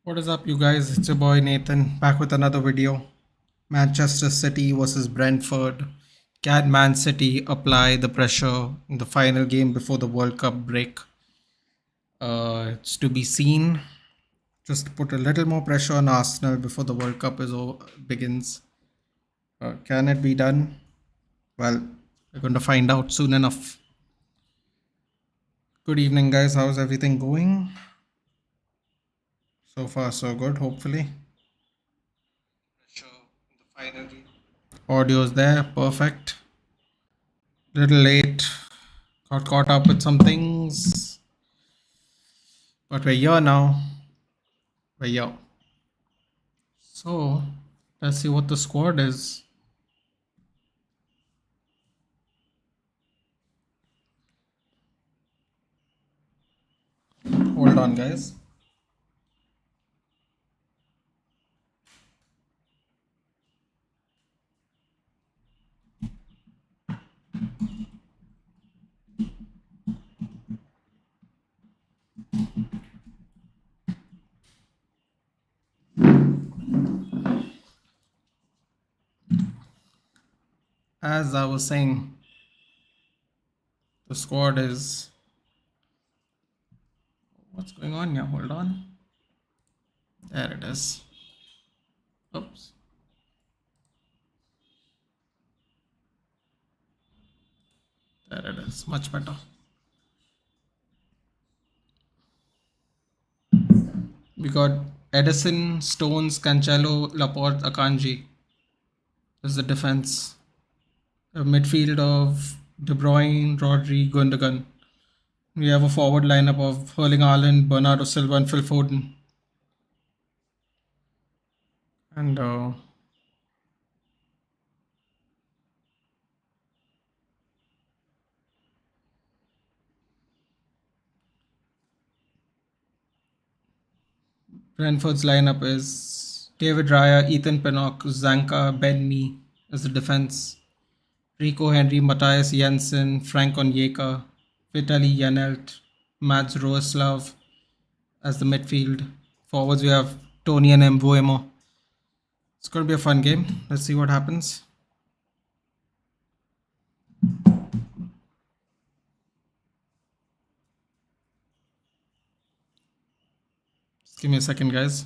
What is up, you guys? It's your boy Nathan back with another video. Manchester City versus Brentford. Can Man City apply the pressure in the final game before the World Cup break? It's to be seen. Just to put a little more pressure on Arsenal before the World Cup begins. Can it be done? Well, we're going to find out soon enough. Good evening, guys. How's everything going? So far, so good, hopefully. Audio's there, perfect. Little late, got caught up with some things, but we're here now. We're here. So let's see what the squad is. Hold on, guys. As I was saying, the squad is. What's going on here? Hold on. There it is. Oops. There it is. Much better. We got Edison, Stones, Cancelo, Laporte, Akanji. This is the defense. A midfield of De Bruyne, Rodri, Gundogan. We have a forward lineup of Erling Haaland, Bernardo Silva, and Phil Foden. And Brentford's lineup is David Raya, Ethan Pinnock, Zanka, Ben Mee as the defense, Rico Henry, Matthias Jensen, Frank Onyeka, Vitaly Janelt, Mats Roeslav as the midfield. Forwards we have Tony and Mbuemo. It's going to be a fun game. Let's see what happens. Just give me a second, guys.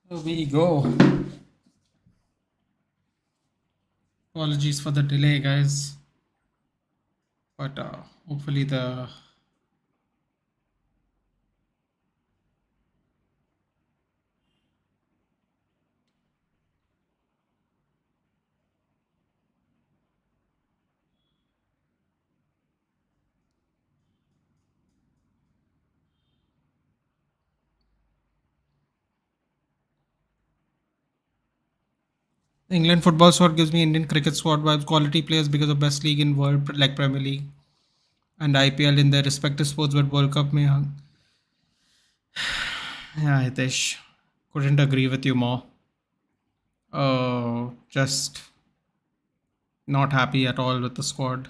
Here we go. Apologies for the delay, guys. But hopefully the England football squad gives me Indian cricket squad vibes. Quality players because of best league in world like Premier League and IPL in their respective sports, but World Cup may. Yeah, Hitesh, couldn't agree with you more. Just not happy at all with the squad.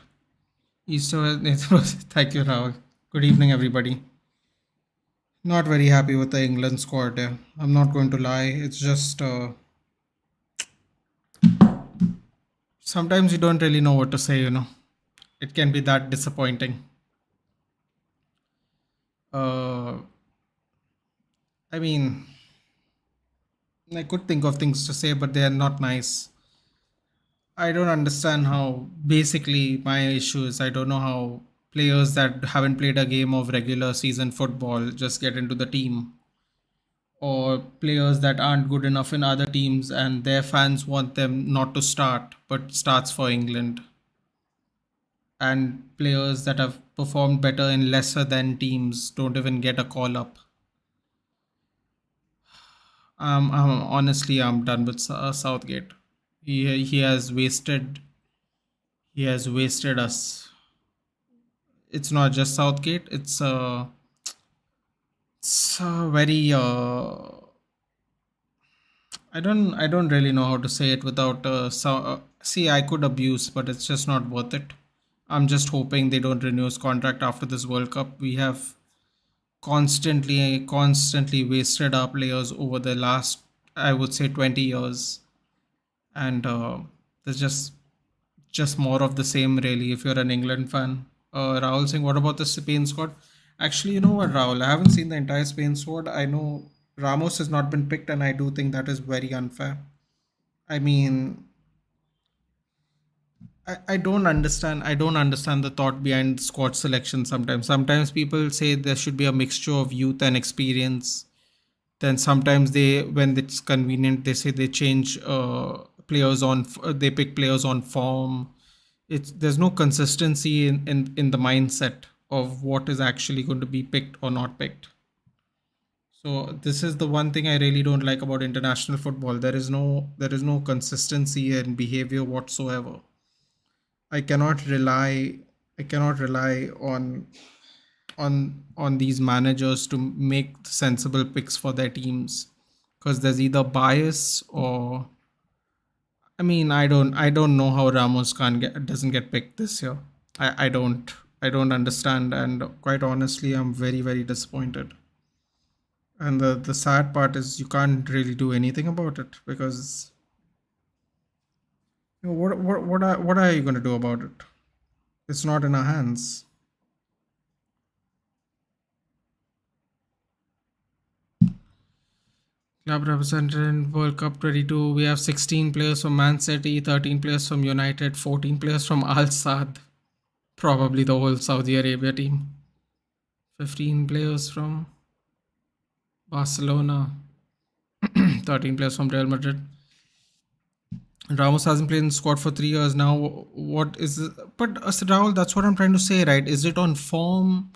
Easter, thank you, Rahul. Good evening, everybody. Not very happy with the England squad. I'm not going to lie. It's just sometimes you don't really know what to say. It can be that disappointing. Uh, I mean, I could think of things to say, but they are not nice. I don't understand how, basically, my issue is I don't know how players that haven't played a game of regular season football just get into the team, or players that aren't good enough in other teams and their fans want them not to start but starts for England, and players that have performed better in lesser than teams don't even get a call up. I'm done with Southgate. He has wasted us. It's not just Southgate. It's very I don't really know how to say it without see, I could abuse, but it's just not worth it. I'm just hoping they don't renew his contract after this World Cup. We have constantly wasted our players over the last, I would say, 20 years, and there's just more of the same, really, if you're an England fan. Rahul Singh, what about the Spain squad? Actually, you know what, Rahul? I haven't seen the entire Spain squad. I know Ramos has not been picked, and I do think that is very unfair. I mean, I don't understand. I don't understand the thought behind squad selection sometimes. Sometimes people say there should be a mixture of youth and experience. Then sometimes when it's convenient, they say they change players they pick players on form. There's no consistency in the mindset of what is actually going to be picked or not picked. So this is the one thing I really don't like about international football. There is no consistency in behavior whatsoever. I cannot rely I cannot rely on these managers to make sensible picks for their teams, because there's either bias or, I don't know how Ramos can't get doesn't get picked this year. I don't understand, and quite honestly I'm very, very disappointed. And the sad part is you can't really do anything about it, because what are you going to do about it? It's not in our hands. Club represented in World Cup 22. We have 16 players from Man City, 13 players from United, 14 players from Al Sadd, probably the whole Saudi Arabia team, 15 players from Barcelona, 13 players from Real Madrid. Ramos hasn't played in the squad for 3 years now. What is this? But Rahul, that's what I'm trying to say, right? Is it on form?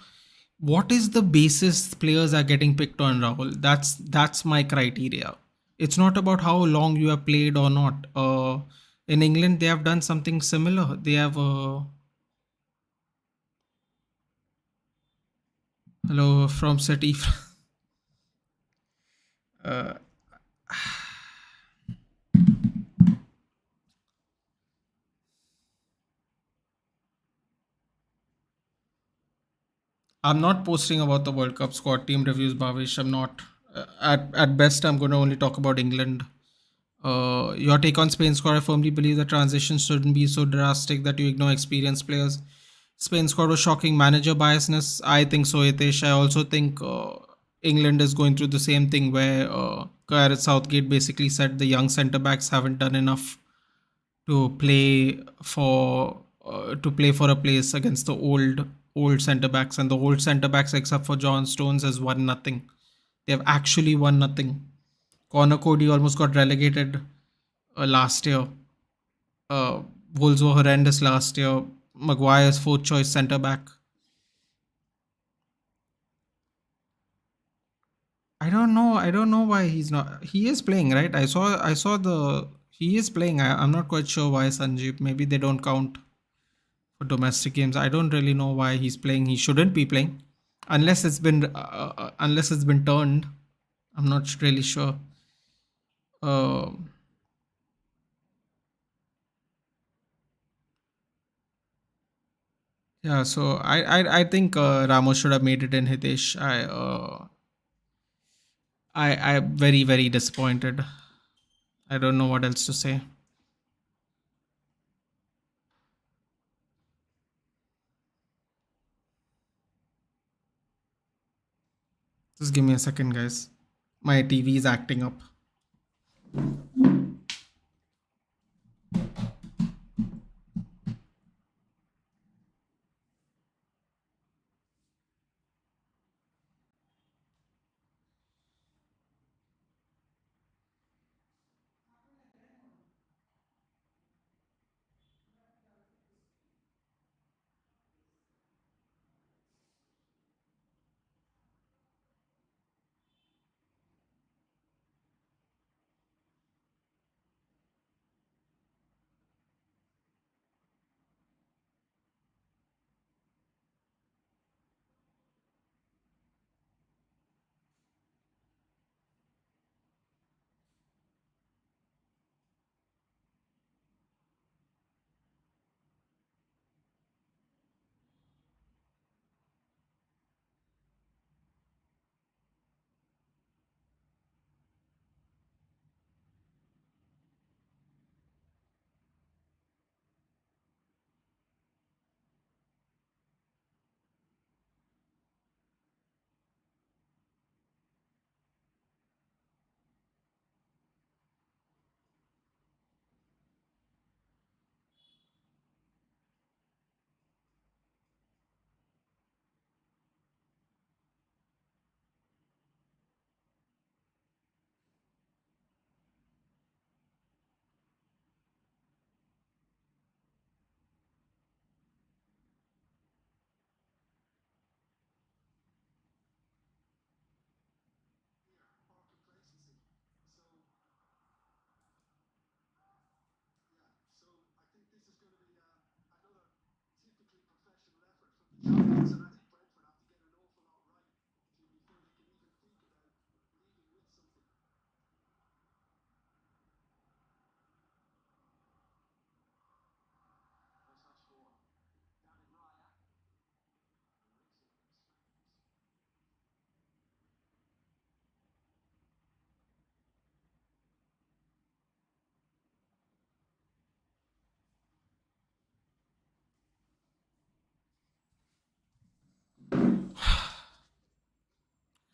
What is the basis players are getting picked on, Rahul? That's my criteria. It's not about how long you have played or not. In England, they have done something similar. They have hello from City. uh, I'm not posting about the World Cup squad team reviews, Bhavish. I'm not. At best, I'm going to only talk about England. Your take on Spain squad? I firmly believe the transition shouldn't be so drastic that you ignore experienced players. Spain squad was shocking. Manager biasness? I think so, Hitesh. I also think England is going through the same thing where Gareth Southgate basically said the young centre backs haven't done enough to play for a place against the old centre backs, and the old centre backs except for John Stones has won nothing. They have actually won nothing. Connor Cody almost got relegated last year. Wolves were horrendous last year. Maguire's fourth choice centre back. I don't know. I don't know why he's not. He is playing, right? I saw the. He is playing. I'm not quite sure why Sanjeev. Maybe they don't count for domestic games. I don't really know why he's playing. He shouldn't be playing, unless it's been turned. I'm not really sure. Uh, yeah. So I think Ramos should have made it in Hitesh. I'm very disappointed. I don't know what else to say. Just give me a second, guys. My TV is acting up.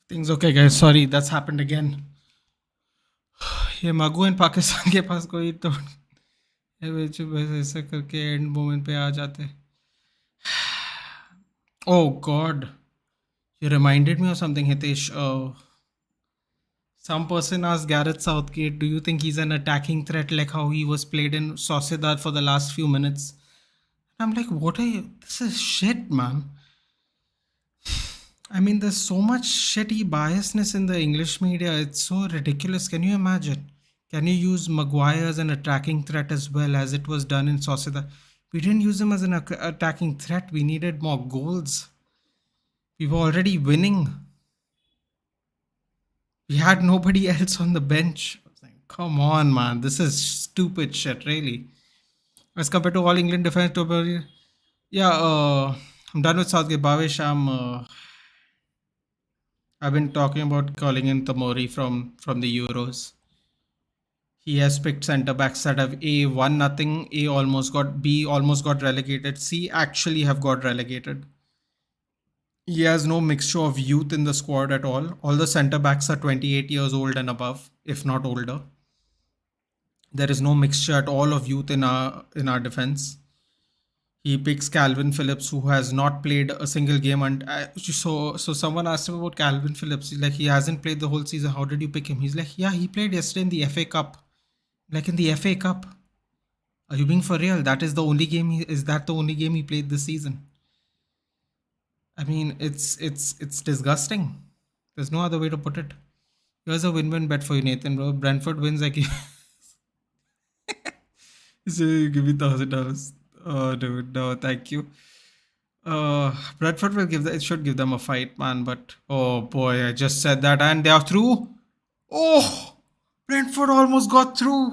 Things okay, guys. Sorry, that's happened again. ये मगू इन पाकिस्तान के पास कोई तो ये बच्चे बस ऐसा करके end moment पे आ जाते. Oh God, you reminded me of something, Hitesh. Some person asked Gareth Southgate, "Do you think he's an attacking threat like how he was played in Sociedad for the last few minutes?" I'm like, "What are you? This is shit, man." I mean, there's so much shitty biasness in the English media. It's so ridiculous. Can you imagine? Can you use Maguire as an attacking threat as well as it was done in Sociedad? We didn't use him as an attacking threat. We needed more goals. We were already winning. We had nobody else on the bench. I was like, come on, man. This is stupid shit, really. As compared to all England defense, yeah, I'm done with Southgate. Bhavesh, I've been talking about calling in Tomori from the Euros. He has picked centre backs that have A won nothing, A almost got, B almost got relegated, C actually have got relegated. He has no mixture of youth in the squad at all. All the centre backs are 28 years old and above, if not older. There is no mixture at all of youth in our defense. He picks Calvin Phillips, who has not played a single game. And so someone asked him about Calvin Phillips. He's like, he hasn't played the whole season. How did you pick him? He's like, yeah, he played yesterday in the FA Cup. Like, in the FA Cup. Are you being for real? That is the only game. Is that the only game he played this season? I mean, it's disgusting. There's no other way to put it. Here's a win-win bet for you, Nathan, bro. Brentford wins. I give, so you give me $1,000. Oh, dude, no, thank you. Brentford will it should give them a fight, man. But oh boy, I just said that, and they are through. Oh, Brentford almost got through.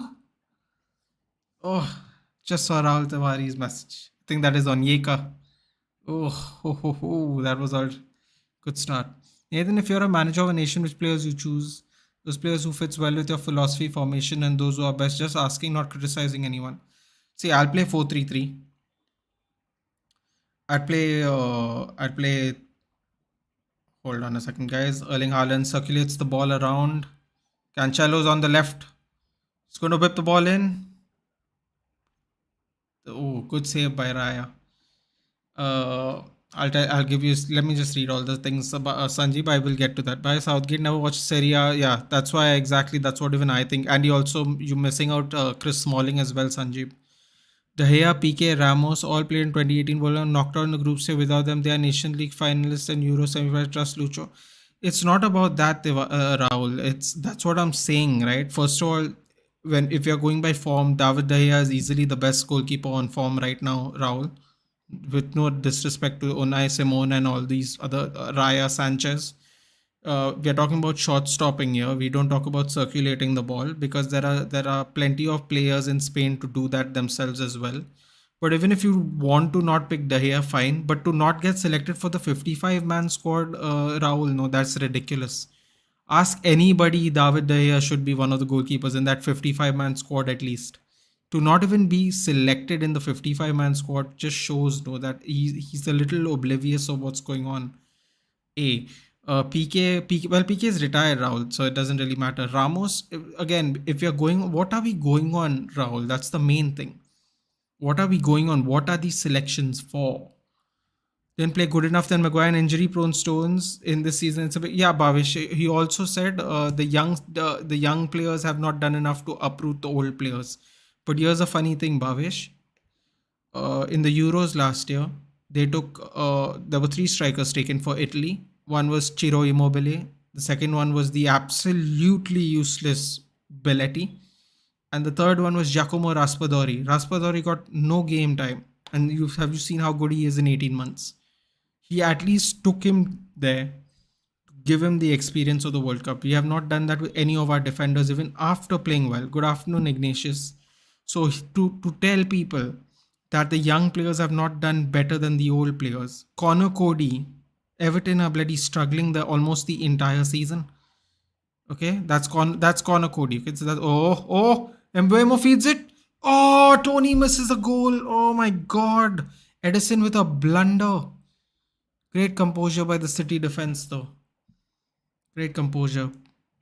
Oh, just saw Rahul Tawari's message. I think that is on Yeka. Oh, that was all good start. Nathan, if you're a manager of a nation, which players you choose? Those players who fits well with your philosophy, formation, and those who are best. Just asking, not criticizing anyone. See, I'll play 4-3-3. I'd play. Hold on a second, guys. Erling Haaland circulates the ball around. Cancelo's on the left. He's going to whip the ball in. Oh, good save by Raya. I'll give you. Let me just read all the things about Sanjeev. I will get to that. By Southgate never watched Serie A. Yeah, that's why exactly. That's what even I think. And you missing out Chris Smalling as well, Sanjeev. De Gea, PK, Ramos all played in 2018. Were knocked out in the group stage. Without them, they are Nation League finalists and Euro semi-finalists. Trust Lucho. It's not about that, Rahul. That's what I'm saying, right? First of all, if you're going by form, David De Gea is easily the best goalkeeper on form right now, Rahul. With no disrespect to Unai Simon and all these other Raya Sanchez. We are talking about shot stopping here. We don't talk about circulating the ball because there are plenty of players in Spain to do that themselves as well. But even if you want to not pick De Gea, fine. But to not get selected for the 55-man squad, Rahul, no, that's ridiculous. Ask anybody, David De Gea should be one of the goalkeepers in that 55-man squad at least. To not even be selected in the 55-man squad just shows, no, that he's a little oblivious of what's going on. PK is retired, Rahul, so it doesn't really matter. Ramos, again, if you're going, what are we going on, Rahul? That's the main thing. What are we going on? What are these selections for? Didn't play good enough. Then Maguire and injury-prone Stones in this season. It's a bit, yeah, Bhavish. He also said the young players have not done enough to uproot the old players. But here's a funny thing, Bhavish. In the Euros last year, there were three strikers taken for Italy. One was Ciro Immobile. The second one was the absolutely useless Belletti. And the third one was Giacomo Raspadori. Raspadori got no game time. And have you seen how good he is in 18 months? He at least took him there to give him the experience of the World Cup. We have not done that with any of our defenders, even after playing well. Good afternoon, Ignatius. So to tell people that the young players have not done better than the old players. Connor Cody, Everton are bloody struggling almost the entire season. Okay, that's Connor Cody. Okay, so Mbeumo feeds it. Oh, Tony misses a goal. Oh my God, Edison with a blunder. Great composure by the City defense, though. Great composure.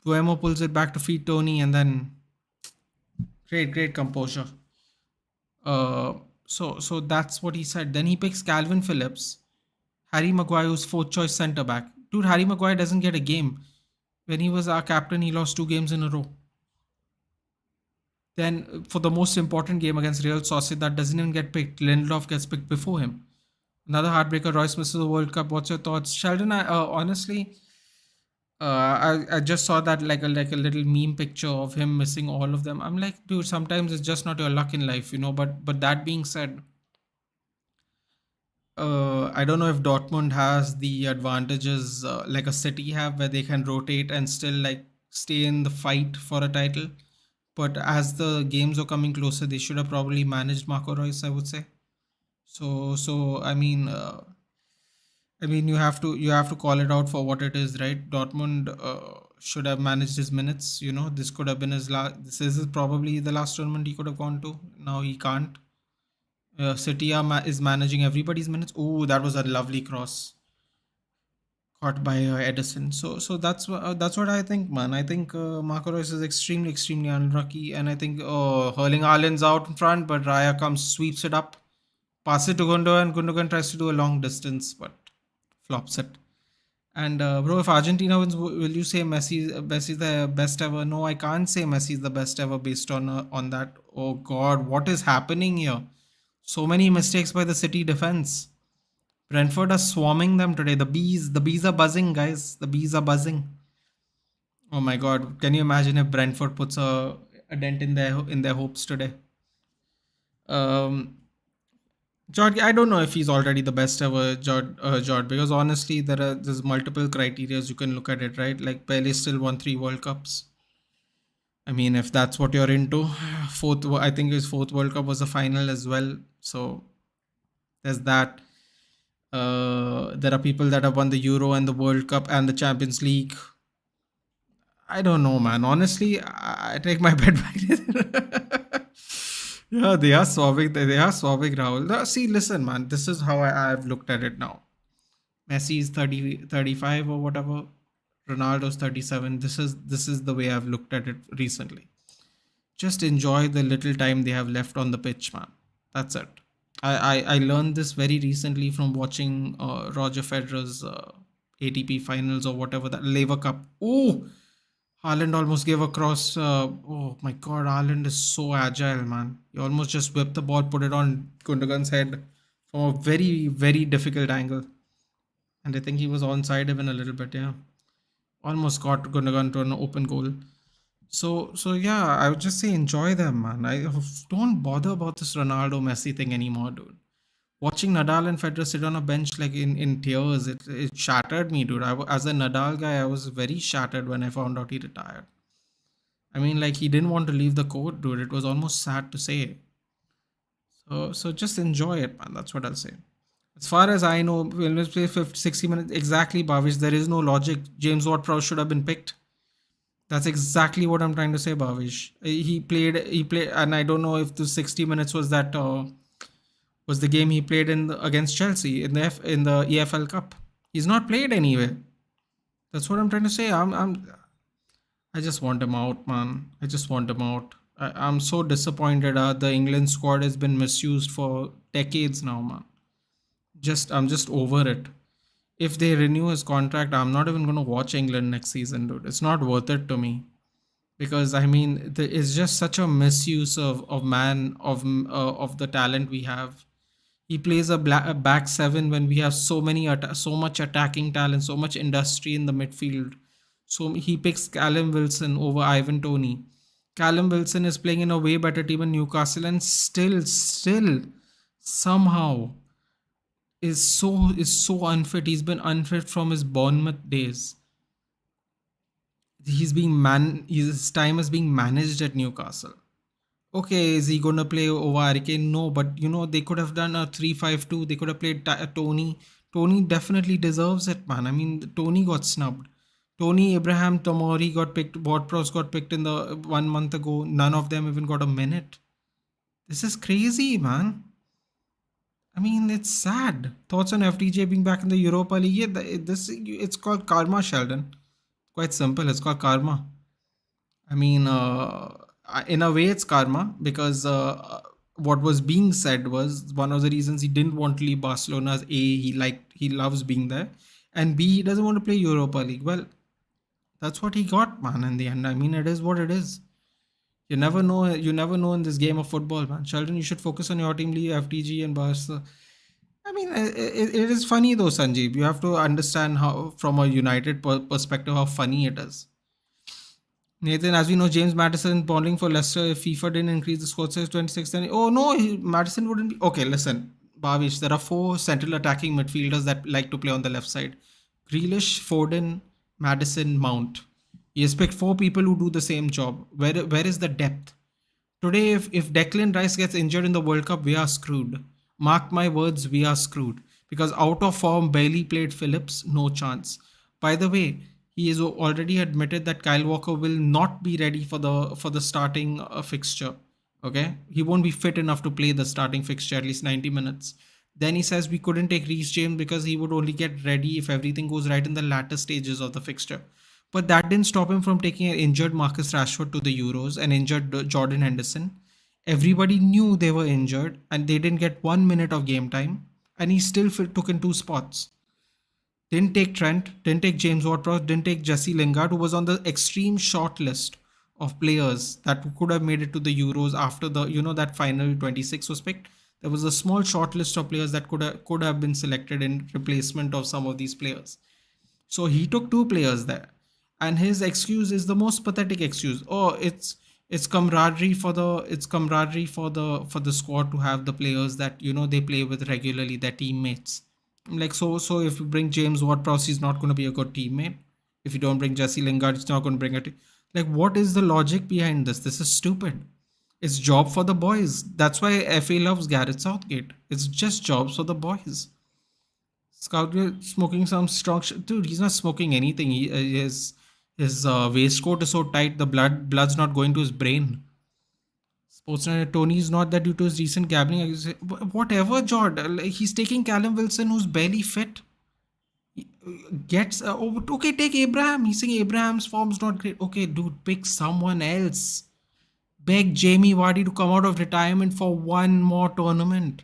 Mbeumo pulls it back to feed Tony, and then great composure. So that's what he said. Then he picks Calvin Phillips, Harry Maguire's fourth choice centre back. Dude, Harry Maguire doesn't get a game. When he was our captain, he lost 2 games in a row. Then for the most important game against Real Sociedad, doesn't even get picked. Lindelof gets picked before him. Another heartbreaker. Royce misses the World Cup. What's your thoughts, Sheldon? Honestly, I just saw that like a little meme picture of him missing all of them. I'm like, dude, sometimes it's just not your luck in life, But that being said, I don't know if Dortmund has the advantages like a City have, where they can rotate and still like stay in the fight for a title. But as the games are coming closer, they should have probably managed Marco Reus, I would say. So I mean, you have to call it out for what it is, right? Dortmund should have managed his minutes. This could have been his last. This is probably the last tournament he could have gone to. Now he can't. City is managing everybody's minutes. Oh, that was a lovely cross. caught by Edison. So that's what I think, man. I think Marco Reus is extremely unlucky, and I think Erling Haaland's out in front, but Raya comes, sweeps it up, pass it to Gundogan. Gundogan tries to do a long distance, but flops it. And bro, if Argentina wins, will you say Messi the best ever? No, I can't say Messi is the best ever based on that. Oh God, what is happening here? So many mistakes by the City defense. Brentford are swarming them today. The bees are buzzing, guys. The bees are buzzing. Oh my God, can you imagine if Brentford puts a dent in their hopes today? Um, Jord, I don't know if he's already the best ever, Jord, because honestly, there's multiple criterias you can look at it, right? Like Pele still won 3 World Cups. I mean, if that's what you're into, I think his fourth World Cup was a final as well. So there's that. There are people that have won the Euro and the World Cup and the Champions League. I don't know, man. Honestly, I take my bet back. Yeah, they are swabbing. They are swabbing Rahul. See, listen, man. This is how I've looked at it now. Messi is 35 or whatever. Ronaldo's 37. This is the way I've looked at it recently. Just enjoy the little time they have left on the pitch, man. That's it. I learned this very recently from watching Roger Federer's ATP finals or whatever, that Lever Cup. Oh, Haaland almost gave a cross. Oh my God, Haaland is so agile, man. He almost just whipped the ball, put it on Gundogan's head from a very difficult angle. And I think he was onside even a little bit, yeah. Almost got Gundogan to an open goal. So yeah, I would just say enjoy them, man. I don't bother about this Ronaldo Messi thing anymore, dude. Watching Nadal and Federer sit on a bench like in tears, it shattered me, dude. As a Nadal guy, I was very shattered when I found out he retired. I mean, like he didn't want to leave the court, dude. It was almost sad to say. So just enjoy it, man. That's what I'll say. As far as I know, when we play 50, 60 minutes, exactly, Bhavish, there is no logic. James Ward-Prowse should have been picked. That's exactly what I'm trying to say, Bhavish. He played, and I don't know if the 60 minutes was that was the game he played against Chelsea in the EFL Cup. He's not played anywhere. That's what I'm trying to say. I just want him out, man. I just want him out. I'm so disappointed. The England squad has been misused for decades now, man. I'm just over it. If they renew his contract, I'm not even gonna watch England next season, dude. It's not worth it to me because I mean, it's just such a misuse of the talent we have. He plays a back seven when we have so much attacking talent, so much industry in the midfield. So he picks Callum Wilson over Ivan Toney. Callum Wilson is playing in a way better team in Newcastle, and still somehow is so unfit. He's been unfit from his Bournemouth days. His time is being managed at Newcastle. Okay, is he gonna play over Hurricane? No, but they could have done a 3-5-2. They could have played Tony. Tony definitely deserves it, man. I mean, Tony got snubbed. Tony, Abraham, Tomori got picked. Ward-Prowse got picked in the 1 month ago. None of them even got a minute. This is crazy, man. I mean, it's sad. Thoughts on FDJ being back in the Europa League? Yeah, it's called karma, Sheldon. Quite simple. It's called karma. I mean, in a way, it's karma because what was being said was one of the reasons he didn't want to leave Barcelona is A, he loves being there, and B, he doesn't want to play Europa League. Well, that's what he got, man. In the end, I mean, it is what it is. You never know. You never know in this game of football, man. Sheldon, you should focus on your team, league, FTG and Barca. I mean, it is funny though, Sanjeev. You have to understand how, from a United perspective, how funny it is. Nathan, as we know, James Madison bowling for Leicester. If FIFA didn't increase the score size 26, then oh no, Madison wouldn't be. Okay, listen, Bhavish, there are 4 central attacking midfielders that like to play on the left side: Grealish, Foden, Madison, Mount. He has picked 4 people who do the same job. Where is the depth? Today, if Declan Rice gets injured in the World Cup, we are screwed. Mark my words, we are screwed. Because out of form, barely played Phillips, no chance. By the way, he has already admitted that Kyle Walker will not be ready for the starting fixture. Okay, he won't be fit enough to play the starting fixture at least 90 minutes. Then he says we couldn't take Reece James because he would only get ready if everything goes right in the latter stages of the fixture. But that didn't stop him from taking an injured Marcus Rashford to the Euros and injured Jordan Henderson. Everybody knew they were injured and they didn't get 1 minute of game time, and he still took in two spots. Didn't take Trent, didn't take James Ward-Prowse, didn't take Jesse Lingard, who was on the extreme short list of players that could have made it to the Euros after the that final 26 was picked. There was a small short list of players that could have been selected in replacement of some of these players. So he took two players there, and his excuse is the most pathetic excuse. Oh, it's camaraderie for the squad to have the players that they play with regularly, their teammates. I'm like, so if you bring James Ward-Prowse, he's not going to be a good teammate. If you don't bring Jesse Lingard, it's not going to bring it. Like, what is the logic behind this? This is stupid. It's job for the boys. That's why FA loves Gareth Southgate. It's just jobs for the boys. Scout smoking some strong dude. He's not smoking anything. His waistcoat is so tight. The blood's not going to his brain. Sportsnet Tony is not that due to his recent gambling. Whatever, Jord. Like, he's taking Callum Wilson, who's barely fit. Gets okay. Take Abraham. He's saying Abraham's form's not great. Okay, dude, pick someone else. Beg Jamie Vardy to come out of retirement for one more tournament.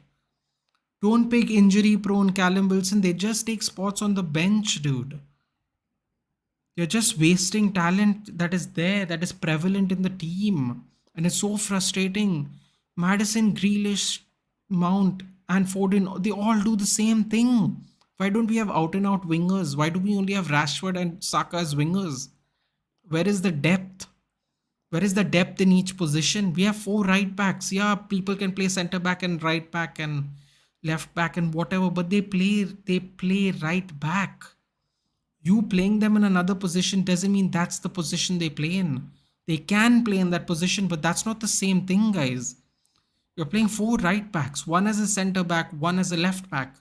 Don't pick injury prone Callum Wilson. They just take spots on the bench, dude. You're just wasting talent that is there, that is prevalent in the team. And it's so frustrating. Madison, Grealish, Mount, and Foden, they all do the same thing. Why don't we have out and out wingers? Why do we only have Rashford and Saka as wingers? Where is the depth? Where is the depth in each position? We have four right backs. Yeah, people can play centre back and right back and left back and whatever, but they play right back. You playing them in another position doesn't mean that's the position they play in. They can play in that position, but that's not the same thing, guys. You're playing four right backs, one as a centre back, one as a left back.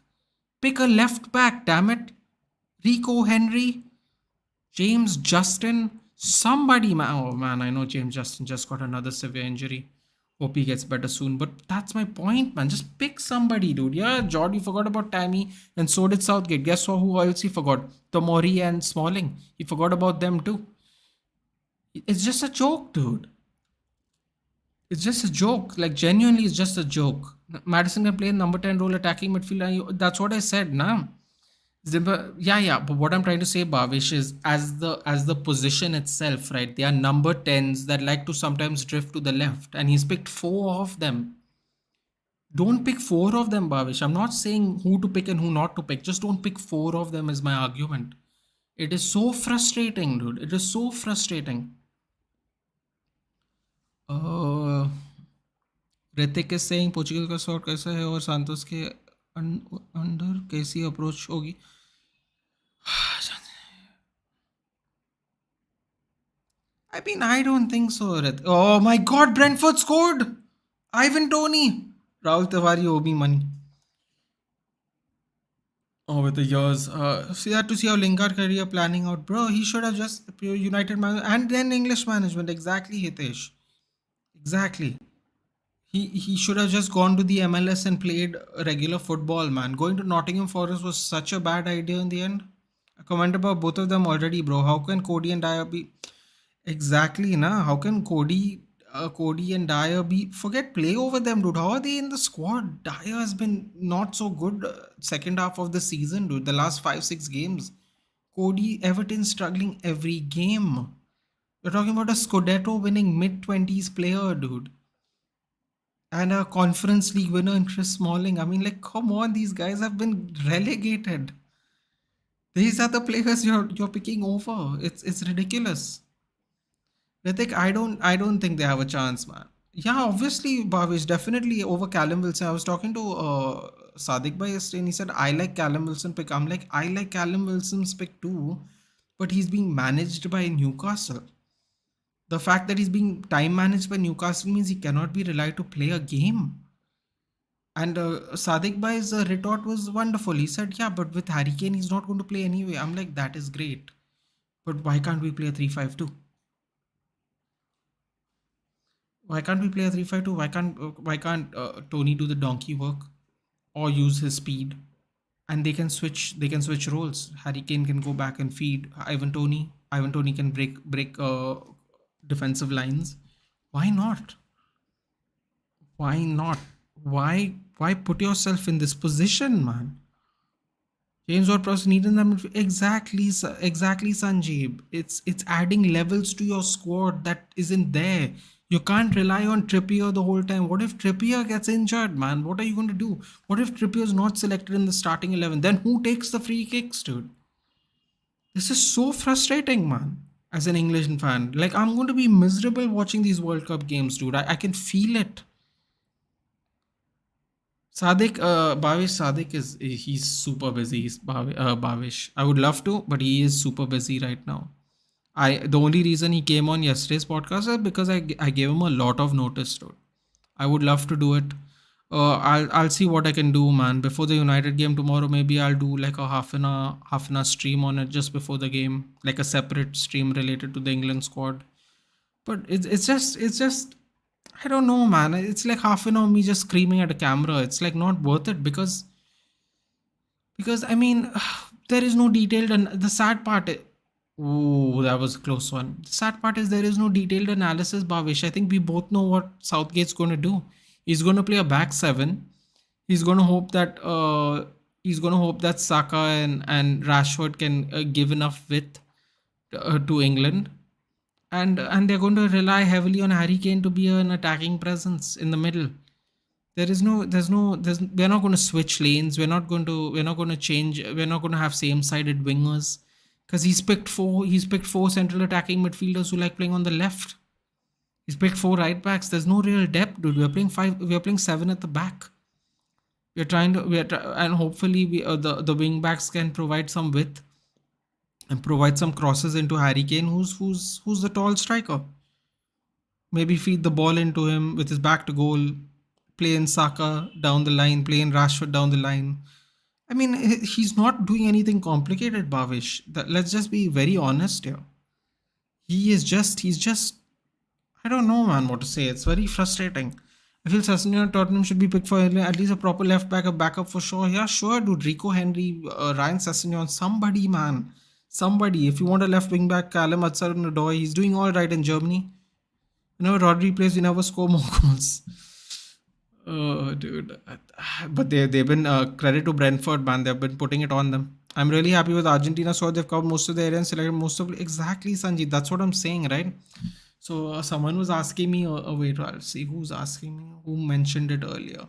Pick a left back, damn it. Rico Henry, James Justin, somebody, man. Oh man, I know James Justin just got another severe injury. Hope he gets better soon. But that's my point, man. Just pick somebody, dude. Yeah, Jord, you forgot about Tammy, and so did Southgate. Guess who else he forgot? Tomori and Smalling. He forgot about them too. It's just a joke, dude. It's just a joke. Like, genuinely, it's just a joke. Madison can play number 10 role attacking midfield. That's what I said, nah. Yeah. But what I'm trying to say, Bhavish, is as the position itself, right? They are number 10s that like to sometimes drift to the left, and he's picked four of them. Don't pick four of them, Bhavish. I'm not saying who to pick and who not to pick. Just don't pick four of them, is my argument. It is so frustrating, dude. It is so frustrating. Uh, Ritik is saying Portugal का shot कैसा है और Santos के under कैसी approach होगी. I mean, I don't think so. Oh my God, Brentford scored. Ivan Toney, Rahul Tiwari owe me money. Oh, with the years. See that to see how Lingard career planning out, bro. He should have just pure United man and then English management. Exactly, Hitesh. Exactly. He should have just gone to the MLS and played regular football, man. Going to Nottingham Forest was such a bad idea in the end. I comment about both of them already, bro. How can Cody and Dyer be exactly, na? How can Cody and Dyer be forget play over them, dude? How are they in the squad? Dyer has been not so good second half of the season, dude. The last 5-6 games. Cody Everton struggling every game. You're talking about a Scudetto winning mid-20s player, dude. And a Conference League winner in Chris Smalling. I mean, like, come on, these guys have been relegated. These are the players you're picking over. It's ridiculous. Ritik, I don't think they have a chance, man. Yeah, obviously, Bhavish, definitely over Callum Wilson. I was talking to Sadiq Bhai yesterday, and he said I like Callum Wilson pick. I'm like, I like Callum Wilson's pick too, but he's being managed by Newcastle. The fact that he's being time managed by Newcastle means he cannot be relied to play a game. And Sadiq Bhai's retort was wonderful. He said, yeah, but with Harry Kane, he's not going to play anyway. I'm like, that is great. But why can't we play a 3-5-2? Why can't we play a 3-5-2? Why can't Tony do the donkey work? or use his speed, and they can switch roles. Harry Kane can go back and feed Ivan Toney. Ivan Toney can break defensive lines. Why not? Why not? Why put yourself in this position, man? James Ward-Prowse needed them exactly, exactly, Sanjeev. It's adding levels to your squad that isn't there. You can't rely on Trippier the whole time. What if Trippier gets injured, man? What are you going to do? What if Trippier is not selected in the starting 11? Then who takes the free kicks, dude? This is so frustrating, man. As an English fan, like I'm going to be miserable watching these World Cup games, dude. I can feel it. Bhavish Sadik he's super busy. Bhavish. I would love to, but he is super busy right now. The only reason he came on yesterday's podcast is because I gave him a lot of notice to it. I would love to do it. I'll see what I can do, man. Before the United game tomorrow, maybe I'll do like a half an hour stream on it just before the game, like a separate stream related to the England squad. But it's just I don't know, man. It's like half an hour me just screaming at a camera. It's like not worth it because I mean there is no detailed, and the sad part. Oh, that was a close one. The sad part is there is no detailed analysis, Bhavish. I think we both know what Southgate's going to do. He's going to play a back seven. He's going to hope that Saka and Rashford can give enough width to England, and they're going to rely heavily on Harry Kane to be an attacking presence in the middle. We're not going to switch lanes. We're not going to change. We're not going to have same-sided wingers because he's picked four central attacking midfielders who like playing on the left. He's picked four right backs. There's no real depth, dude. We're playing five. We're playing seven at the back. And hopefully the wing backs can provide some width and provide some crosses into Harry Kane, who's the tall striker. Maybe feed the ball into him with his back to goal. Play in Saka down the line. Play in Rashford down the line. I mean, he's not doing anything complicated, Bhavish. Let's just be very honest here. He's just. I don't know, man, what to say. It's very frustrating. I feel Sessegnon and Tottenham should be picked for at least a proper left back, a backup for sure. Yeah, sure, dude. Rico Henry, Ryan Sessegnon, somebody, man. Somebody. If you want a left wing back, Callum Hudson-Odoi, he's doing all right in Germany. Rodri plays, we never score more goals. Dude. But they've been credit to Brentford, man. They've been putting it on them. I'm really happy with Argentina. So they've covered most of the area and selected most of exactly, Sanjit. That's what I'm saying, right? So someone was asking me. Wait, I'll see who's asking me. Who mentioned it earlier?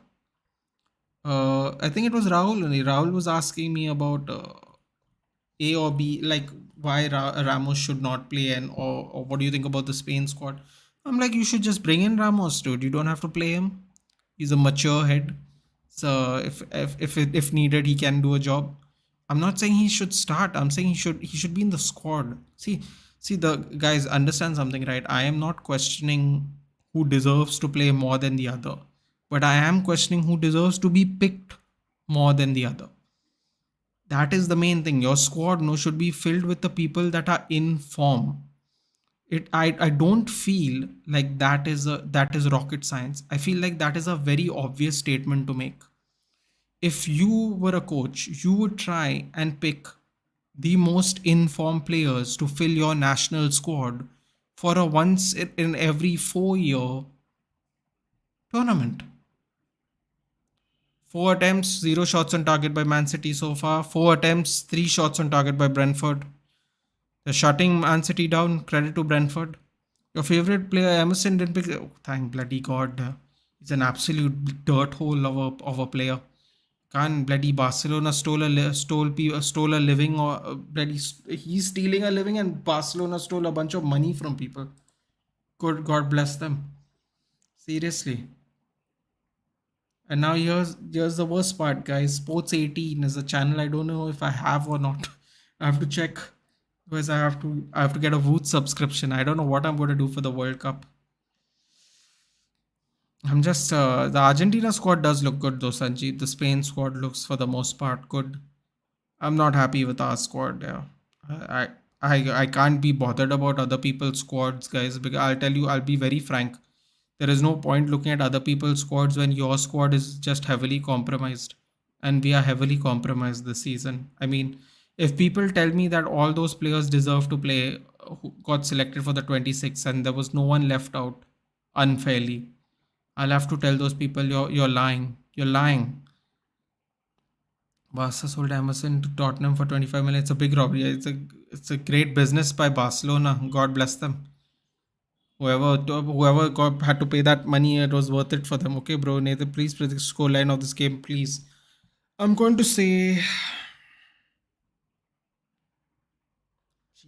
I think it was Rahul only. Rahul was asking me about A or B, like why Ramos should not play, and or what do you think about the Spain squad? I'm like, you should just bring in Ramos, dude. You don't have to play him. He's a mature head. So if needed, he can do a job. I'm not saying he should start. I'm saying he should be in the squad. See the guys, understand something, right? I am not questioning who deserves to play more than the other, but I am questioning who deserves to be picked more than the other. That is the main thing. Your squad should be filled with the people that are in form. I don't feel like that is rocket science. I feel like that is a very obvious statement to make. If you were a coach, you would try and pick the most informed players to fill your national squad for a once in every 4-year tournament. 4 attempts, 0 shots on target by Man City so far. 4 attempts, 3 shots on target by Brentford. They're shutting Man City down. Credit to Brentford. Your favorite player, Emerson, didn't pick. Oh, thank bloody God. He's an absolute dirt hole of a player. Can't bloody Barcelona stole a living, or bloody he's stealing a living, and Barcelona stole a bunch of money from people. Good God bless them. Seriously. And now here's the worst part, guys. Sports 18 is a channel I don't know if I have or not. I have to check because I have to get a Woot subscription. I don't know what I'm going to do for the World Cup. I'm just the Argentina squad does look good though, Sanjeev. The Spain squad looks for the most part good. I'm not happy with our squad. Yeah, I can't be bothered about other people's squads, guys. Because I'll tell you, I'll be very frank. There is no point looking at other people's squads when your squad is just heavily compromised. and we are heavily compromised this season. I mean, if people tell me that all those players deserve to play who got selected for the 26 and there was no one left out unfairly, I'll have to tell those people you're lying. You're lying. Barca sold Emerson to Tottenham for 25 million. It's a big robbery. It's a great business by Barcelona. God bless them. Whoever had to pay that money, it was worth it for them. Okay, bro. Nathan, please predict the scoreline of this game, please. I'm going to say,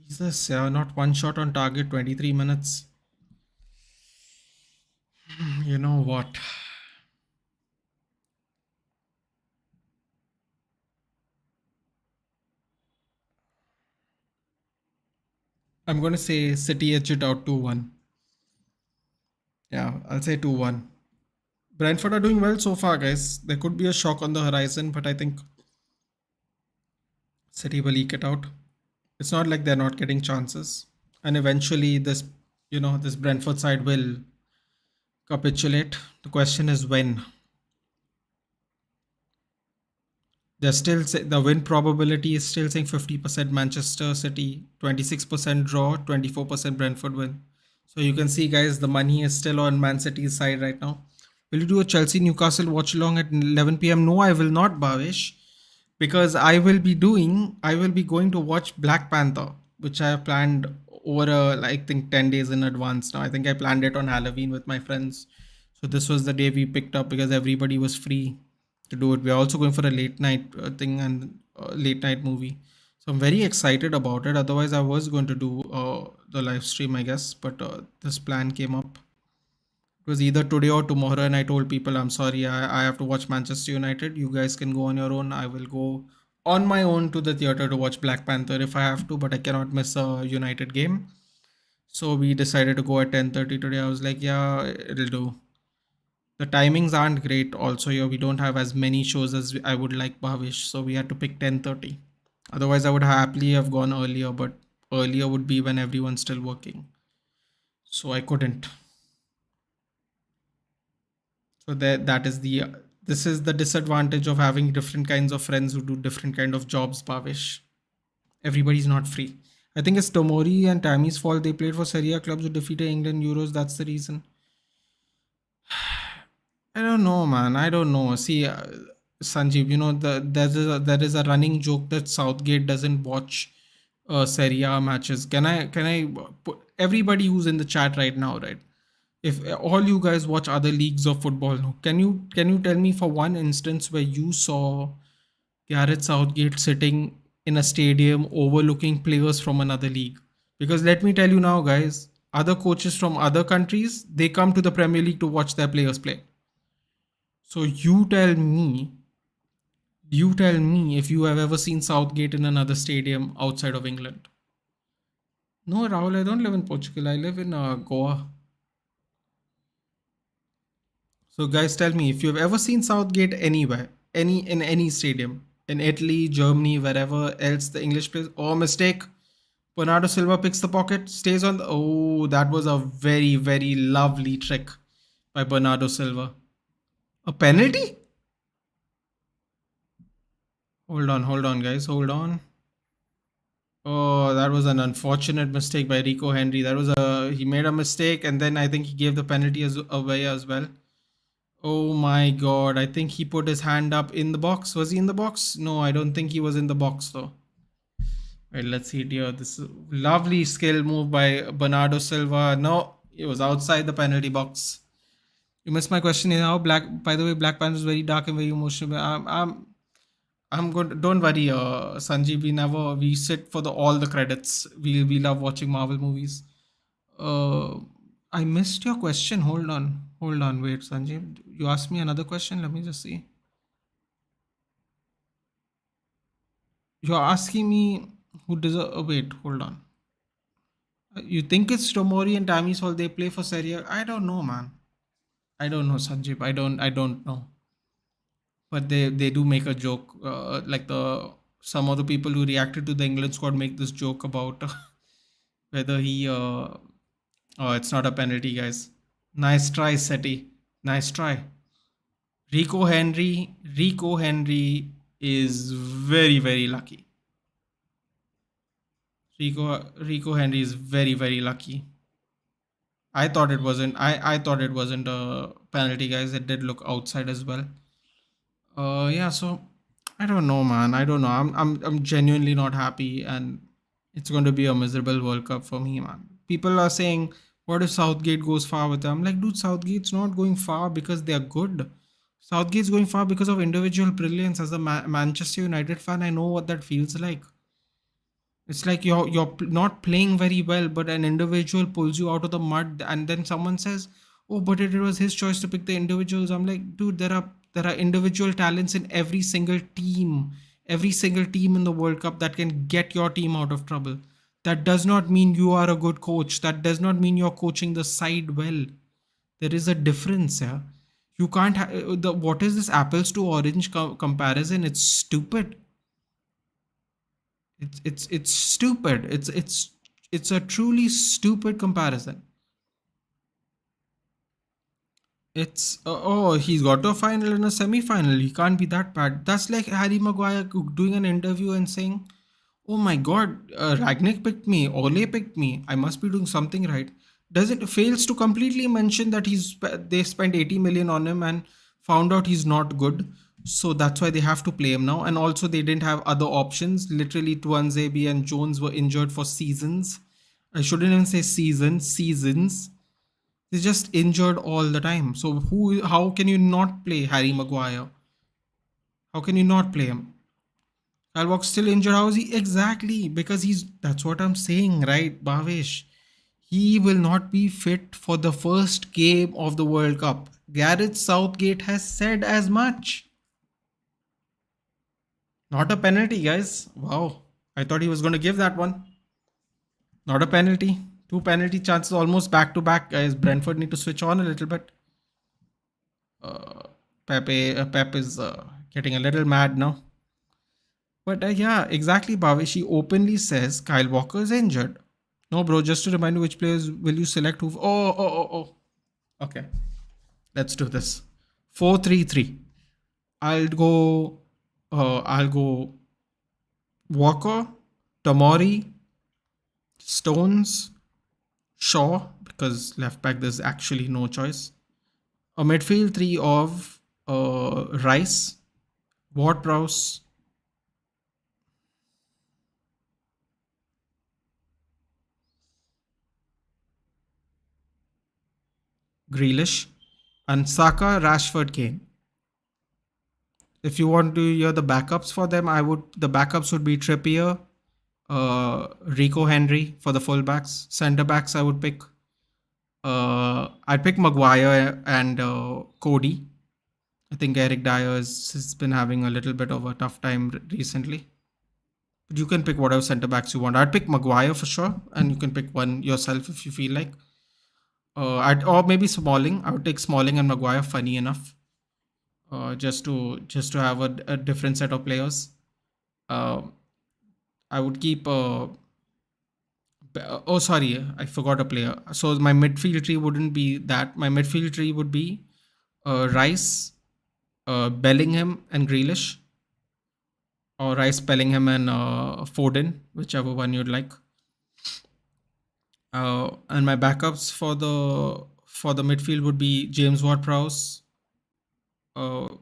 Jesus, yeah, not one shot on target, 23 minutes. You know what? I'm going to say City edge it out 2-1. Yeah, I'll say 2-1. Brentford are doing well so far, guys. There could be a shock on the horizon, but I think City will eke it out. It's not like they're not getting chances. And eventually, this Brentford side will capitulate. The question is when. The win probability is still saying 50% Manchester City, 26% draw, 24% Brentford win. So you can see, guys, the money is still on Man City's side right now. Will you do a Chelsea Newcastle watch along at 11 p.m.? No, I will not, Bhavesh, because I will be going to watch Black Panther, which I have planned over I think 10 days in advance now. I think I planned it on Halloween with my friends. So this was the day we picked up because everybody was free to do it. We're also going for a late night thing and late night movie. So I'm very excited about it. Otherwise, I was going to do the live stream, I guess, but this plan came up. It was either today or tomorrow, and I told people, I'm sorry, I have to watch Manchester United. You guys can go on your own. I will go on my own to the theater to watch Black Panther if I have to, but I cannot miss a United game. So we decided to go at 10:30 today. I was like, yeah, it'll do. The timings aren't great also here. We don't have as many shows as I would like, Bhavish, so we had to pick 10:30. Otherwise, I would happily have gone earlier, but earlier would be when everyone's still working. So I couldn't. So that is the this is the disadvantage of having different kinds of friends who do different kind of jobs, Bhavish. Everybody's not free. I think it's Tomori and Tammy's fault. They played for Serie A clubs who defeated England Euros. That's the reason. I don't know, man. I don't know. See, Sanjeev, there is a running joke that Southgate doesn't watch Serie A matches. Can I put everybody who's in the chat right now, right? If all you guys watch other leagues of football, no, can you tell me for one instance where you saw Gareth Southgate sitting in a stadium overlooking players from another league? Because let me tell you now, guys, other coaches from other countries, they come to the Premier League to watch their players play. So you tell me if you have ever seen Southgate in another stadium outside of England. No, Rahul, I don't live in Portugal. I live in Goa. So guys, tell me if you've ever seen Southgate anywhere, in any stadium, in Italy, Germany, wherever else the English plays. Oh, mistake. Bernardo Silva picks the pocket, stays on the. Oh, that was a very, very lovely trick by Bernardo Silva. A penalty? Hold on, guys. Hold on. Oh, that was an unfortunate mistake by Rico Henry. He made a mistake and then I think he gave the penalty away as well. Oh my god, I think he put his hand up in the box. Was he in the box? No, I don't think he was in the box though. Wait, let's see it here. This is lovely skill move by Bernardo Silva. No, it was outside the penalty box. You missed my question. By the way, Black Panther is very dark and very emotional. I'm good. Don't worry, Sanjeev. We sit for all the credits. We love watching Marvel movies. Uh, I missed your question. Hold on. Wait, Sanjeev. You asked me another question. Let me just see. You're asking me who deserve. Oh, wait, hold on. You think it's Tomori and Tammy's fault they play for Serie A? I don't know, man. I don't know, Sanjeev. I don't know. But they do make a joke. Like the some of the people who reacted to the England squad make this joke about whether he. Oh, it's not a penalty, guys. Nice try, Seti. Nice try. Rico Henry is very very lucky. Rico Henry is very very lucky. I thought it wasn't a penalty, guys. It did look outside as well. Yeah, so I don't know, man. I don't know. I'm genuinely not happy, and it's going to be a miserable World Cup for me, man. People are saying, "What if Southgate goes far with them?" I'm like, dude, Southgate's not going far because they're good. Southgate's going far because of individual brilliance. As a Manchester United fan, I know what that feels like. It's like not playing very well, but an individual pulls you out of the mud, and then someone says, "Oh, but it was his choice to pick the individuals." I'm like, dude, there are individual talents in every single team in the World Cup that can get your team out of trouble. That does not mean you are a good coach. That does not mean you're coaching the side well. There is a difference, yeah. You can't the what is this apples to orange comparison? It's stupid. It's stupid. It's a truly stupid comparison. It's oh, he's got to a final and a semi-final. He can't be that bad. That's like Harry Maguire doing an interview and saying, "Oh my God, Ragnick picked me. Ole picked me. I must be doing something right." Does it fails to completely mention that they spent 80 million on him and found out he's not good. So that's why they have to play him now. And also they didn't have other options. Literally Tuanzebe and Jones were injured for seasons. I shouldn't even say seasons. They're just injured all the time. So how can you not play Harry Maguire? How can you not play him? Kyle Walker's still injured. How is he? Exactly. Because that's what I'm saying, right, Bhavesh? He will not be fit for the first game of the World Cup. Gareth Southgate has said as much. Not a penalty, guys. Wow. I thought he was going to give that one. Not a penalty. Two penalty chances almost back to back, guys. Brentford need to switch on a little bit. Pep is getting a little mad now. But yeah, exactly, Bhavesh. He openly says Kyle Walker is injured. No, bro, just to remind you, which players will you select? Oh. Okay, let's do this. 4-3-3. I'll go Walker, Tomori, Stones, Shaw, because left back there's actually no choice. A midfield three of Rice, Ward-Prowse, Grealish, and Saka, Rashford, Kane. If you want to hear the backups for them, the backups would be Trippier, Rico Henry for the fullbacks. Centre backs I would pick. I'd pick Maguire and Cody. I think Eric Dyer has been having a little bit of a tough time recently. But you can pick whatever centre backs you want. I'd pick Maguire for sure, and you can pick one yourself if you feel like. Or maybe Smalling. I would take Smalling and Maguire. Funny enough, just to have a different set of players. Uh, I would keep. Oh, sorry, I forgot a player. So my midfield tree wouldn't be that. My midfield tree would be Rice, Bellingham, and Grealish, or Rice, Bellingham, and Foden, whichever one you'd like. And my backups for the midfield would be James Ward-Prowse. Who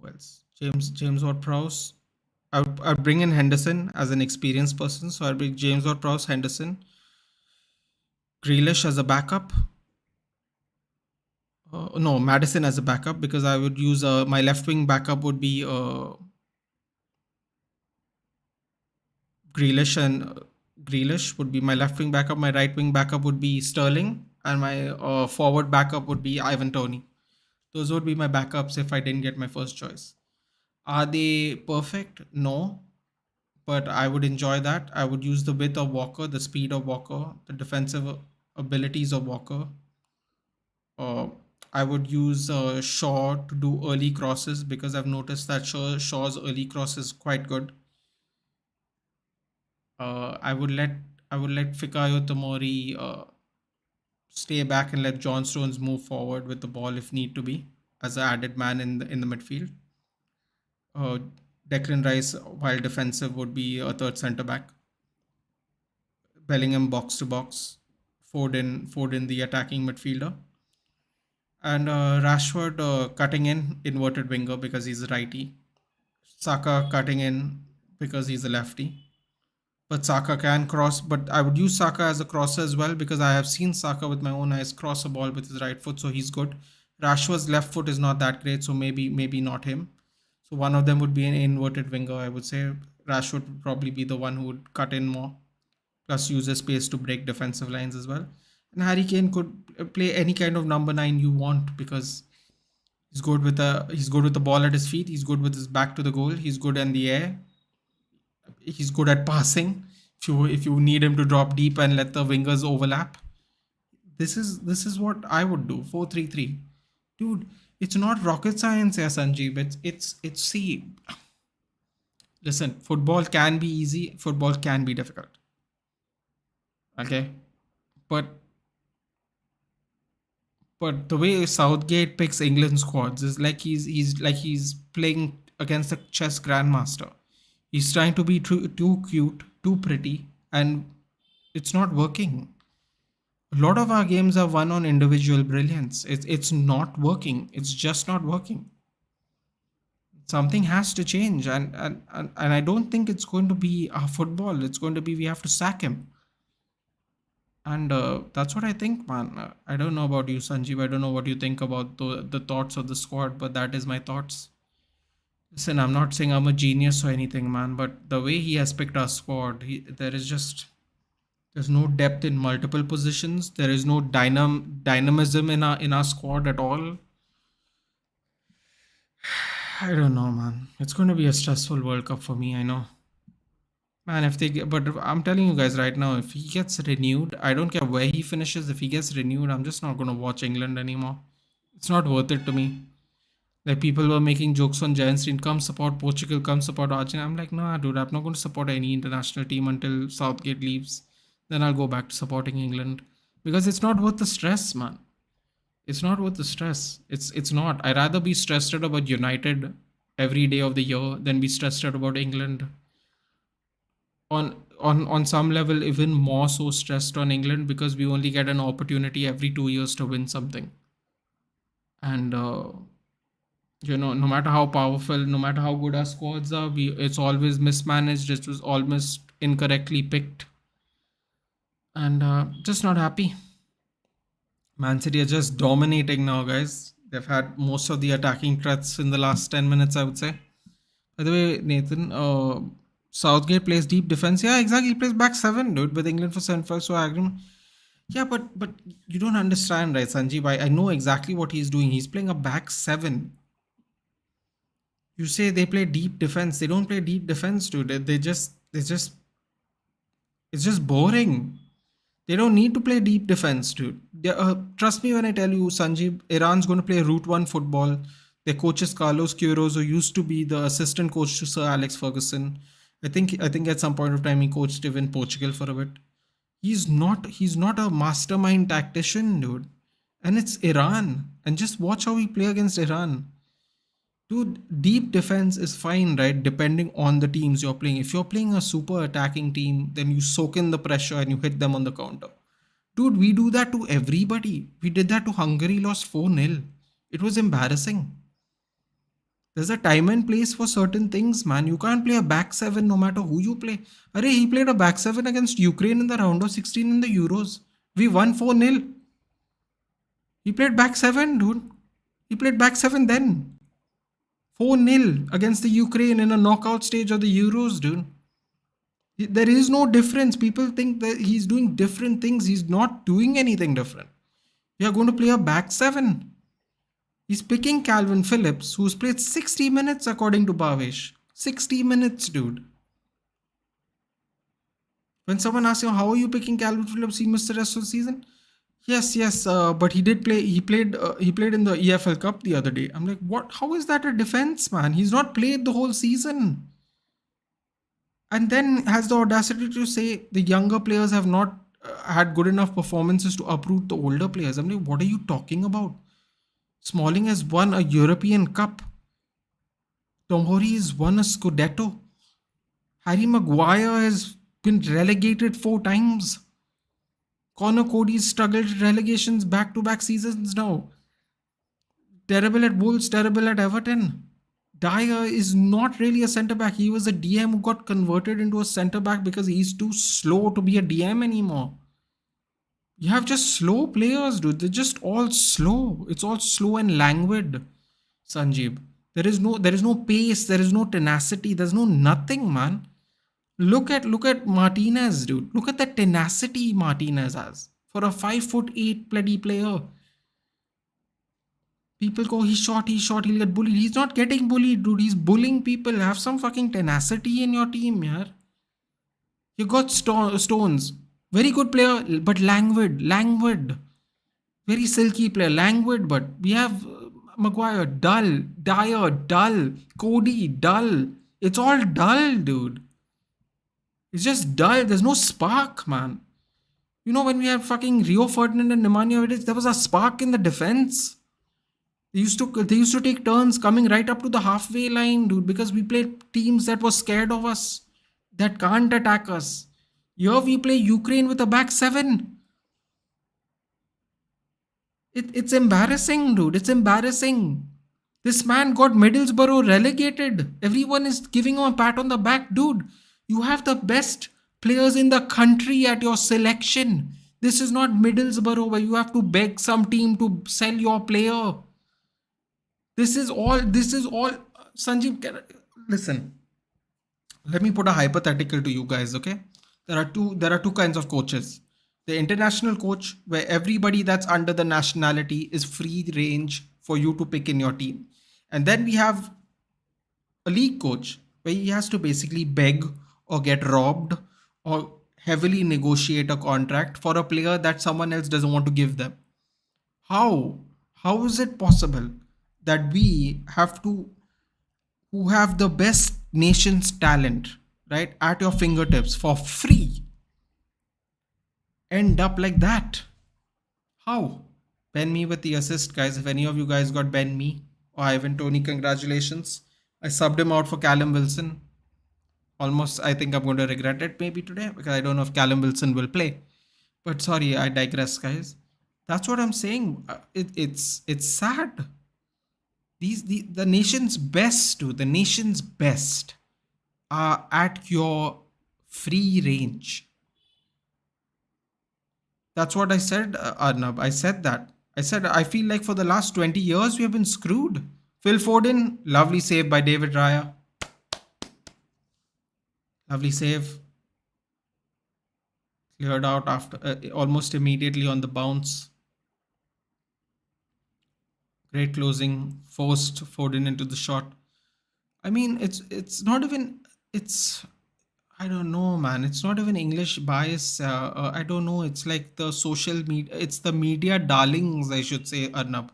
else? James Ward-Prowse. I'd bring in Henderson as an experienced person, so I'd bring James Ward-Prowse, Henderson, Grealish as a backup. No, Madison as a backup, because I would use my left wing backup would be Grealish, and Grealish would be my left wing backup. My right wing backup would be Sterling, and my forward backup would be Ivan Toney. Those would be my backups if I didn't get my first choice. Are they perfect? No, but I would enjoy that. I would use the width of Walker, the speed of Walker, the defensive abilities of Walker. Uh, I would use Shaw to do early crosses, because I've noticed that Shaw's early cross is quite good. I would let Fikayo Tomori stay back and let John Stones move forward with the ball if need to be, as an added man in the midfield. Uh, Declan Rice, while defensive, would be a third centre back. Bellingham box to box. Foden the attacking midfielder, and Rashford cutting in inverted winger because he's a righty. Saka cutting in because he's a lefty. But Saka can cross. But I would use Saka as a crosser as well because I have seen Saka with my own eyes cross a ball with his right foot, so he's good. Rashford's left foot is not that great, so maybe not him. So one of them would be an inverted winger. I would say Rashford would probably be the one who would cut in more, plus use the space to break defensive lines as well. And Harry Kane could play any kind of number 9 you want because he's good with the ball at his feet. He's good with his back to the goal. He's good in the air. He's good at passing. If you need him to drop deep and let the wingers overlap, this is what I would do. 4-3-3, dude. It's not rocket science, yeah, Sanjeev. It's see. Listen, football can be easy. Football can be difficult. Okay, but the way Southgate picks England squads is like he's playing against a chess grandmaster. He's trying to be too cute, too pretty, and it's not working. A lot of our games are won on individual brilliance. It's not working. It's just not working. Something has to change, and I don't think it's going to be our football. It's going to be we have to sack him. And that's what I think, man. I don't know about you, Sanjeev. I don't know what you think about the thoughts of the squad, but that is my thoughts. Listen, I'm not saying I'm a genius or anything, man, but the way he has picked our squad, there's no depth in multiple positions. There is no dynamism in our squad at all. I don't know, man. It's going to be a stressful World Cup for me. I know. Man, but I'm telling you guys right now, if he gets renewed, I don't care where he finishes. If he gets renewed, I'm just not gonna watch England anymore. It's not worth it to me. Like people were making jokes on Giant Street, come support Portugal, come support Argentina. I'm like, nah, dude, I'm not going to support any international team until Southgate leaves. Then I'll go back to supporting England because it's not worth the stress, man. It's not worth the stress. It's not. I'd rather be stressed out about United every day of the year than be stressed out about England. On some level, even more so stressed on England because we only get an opportunity every 2 years to win something. And no matter how powerful, no matter how good our squads are, it's always mismanaged. It was almost incorrectly picked, and just not happy. Man City are just dominating now, guys. They've had most of the attacking threats in the last 10 minutes, I would say. By the way, Nathan, Southgate plays deep defense. Yeah, exactly. He plays back 7, dude, with England for 7-5. So I agree. Yeah, but you don't understand, right, Sanjeev? I know exactly what he's doing. He's playing a back 7. You say they play deep defense. They don't play deep defense, dude. It's just boring. They don't need to play deep defense, dude. Trust me when I tell you, Sanjeev, Iran's going to play Route 1 football. Their coach is Carlos Queiroz, who used to be the assistant coach to Sir Alex Ferguson. I think at some point of time he coached even Portugal for a bit. He's not a mastermind tactician, dude. And it's Iran. And just watch how we play against Iran. Dude, deep defense is fine, right? Depending on the teams you're playing. If you're playing a super attacking team, then you soak in the pressure and you hit them on the counter. Dude, we do that to everybody. We did that to Hungary, lost 4-0. It was embarrassing. There's a time and place for certain things, man. You can't play a back 7 no matter who you play. Arey, he played a back 7 against Ukraine in the round of 16 in the Euros. We won 4-0. He played back 7, dude. He played back 7 then. 4-0 against the Ukraine in a knockout stage of the Euros, dude. There is no difference. People think that he's doing different things. He's not doing anything different. We are going to play a back 7. He's picking Calvin Phillips, who's played 60 minutes according to Bhavesh. 60 minutes, dude. When someone asks you, how are you picking Calvin Phillips? He missed the rest of the season. Yes, but he did play. He played in the EFL Cup the other day. I'm like, what? How is that a defense, man? He's not played the whole season. And then has the audacity to say the younger players have not had good enough performances to uproot the older players. I'm like, what are you talking about? Smalling has won a European Cup. Tomori has won a Scudetto. Harry Maguire has been relegated 4 times. Connor Cody's struggled relegations back-to-back seasons now. Terrible at Wolves, terrible at Everton. Dyer is not really a centre back. He was a DM who got converted into a centre back because he's too slow to be a DM anymore. You have just slow players, dude. They're just all slow. It's all slow and languid, Sanjeev. There is no pace, there is no tenacity, there's no nothing, man. Look at Martinez, dude. Look at the tenacity Martinez has for a 5'8" bloody player. People go, he'll get bullied. He's not getting bullied, dude. He's bullying people. Have some fucking tenacity in your team, yeah. You got Stones. Very good player, but languid. Very silky player, languid, but we have Maguire, dull. Dyer, dull. Cody, dull. It's all dull, dude. It's just dull. There's no spark, man. You know, when we had fucking Rio Ferdinand and Nemanja Vidic, there was a spark in the defense. They used to take turns coming right up to the halfway line, dude, because we played teams that were scared of us, that can't attack us. Here we play Ukraine with a back seven. It's embarrassing, dude. It's embarrassing. This man got Middlesbrough relegated. Everyone is giving him a pat on the back, dude. You have the best players in the country at your selection. This is not Middlesbrough where you have to beg some team to sell your player. This is all, Sanjeev, listen, let me put a hypothetical to you guys, okay? There are two kinds of coaches. The international coach, where everybody that's under the nationality is free range for you to pick in your team. And then we have a league coach, where he has to basically beg or get robbed or heavily negotiate a contract for a player that someone else doesn't want to give them. How is it possible that we have to, who have the best nation's talent, right, at your fingertips for free, end up like that? How? Ben Me with the assist, guys. If any of you guys got Ben Me or Ivan Tony, congratulations. I subbed him out for Callum Wilson. Almost, I think I'm going to regret it maybe today because I don't know if Callum Wilson will play. But sorry, I digress, guys. That's what I'm saying. It's sad. The nation's best, dude, the nation's best are at your free range. That's what I said, Arnab. I said that. I said I feel like for the last 20 years we have been screwed. Phil Foden, lovely save by David Raya. Lovely save. Cleared out after almost immediately on the bounce. Great closing, forced Foden into the shot. I mean, it's not even, it's, I don't know, man. It's not even English bias. I don't know. It's like the social media. It's the media darlings, I should say, Arnab.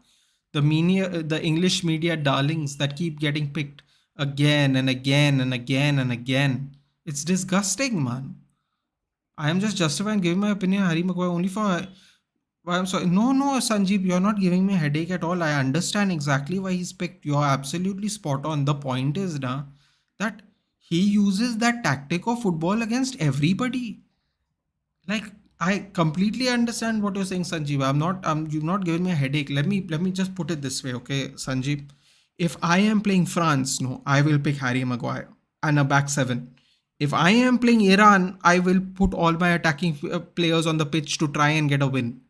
The English media darlings that keep getting picked again and again and again and again. It's disgusting, man. I am just justifying giving my opinion, Harry Maguire, only for. Why I'm sorry. No, Sanjeev, you're not giving me a headache at all. I understand exactly why he's picked. You're absolutely spot on. The point is now that he uses that tactic of football against everybody. Like, I completely understand what you're saying, Sanjeev. You're not giving me a headache. Let me just put it this way, okay, Sanjeev. If I am playing France, no, I will pick Harry Maguire and a back seven. If I am playing Iran, I will put all my attacking players on the pitch to try and get a win.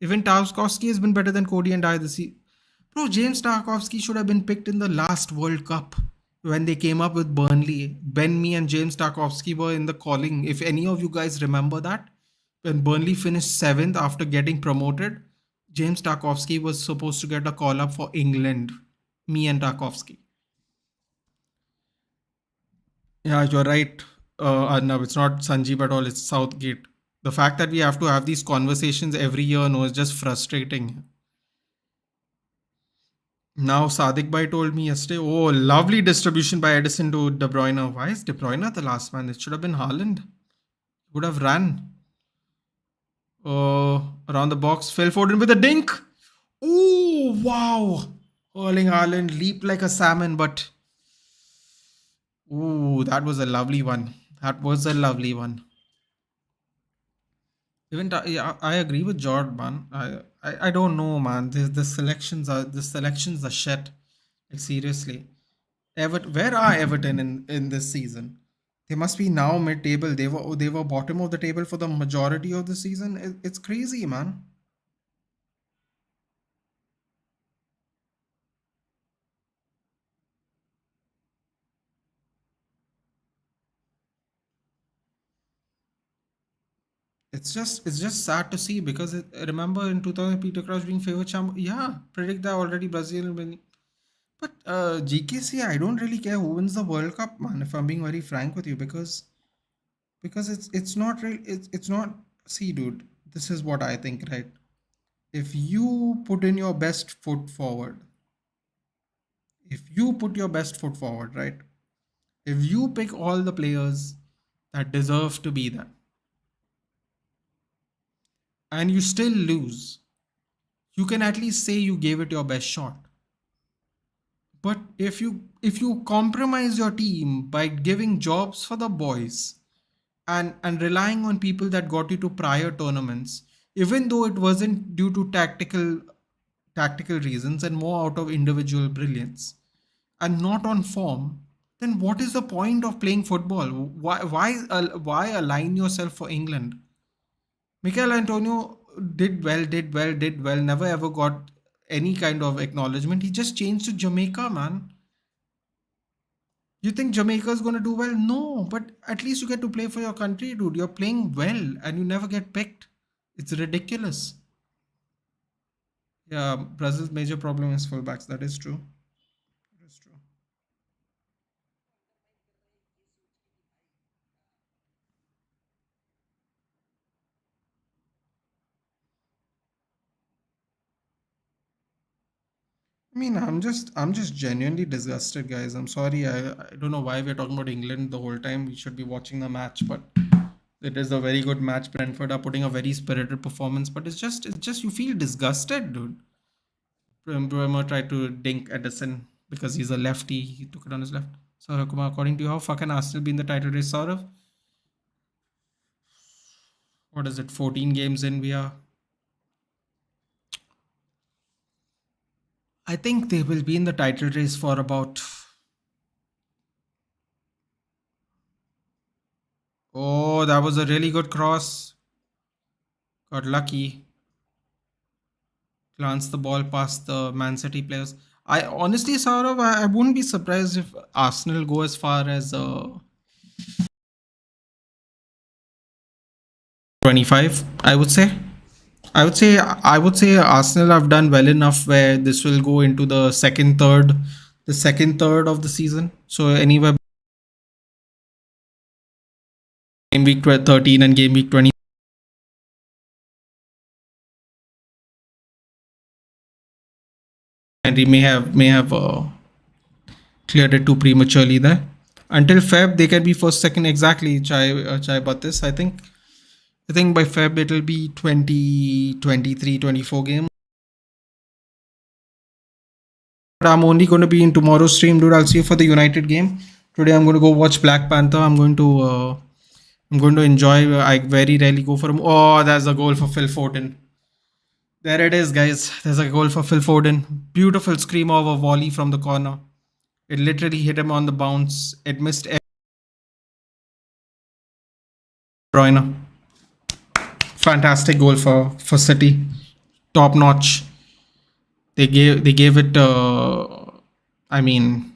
Even Tarkowski has been better than Cody and I this season. Bro, James Tarkowski should have been picked in the last World Cup when they came up with Burnley. Ben Me and James Tarkowski were in the calling. If any of you guys remember that, when Burnley finished 7th after getting promoted, James Tarkowski was supposed to get a call up for England. Me and Tarkowski. Yeah, you're right, Arnav. It's not Sanjeev at all. It's Southgate. The fact that we have to have these conversations every year, no, is just frustrating. Now, Sadiq Bhai told me yesterday, oh, lovely distribution by Edison to De Bruyne. Why is De Bruyne the last man? It should have been Haaland. Would have ran. Around the box. Phil Foden with a dink. Ooh, Oh, wow. Erling Haaland leaped like a salmon, but ooh, that was a lovely one. That was a lovely one. Yeah, I agree with Jord, man. I don't know, man. The selections are shit. Like seriously, where are Everton in this season? They must be now mid-table. They were bottom of the table for the majority of the season. It's crazy, man. It's just sad to see because remember in 2000 Peter Crouch being favorite champ. Yeah, predict that already Brazil will. But GKC, I don't really care who wins the World Cup, man. If I'm being very frank with you, because it's not real. It's not. See, dude, this is what I think, right? If you put in your best foot forward, if you put your best foot forward, right? If you pick all the players that deserve to be there, and you still lose, you can at least say you gave it your best shot. But if you compromise your team by giving jobs for the boys and relying on people that got you to prior tournaments, even though it wasn't due to tactical reasons and more out of individual brilliance and not on form, then what is the point of playing football? Why align yourself for England? Mikel Antonio did well, never ever got any kind of acknowledgement. He just changed to Jamaica, man. You think Jamaica's gonna do well? No, but at least you get to play for your country, dude. You're playing well and you never get picked. It's ridiculous. Yeah, Brazil's major problem is fullbacks. That is true. That is true. I mean, I'm just genuinely disgusted, guys. I'm sorry. I don't know why we're talking about England the whole time. We should be watching the match, but it is a very good match. Brentford are putting a very spirited performance, but it's just you feel disgusted, dude. Bremer tried to dink Edison because he's a lefty. He took it on his left. Saurav Kumar, according to you, how fucking Arsenal be in the title race, Saurav? What is it? 14 games in, we are. I think they will be in the title race for about. Oh, that was a really good cross. Got lucky. Glanced the ball past the Man City players. I honestly, Saurav, I wouldn't be surprised if Arsenal go as far as 25. I would say Arsenal have done well enough where this will go into the second third of the season. So anywhere game week 13 and game week 20, and he may have cleared it too prematurely there. Until Feb, they can be first, second exactly. Chai about this. I think by Feb it'll be 20, 23, 24 games. But I'm only going to be in tomorrow's stream, dude. I'll see you for the United game. Today I'm going to go watch Black Panther. I'm going to enjoy. I very rarely go for him. Oh, there's a goal for Phil Foden. There it is, guys. There's a goal for Phil Foden. Beautiful scream of a volley from the corner. It literally hit him on the bounce. It missed De Bruyne. Fantastic goal for City. Top notch. They gave it. I mean,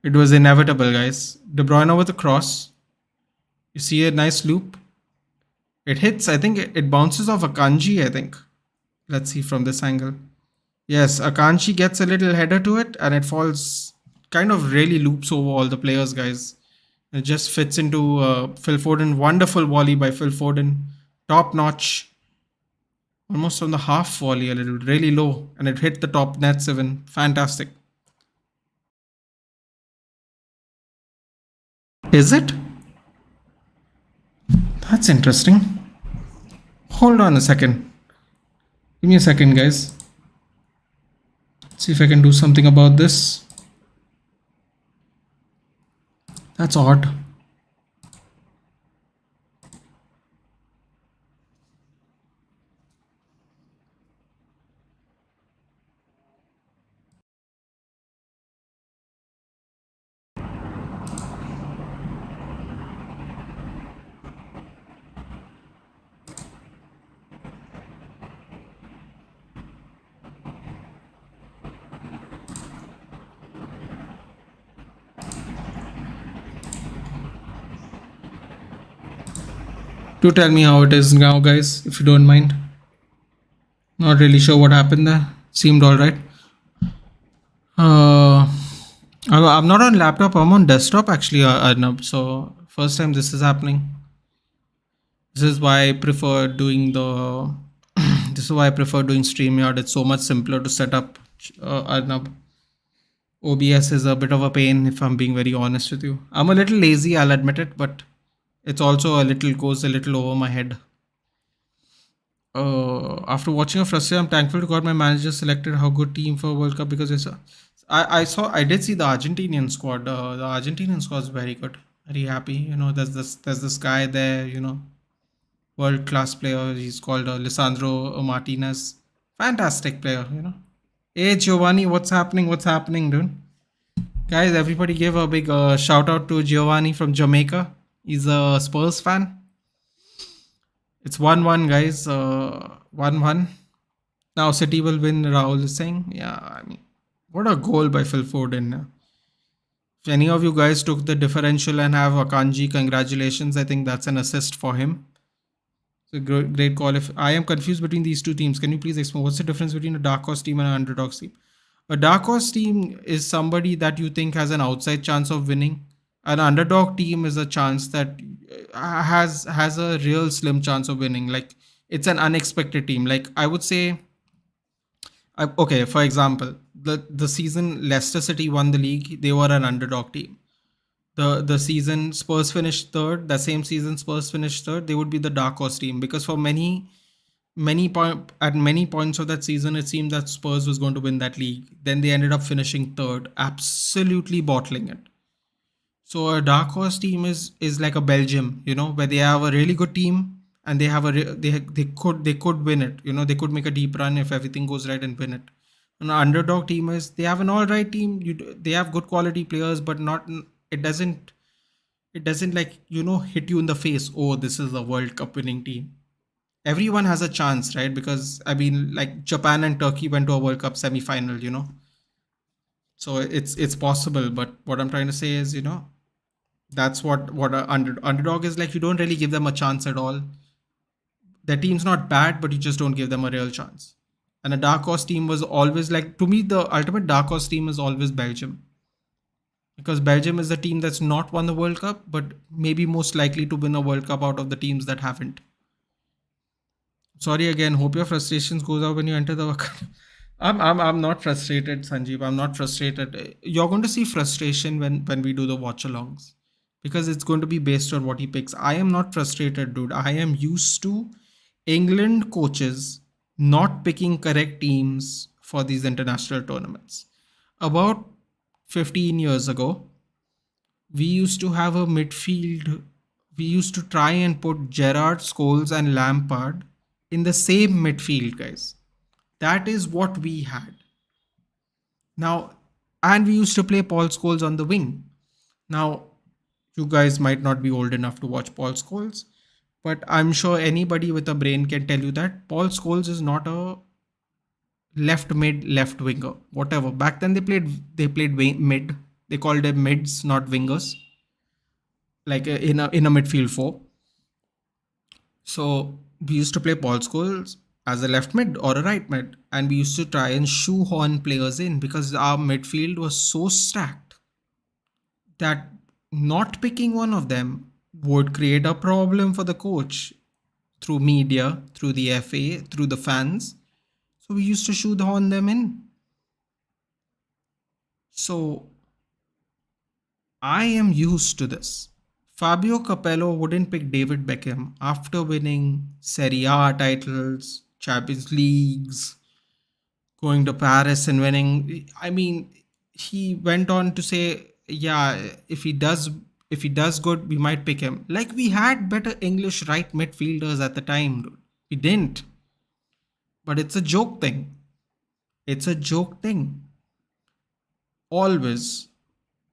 it was inevitable, guys. De Bruyne with a cross. You see a nice loop. It hits. I think it bounces off Akanji. I think. Let's see from this angle. Yes, Akanji gets a little header to it, and it falls. Kind of really loops over all the players, guys. It just fits into Phil Foden. Wonderful volley by Phil Foden. Top notch. Almost on the half volley, a little really low, and it hit the top net seven. Fantastic. Is it? That's interesting. Hold on a second. Give me a second, guys. See if I can do something about this. That's odd. Do tell me how it is now, guys, if you don't mind. Not really sure what happened there. Seemed alright. I'm not on laptop, I'm on desktop actually, Arnab. So, first time this is happening. This is why I prefer doing the. This is why I prefer doing StreamYard. It's so much simpler to set up. Arnab. OBS is a bit of a pain if I'm being very honest with you. I'm a little lazy, I'll admit it, but it's also a little goes a little over my head. After watching a frustrating, I'm thankful to God my manager selected how good team for World Cup because I did see the Argentinian squad. The Argentinian squad is very good. Very happy. There's this guy there. World class player. He's called Lisandro Martinez. Fantastic player. Hey Giovanni, what's happening? What's happening, dude? Guys, everybody give a big shout out to Giovanni from Jamaica. He's a Spurs fan. It's 1-1, guys. 1-1. Now City will win, Rahul is saying. Yeah, I mean, what a goal by Phil Foden. If any of you guys took the differential and have Akanji, congratulations. I think that's an assist for him. It's a great call. If I am confused between these two teams, can you please explain what's the difference between a dark horse team and an underdog team? A dark horse team is somebody that you think has an outside chance of winning. An underdog team is a chance that has a real slim chance of winning. Like it's an unexpected team. Like I would say, okay, for example, the season Leicester City won the league, they were an underdog team. The season Spurs finished third, the same season Spurs finished third, they would be the dark horse team because for at many points of that season it seemed that Spurs was going to win that league. Then they ended up finishing third, absolutely bottling it. So a dark horse team is like a Belgium, where they have a really good team and they have they could win it. They could make a deep run if everything goes right and win it. An underdog team is they have an all right team. They have good quality players, but not it doesn't like hit you in the face. Oh, this is a World Cup winning team. Everyone has a chance, right? Because I mean, like Japan and Turkey went to a World Cup semi-final. So it's possible. But what I'm trying to say is, that's what a underdog is like. You don't really give them a chance at all. Their team's not bad, but you just don't give them a real chance. And a dark horse team was always like, to me, the ultimate dark horse team is always Belgium. Because Belgium is the team that's not won the World Cup, but maybe most likely to win a World Cup out of the teams that haven't. Sorry again. Hope your frustrations goes out when you enter the World Cup. I'm not frustrated, Sanjeev. I'm not frustrated. You're going to see frustration when we do the watch alongs because it's going to be based on what he picks. I am not frustrated, dude. I am used to England coaches not picking correct teams for these international tournaments. About 15 years ago, we used to have a midfield. We used to try and put Gerrard, Scholes, and Lampard in the same midfield, guys. That is what we had. Now, and we used to play Paul Scholes on the wing. Now, you guys might not be old enough to watch Paul Scholes, but I'm sure anybody with a brain can tell you that Paul Scholes is not a left mid, left winger, whatever. Back then they played mid. They called them mids, not wingers, like in a midfield four. So we used to play Paul Scholes as a left mid or a right mid, and we used to try and shoehorn players in because our midfield was so stacked that not picking one of them would create a problem for the coach through media, through the FA, through the fans. So we used to shoehorn them in. So I am used to this. Fabio Capello wouldn't pick David Beckham after winning Serie A titles, Champions Leagues, going to Paris and winning. I mean, he went on to say, yeah, if he does good, we might pick him. Like we had better English right midfielders at the time, dude. We didn't. But it's a joke thing. It's a joke thing. Always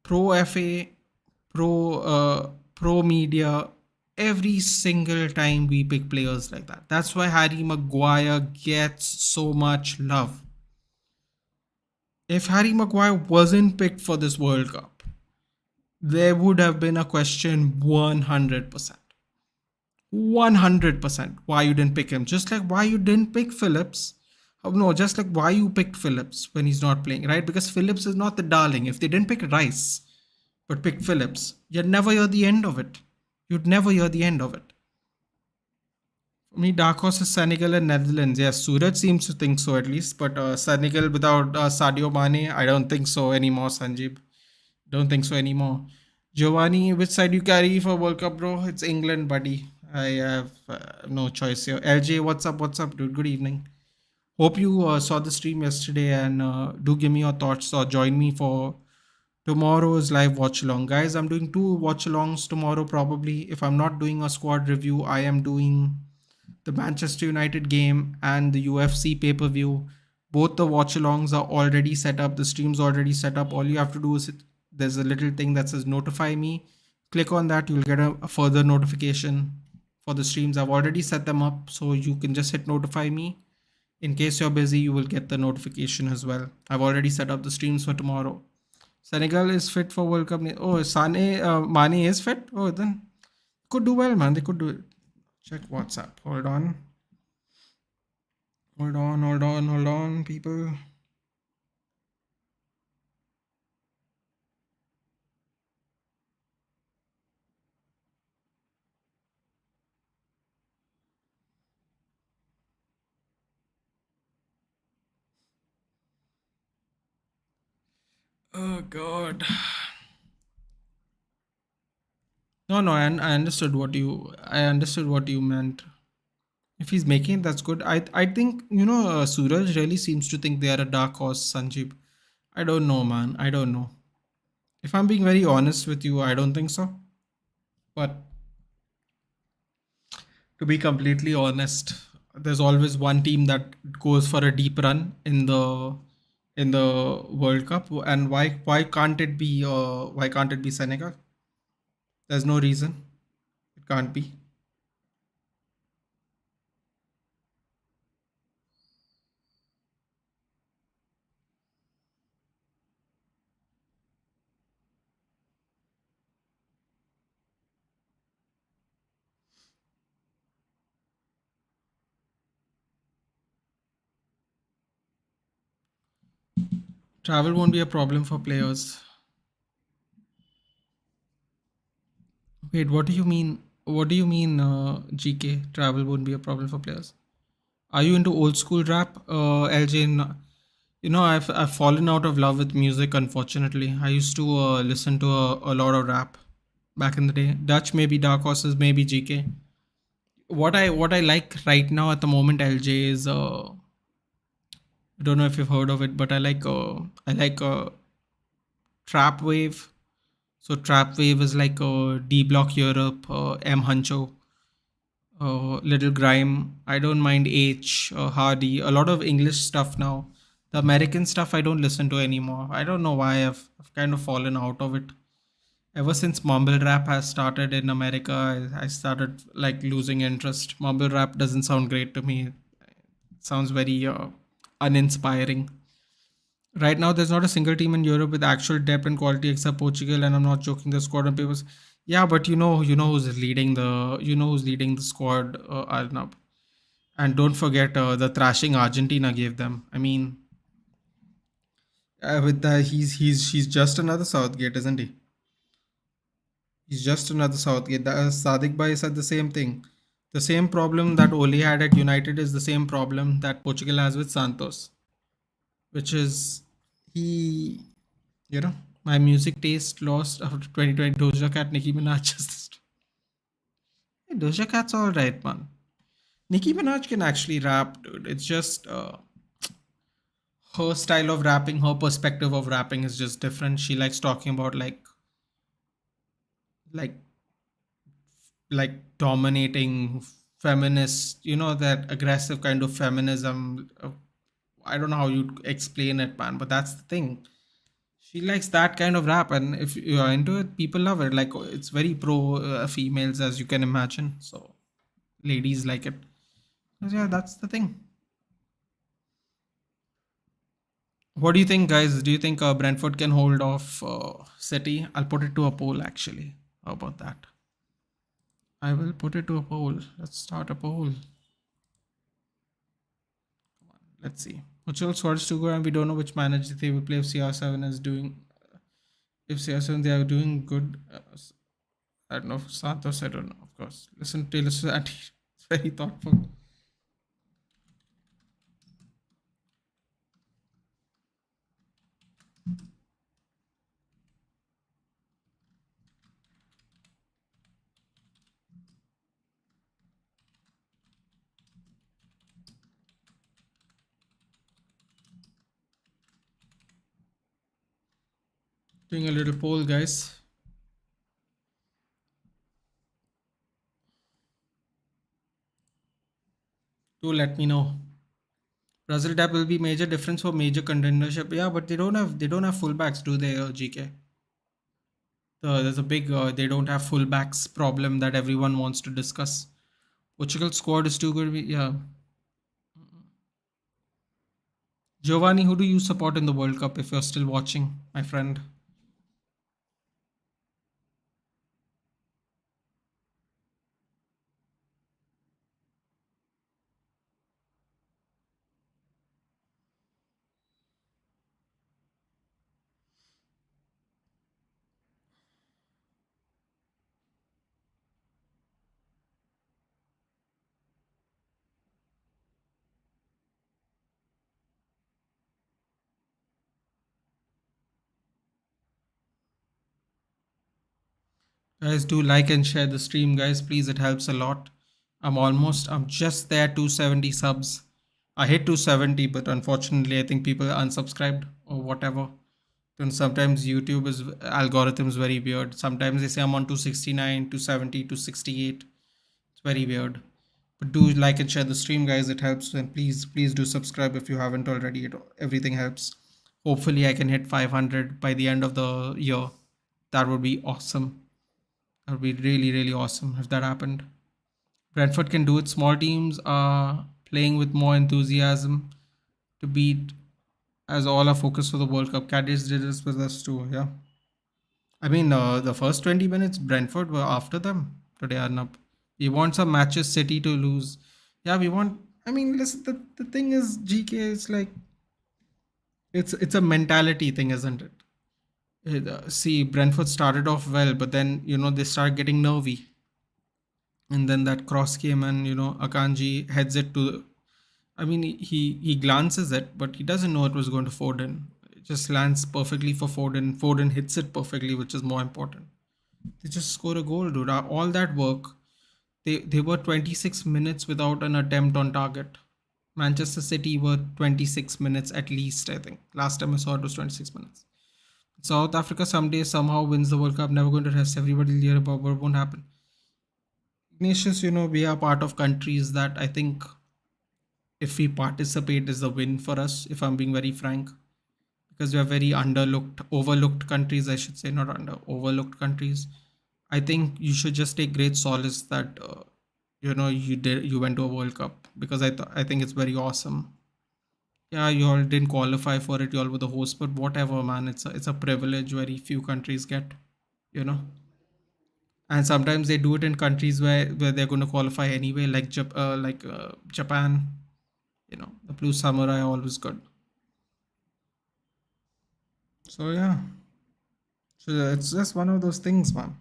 pro FA, pro media. Every single time we pick players like that. That's why Harry Maguire gets so much love. If Harry Maguire wasn't picked for this World Cup, there would have been a question 100%. 100% why you didn't pick him. Just like why you didn't pick Phillips. Oh, no, just like why you picked Phillips when he's not playing, right? Because Phillips is not the darling. If they didn't pick Rice but picked Phillips, you'd never hear the end of it. You'd never hear the end of it. For me, dark horse is Senegal and Netherlands. Yes, Suraj seems to think so at least. But Senegal without Sadio Mane, I don't think so anymore, Sanjeev. Don't think so anymore. Giovanni, which side you carry for World Cup, bro? It's England, buddy. I have no choice here. LJ, what's up? What's up, dude? Good evening. Hope you saw the stream yesterday and do give me your thoughts or join me for tomorrow's live watch along. Guys, I'm doing two watch alongs tomorrow probably. If I'm not doing a squad review, I am doing the Manchester United game and the UFC pay per view. Both the watch alongs are already set up. The stream's already set up. All you have to do is there's a little thing that says notify me. Click on that, you'll get a further notification for the streams. I've already set them up, so you can just hit notify me. In case you're busy, you will get the notification as well. I've already set up the streams for tomorrow. Senegal is fit for World Cup. Oh, Mane is fit. Oh, then could do well, man. They could do it. Check WhatsApp. Hold on, people. Oh God. No, no, I understood what you meant. If he's making it, that's good. I think Suraj really seems to think they are a dark horse, Sanjeev. I don't know, man. I don't know. If I'm being very honest with you, I don't think so. But to be completely honest, there's always one team that goes for a deep run in the World Cup, and why can't it be Senegal? There's no reason it can't be. Travel won't be a problem for players. Wait, what do you mean? What do you mean, GK? Travel won't be a problem for players. Are you into old school rap, LJ? I've fallen out of love with music. Unfortunately, I used to listen to a lot of rap back in the day. Dutch, maybe Dark Horses, maybe GK. What I like right now at the moment, LJ, is I don't know if you've heard of it, but I like trap wave. So trap wave is like D Block Europe, M Huncho, Little Grime. I don't mind H, Hardy. A lot of English stuff now. The American stuff I don't listen to anymore. I don't know why I've kind of fallen out of it. Ever since mumble rap has started in America, I started like losing interest. Mumble rap doesn't sound great to me. It sounds very uninspiring. Right now, there's not a single team in Europe with actual depth and quality except Portugal, and I'm not joking. The squad on papers, yeah, but who's leading the squad, Arnab. And don't forget the thrashing Argentina gave them. I mean, with the he's just another Southgate, isn't he? He's just another Southgate. Sadiq Bhai said the same thing. The same problem that Oli had at United is the same problem that Portugal has with Santos, which is he, you know, my music taste lost after 2020. Doja Cat, Nicki Minaj. Hey, Doja Cat's all right, man. Nicki Minaj can actually rap, dude. It's just her style of rapping, her perspective of rapping is just different. She likes talking about like dominating feminist, that aggressive kind of feminism. I don't know how you'd explain it, man, but that's the thing. She likes that kind of rap, and if you're into it, people love it. Like, it's very pro females, as you can imagine. So ladies like it. Yeah, that's the thing. What do you think, guys? Do you think Brentford can hold off City? I'll put it to a poll, actually. How about that? I will put it to a poll. Let's start a poll. Let's see. Mutual Swords to go, and we don't know which manager they will play if CR7 is doing. If CR7 they are doing good, I don't know. Santos, I don't know. Of course, listen to Taylor Swift. It's very thoughtful. Doing a little poll, guys. Do let me know. Brazil tap will be major difference for major contendership. Yeah, but they don't have fullbacks, do they, GK? There's a big they don't have fullbacks problem that everyone wants to discuss. Portugal squad is too good. Yeah, Giovanni, who do you support in the World Cup if you're still watching, my friend? Guys, do like and share the stream, guys. Please, it helps a lot. I'm just there, 270 subs. I hit 270, but unfortunately, I think people unsubscribed or whatever. And sometimes YouTube is algorithms very weird. Sometimes they say I'm on 269, 270, 268. It's very weird. But do like and share the stream, guys. It helps. And please do subscribe if you haven't already. Everything helps. Hopefully, I can hit 500 by the end of the year. That would be awesome. That would be really, really awesome if that happened. Brentford can do it. Small teams are playing with more enthusiasm to beat, as all are focused for the World Cup. Caddies did this with us too. Yeah. I mean, the first 20 minutes, Brentford were after them today, Arnab. We want some matches City to lose. Yeah, we want. I mean, listen, the thing is, GK, it's like, it's a mentality thing, isn't it? See, Brentford started off well, but then, they start getting nervy. And then that cross came, and, Akanji heads it to. I mean, he glances it, but he doesn't know it was going to Foden. It just lands perfectly for Foden. Foden hits it perfectly, which is more important. They just score a goal, dude. All that work. They were 26 minutes without an attempt on target. Manchester City were 26 minutes at least, I think. Last time I saw it was 26 minutes. South Africa someday somehow wins the World Cup. Never going to rest. Everybody will hear about what won't happen. Ignatius, we are part of countries that I think if we participate is a win for us, if I'm being very frank. Because we are very overlooked countries, I should say, not overlooked countries. I think you should just take great solace that you went to a World Cup, because I think it's very awesome. Yeah, you all didn't qualify for it. You all were the host, but whatever, man. It's a privilege very few countries get, you know. And sometimes they do it in countries where they're going to qualify anyway, like Japan. The Blue Samurai always good. So yeah, so it's just one of those things, man.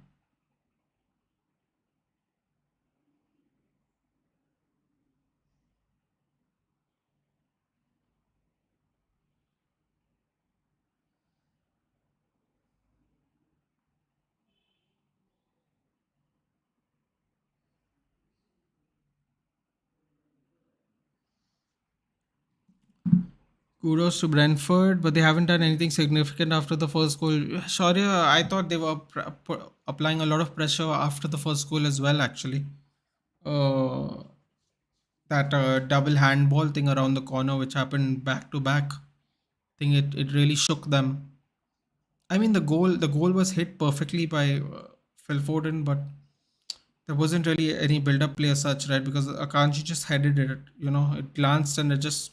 Kudos to Brentford, but they haven't done anything significant after the first goal. Shaurya, I thought they were applying a lot of pressure after the first goal as well, actually. Uh, that double handball thing around the corner, which happened back to back, I think it really shook them. I mean, the goal was hit perfectly by Phil Foden, but there wasn't really any build-up play as such, right? Because Akanji just headed it, it glanced and it just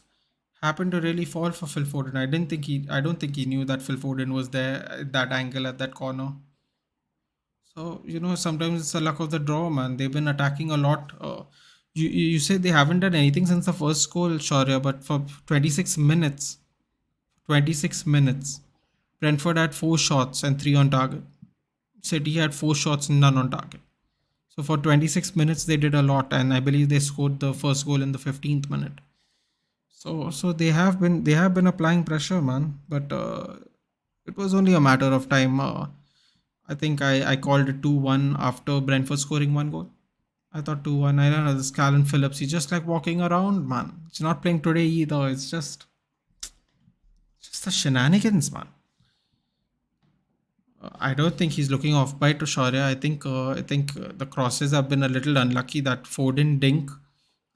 happened to really fall for Phil Foden. I don't think he knew that Phil Foden was there at that angle at that corner. So, sometimes it's the luck of the draw, man. They've been attacking a lot. You say they haven't done anything since the first goal, Shaurya, but for 26 minutes, Brentford had 4 shots and 3 on target. City had 4 shots and none on target. So for 26 minutes they did a lot, and I believe they scored the first goal in the 15th minute. So they have been applying pressure, man. But it was only a matter of time. I think I called it 2-1 after Brentford scoring one goal. I thought 2-1. I don't know, this Calvin Phillips, he's just like walking around, man. He's not playing today either. It's just the shenanigans, man. I don't think he's looking off by to Shaurya. I think the crosses have been a little unlucky. That Foden dink.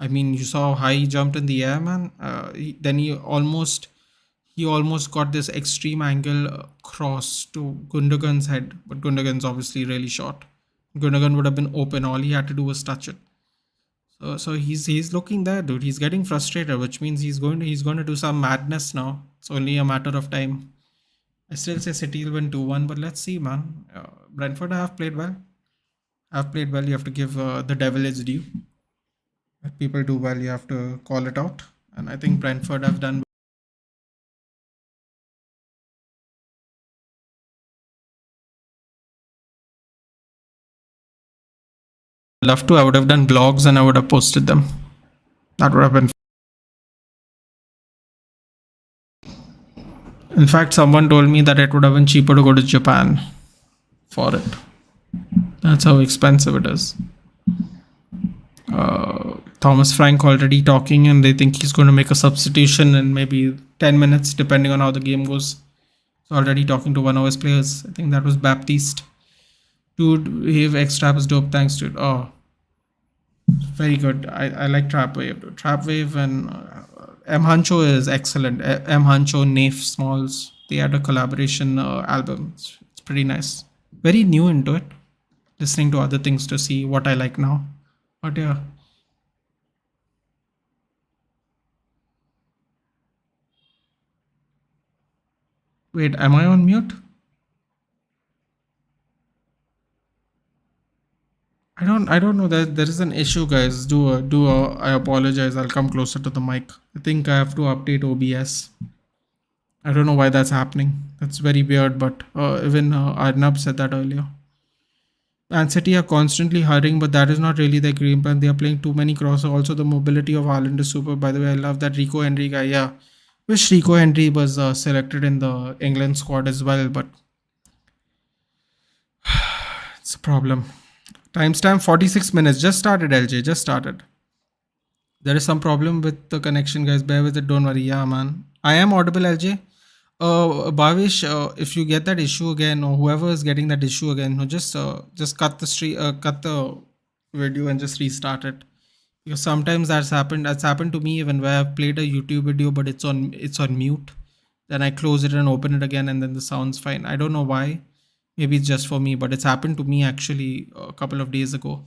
I mean, you saw how high he jumped in the air, man. Then he almost got this extreme angle cross to Gundogan's head, but Gundogan's obviously really short. Gundogan would have been open. All he had to do was touch it. So he's looking there, dude. He's getting frustrated, which means he's going to do some madness now. It's only a matter of time. I still say City will win 2-1, but let's see, man. Brentford have played well. Have played well. You have to give the devil its due. If people do well, you have to call it out. And I think Brentford have done. Love to. I would have done vlogs and I would have posted them. That would have been. In fact, someone told me that it would have been cheaper to go to Japan for it. That's how expensive it is. Thomas Frank already talking, and they think he's going to make a substitution in maybe 10 minutes, depending on how the game goes. He's already talking to one of his players. I think that was Baptiste. Dude, Wave X Trap is dope. Thanks, dude. Oh, very good. I like Trap Wave. Dude. Trap Wave and M Hancho is excellent. M Hancho, Nafe Smalls. They had a collaboration album. It's pretty nice. Very new into it. Listening to other things to see what I like now. But yeah. Wait, am I on mute? I don't know that there is an issue, guys. I apologize. I'll come closer to the mic. I think I have to update OBS. I don't know why that's happening. That's very weird, but even Arnab said that earlier. Man City are constantly hurrying, but that is not really their game plan. They are playing too many crosses. Also, the mobility of Haaland is super. By the way, I love that Rico Henry guy. Yeah, wish Rico Henry was selected in the England squad as well, but it's a problem. Timestamp 46 minutes. Just started, LJ. Just started. There is some problem with the connection, guys. Bear with it. Don't worry. Yeah, man. I am audible, LJ. Bhavish, if you get that issue again, or whoever is getting that issue again, just cut the cut the video and just restart it. Because sometimes that's happened. That's happened to me even where I've played a YouTube video, but it's on mute. Then I close it and open it again, and then the sound's fine. I don't know why. Maybe it's just for me, but it's happened to me actually a couple of days ago.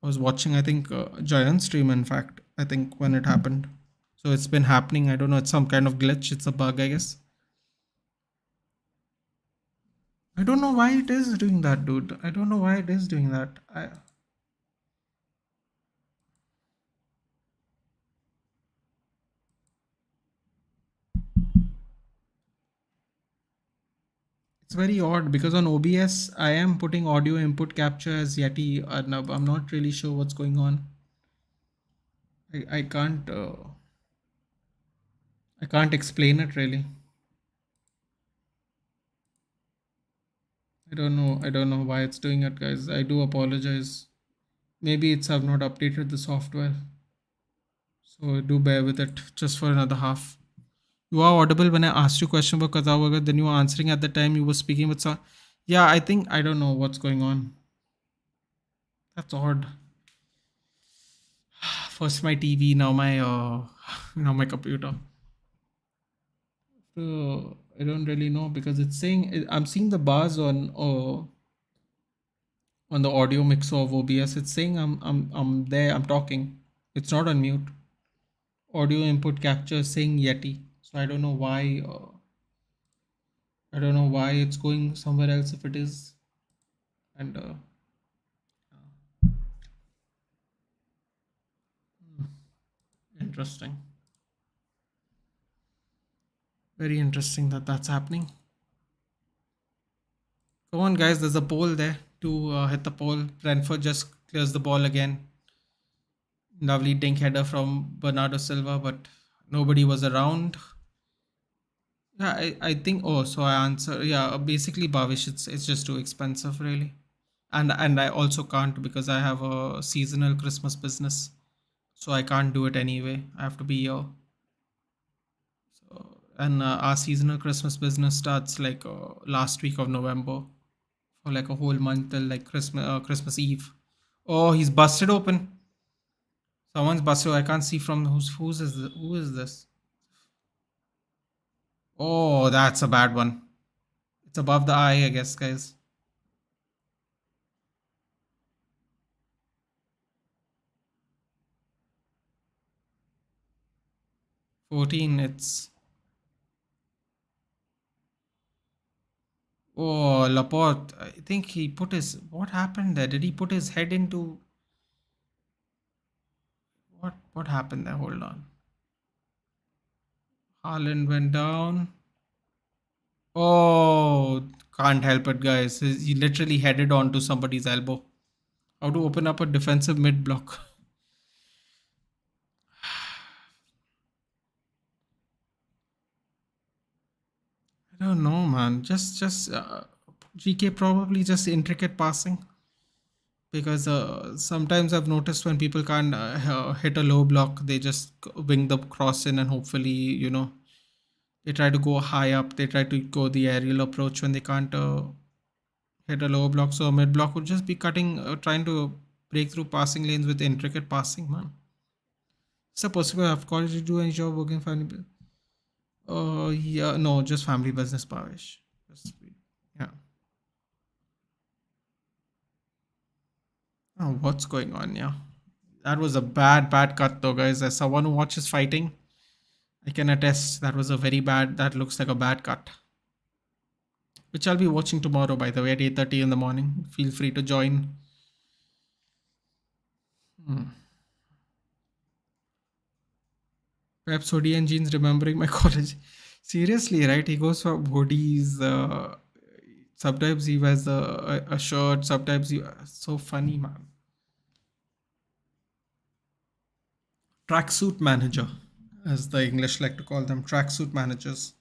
I was watching, I think, Giant stream, in fact, I think, when it happened. So it's been happening. I don't know. It's some kind of glitch. It's a bug, I guess. I don't know why it is doing that, dude. I don't know why it is doing that. It's very odd because on OBS, I am putting audio input capture as Yeti Arnab. I'm not really sure what's going on. I can't. I can't explain it really. I don't know. I don't know why it's doing it, guys. I do apologize. Maybe it's I've not updated the software. So do bear with it just for another half. You are audible when I asked you question about Kazawaga, then you were answering at the time you were speaking with some. Yeah, I think I don't know what's going on. That's odd. First my TV, now my now my computer. I don't really know because it's saying I'm seeing the bars on the audio mixer of OBS. It's saying I'm there. I'm talking. It's not on mute. Audio input capture is saying Yeti. So I don't know why. I don't know why it's going somewhere else if it is. And interesting. Very interesting that that's happening. Come on, guys. There's a pole there to hit the pole. Brentford just clears the ball again. Lovely dink header from Bernardo Silva, but nobody was around. Yeah, I think. Oh, so I answer. Yeah, basically, Bhavish, it's just too expensive, really, and I also can't because I have a seasonal Christmas business, so I can't do it anyway. I have to be here. So, and our seasonal Christmas business starts like last week of November for like a whole month till like Christmas Eve. Oh, he's busted open. Someone's busted. I can't see from who is this? Oh, that's a bad one. It's above the eye, I guess, guys. 14, it's. Oh, Laporte. I think he put his. What happened there? Did he put his head into. What happened there? Hold on. Haaland went down. Oh, can't help it, guys. He literally headed onto somebody's elbow. How to open up a defensive mid block? I don't know, man. Just GK probably just intricate passing because sometimes I've noticed when people can't hit a low block, they just wing the cross in and hopefully they try to go high up. They try to go the aerial approach when they can't hit a low block. So a mid block would just be cutting, trying to break through passing lanes with intricate passing, man. It's a possible. Have college to do any job working family? Yeah, no, just family business, Pavish. Just, yeah. Oh, what's going on? Yeah, that was a bad cut though, guys. As someone who watches fighting, I can attest that was a very bad. That looks like a bad cut, which I'll be watching tomorrow, by the way, at 8:30 in the morning. Feel free to join. Perhaps hoodie and jeans. Remembering my college. Seriously, right? He goes for hoodies. Sometimes he wears a shirt. Sometimes he. So funny, man. Tracksuit manager, as the English like to call them, tracksuit managers.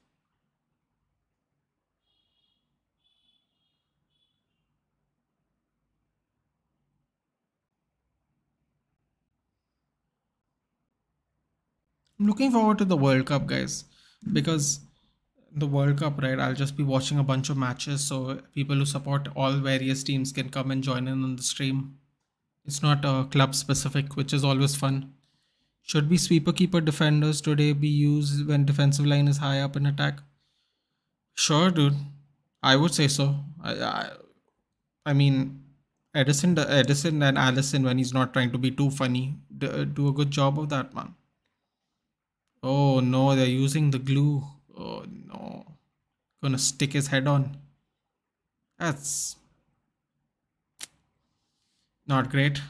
I'm looking forward to the World Cup, guys, because the World Cup, right? I'll just be watching a bunch of matches, so people who support all various teams can come and join in on the stream. It's not club specific, which is always fun. Should be sweeper keeper defenders today be used when defensive line is high up in attack? Sure, dude. I would say so. I mean, Edison and Allison, when he's not trying to be too funny, do a good job of that, man. Oh no, they're using the glue. Oh no, gonna stick his head on. That's not great.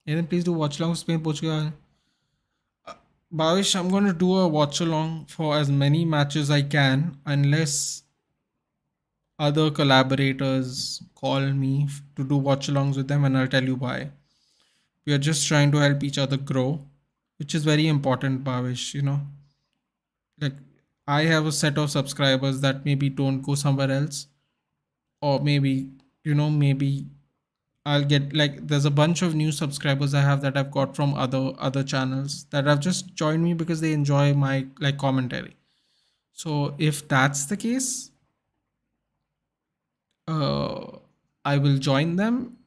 And then please do watch along Spain Portugal. Bhavish, I'm gonna do a watch along for as many matches I can, unless other collaborators call me to do watch alongs with them, and I'll tell you why. We are just trying to help each other grow, which is very important, Bhavish. Like I have a set of subscribers that maybe don't go somewhere else, or maybe I'll get like there's a bunch of new subscribers I have that I've got from other channels that have just joined me because they enjoy my like commentary. So if that's the case, uh, I will join them.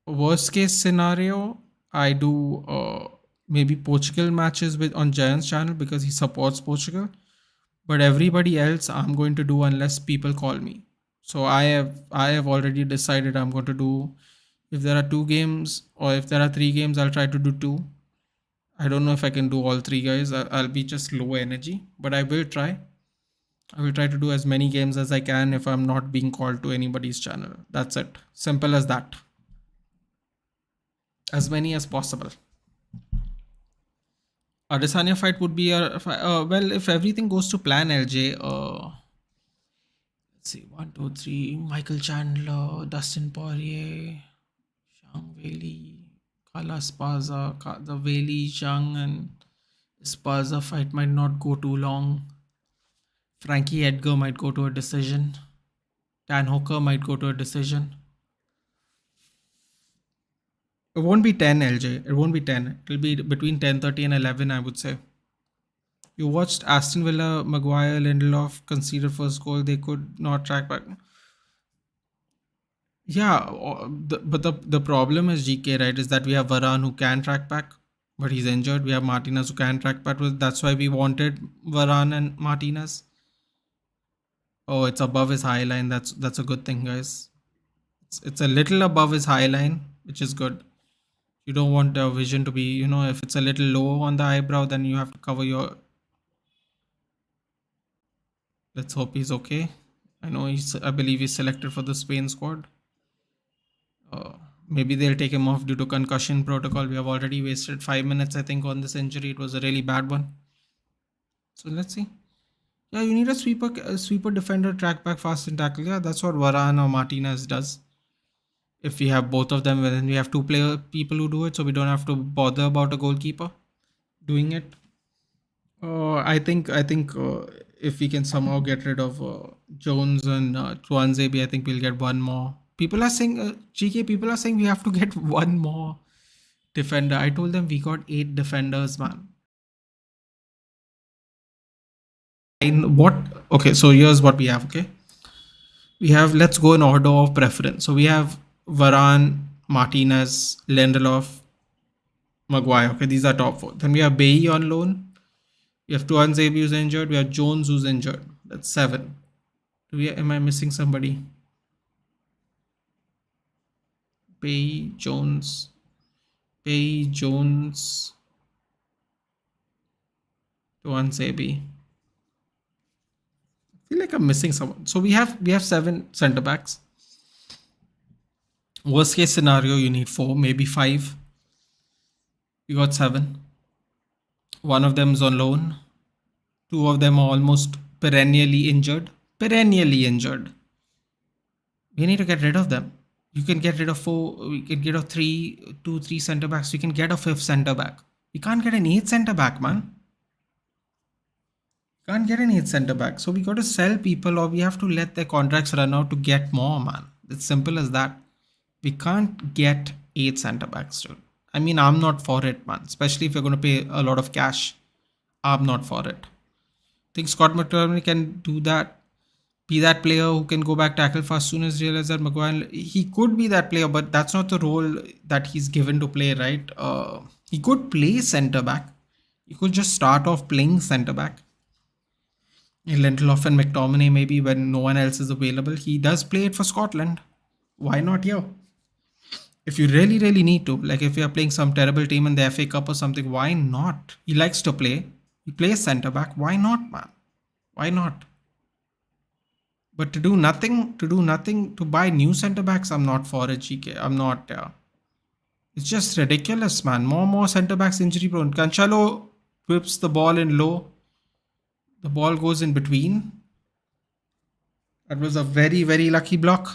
Worst case scenario, I do maybe Portugal matches with on Giant's channel because he supports Portugal. But everybody else, I'm going to do unless people call me. So I have already decided I'm going to do. If there are 2 games or if there are 3 games, I'll try to do 2. I don't know if I can do all 3, guys. I'll be just low energy, but I will try. I will try to do as many games as I can if I'm not being called to anybody's channel. That's it. Simple as that. As many as possible. Adesanya fight would be well, if everything goes to plan, LJ. Let's see, 1, 2, 3. Michael Chandler, Dustin Poirier, Shang Wei, Kala Spaza. The Wei Shang and Spaza fight might not go too long. Frankie Edgar might go to a decision. Dan Hooker might go to a decision. It won't be 10, LJ. It won't be 10. It'll be between 10:30 and 11, I would say. You watched Aston Villa, Maguire, Lindelof conceded first goal. They could not track back. Yeah, but the problem is GK, right? Is that we have Varane who can track back, but he's injured. We have Martinez who can track back. That's why we wanted Varane and Martinez. Oh, it's above his high line. That's a good thing, guys. It's a little above his high line, which is good. You don't want the vision to be, if it's a little low on the eyebrow, then you have to cover your. Let's hope he's okay. I believe he's selected for the Spain squad. Maybe they'll take him off due to concussion protocol. We have already wasted 5 minutes, I think, on this injury. It was a really bad one. So let's see. Yeah, you need a sweeper defender, track back fast and tackle. Yeah, that's what Varane or Martinez does. If we have both of them, then we have people who do it, so we don't have to bother about a goalkeeper doing it. I think if we can somehow get rid of Jones and Tuanzebe, I think we'll get one more. People are saying, GK, people are saying we have to get one more defender. I told them we got 8 defenders, man. What? Okay, so here's what we have, okay? We have, let's go in order of preference. So we have Varane, Martinez, Lindelof, Maguire. Okay, these are top 4. Then we have Bailly on loan. We have Tuanzebe who's injured. We have Jones who's injured. That's 7. Am I missing somebody? Bailly, Jones, Tuanzebe. I feel like I'm missing someone. So we have 7 centre backs. Worst case scenario, you need 4, maybe 5. We got 7. One of them is on loan. 2 of them are almost perennially injured. We need to get rid of them. You can get rid of 4. We can get rid of 3 centre backs. We can get a 5th centre back. We can't get an 8th centre back, man. Can't get an 8th centre back. So we got to sell people, or we have to let their contracts run out to get more, man. It's simple as that. We can't get 8 centre backs, dude. I mean, I'm not for it, man. Especially if you're going to pay a lot of cash. I'm not for it. I think Scott McTominay can do that. Be that player who can go back, tackle fast, soon as realize that Maguire. He could be that player, but that's not the role that he's given to play, right? He could play centre back. He could just start off playing centre back. Lindelof and McTominay, maybe when no one else is available. He does play it for Scotland. Why not here? If you really, really need to, like if you're playing some terrible team in the FA Cup or something, why not? He likes to play. He plays centre back. Why not, man? Why not? But to do nothing, to buy new centre backs, I'm not for it, GK. I'm not. It's just ridiculous, man. More centre backs injury prone. Cancelo whips the ball in low. The ball goes in between. That was a very, very lucky block.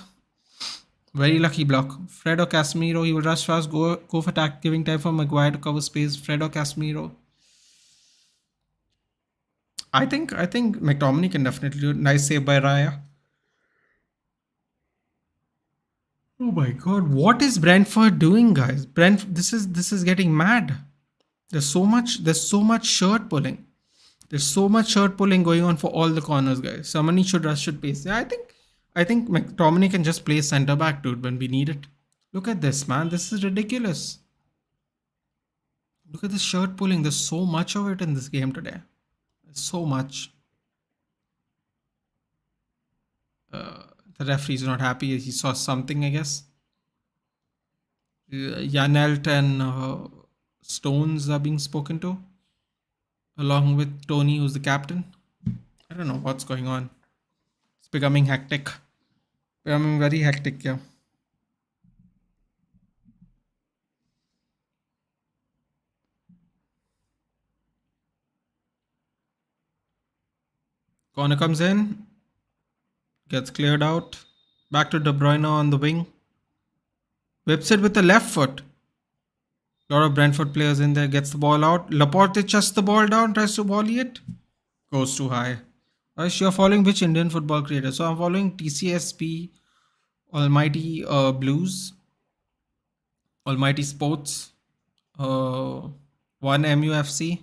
Very lucky block. Fred or Casemiro, he will rush fast, go for attack, giving time for Maguire to cover space. Fred or Casemiro. I think McTominay can definitely do it. Nice save by Raya. Oh my god, what is Brentford doing, guys? This is getting mad. There's so much shirt pulling. There's so much shirt pulling going on for all the corners, guys. Somebody should rush should pace. Yeah, I think McTominay can just play center back, dude, when we need it. Look at this, man. This is ridiculous. Look at this shirt pulling. There's so much of it in this game today. So much. The referee's not happy. He saw something, I guess. Yanelt and Stones are being spoken to, along with Tony, who's the captain. I don't know what's going on. It's becoming hectic. Becoming very hectic, yeah. Corner comes in, gets cleared out. Back to De Bruyne on the wing. Whips it with the left foot. A lot of Brentford players in there. Gets the ball out. Laporte chucks the ball down, tries to volley it. Goes too high. You're following which Indian football creator? So I'm following TCSP, Almighty Blues, Almighty Sports, One MUFC,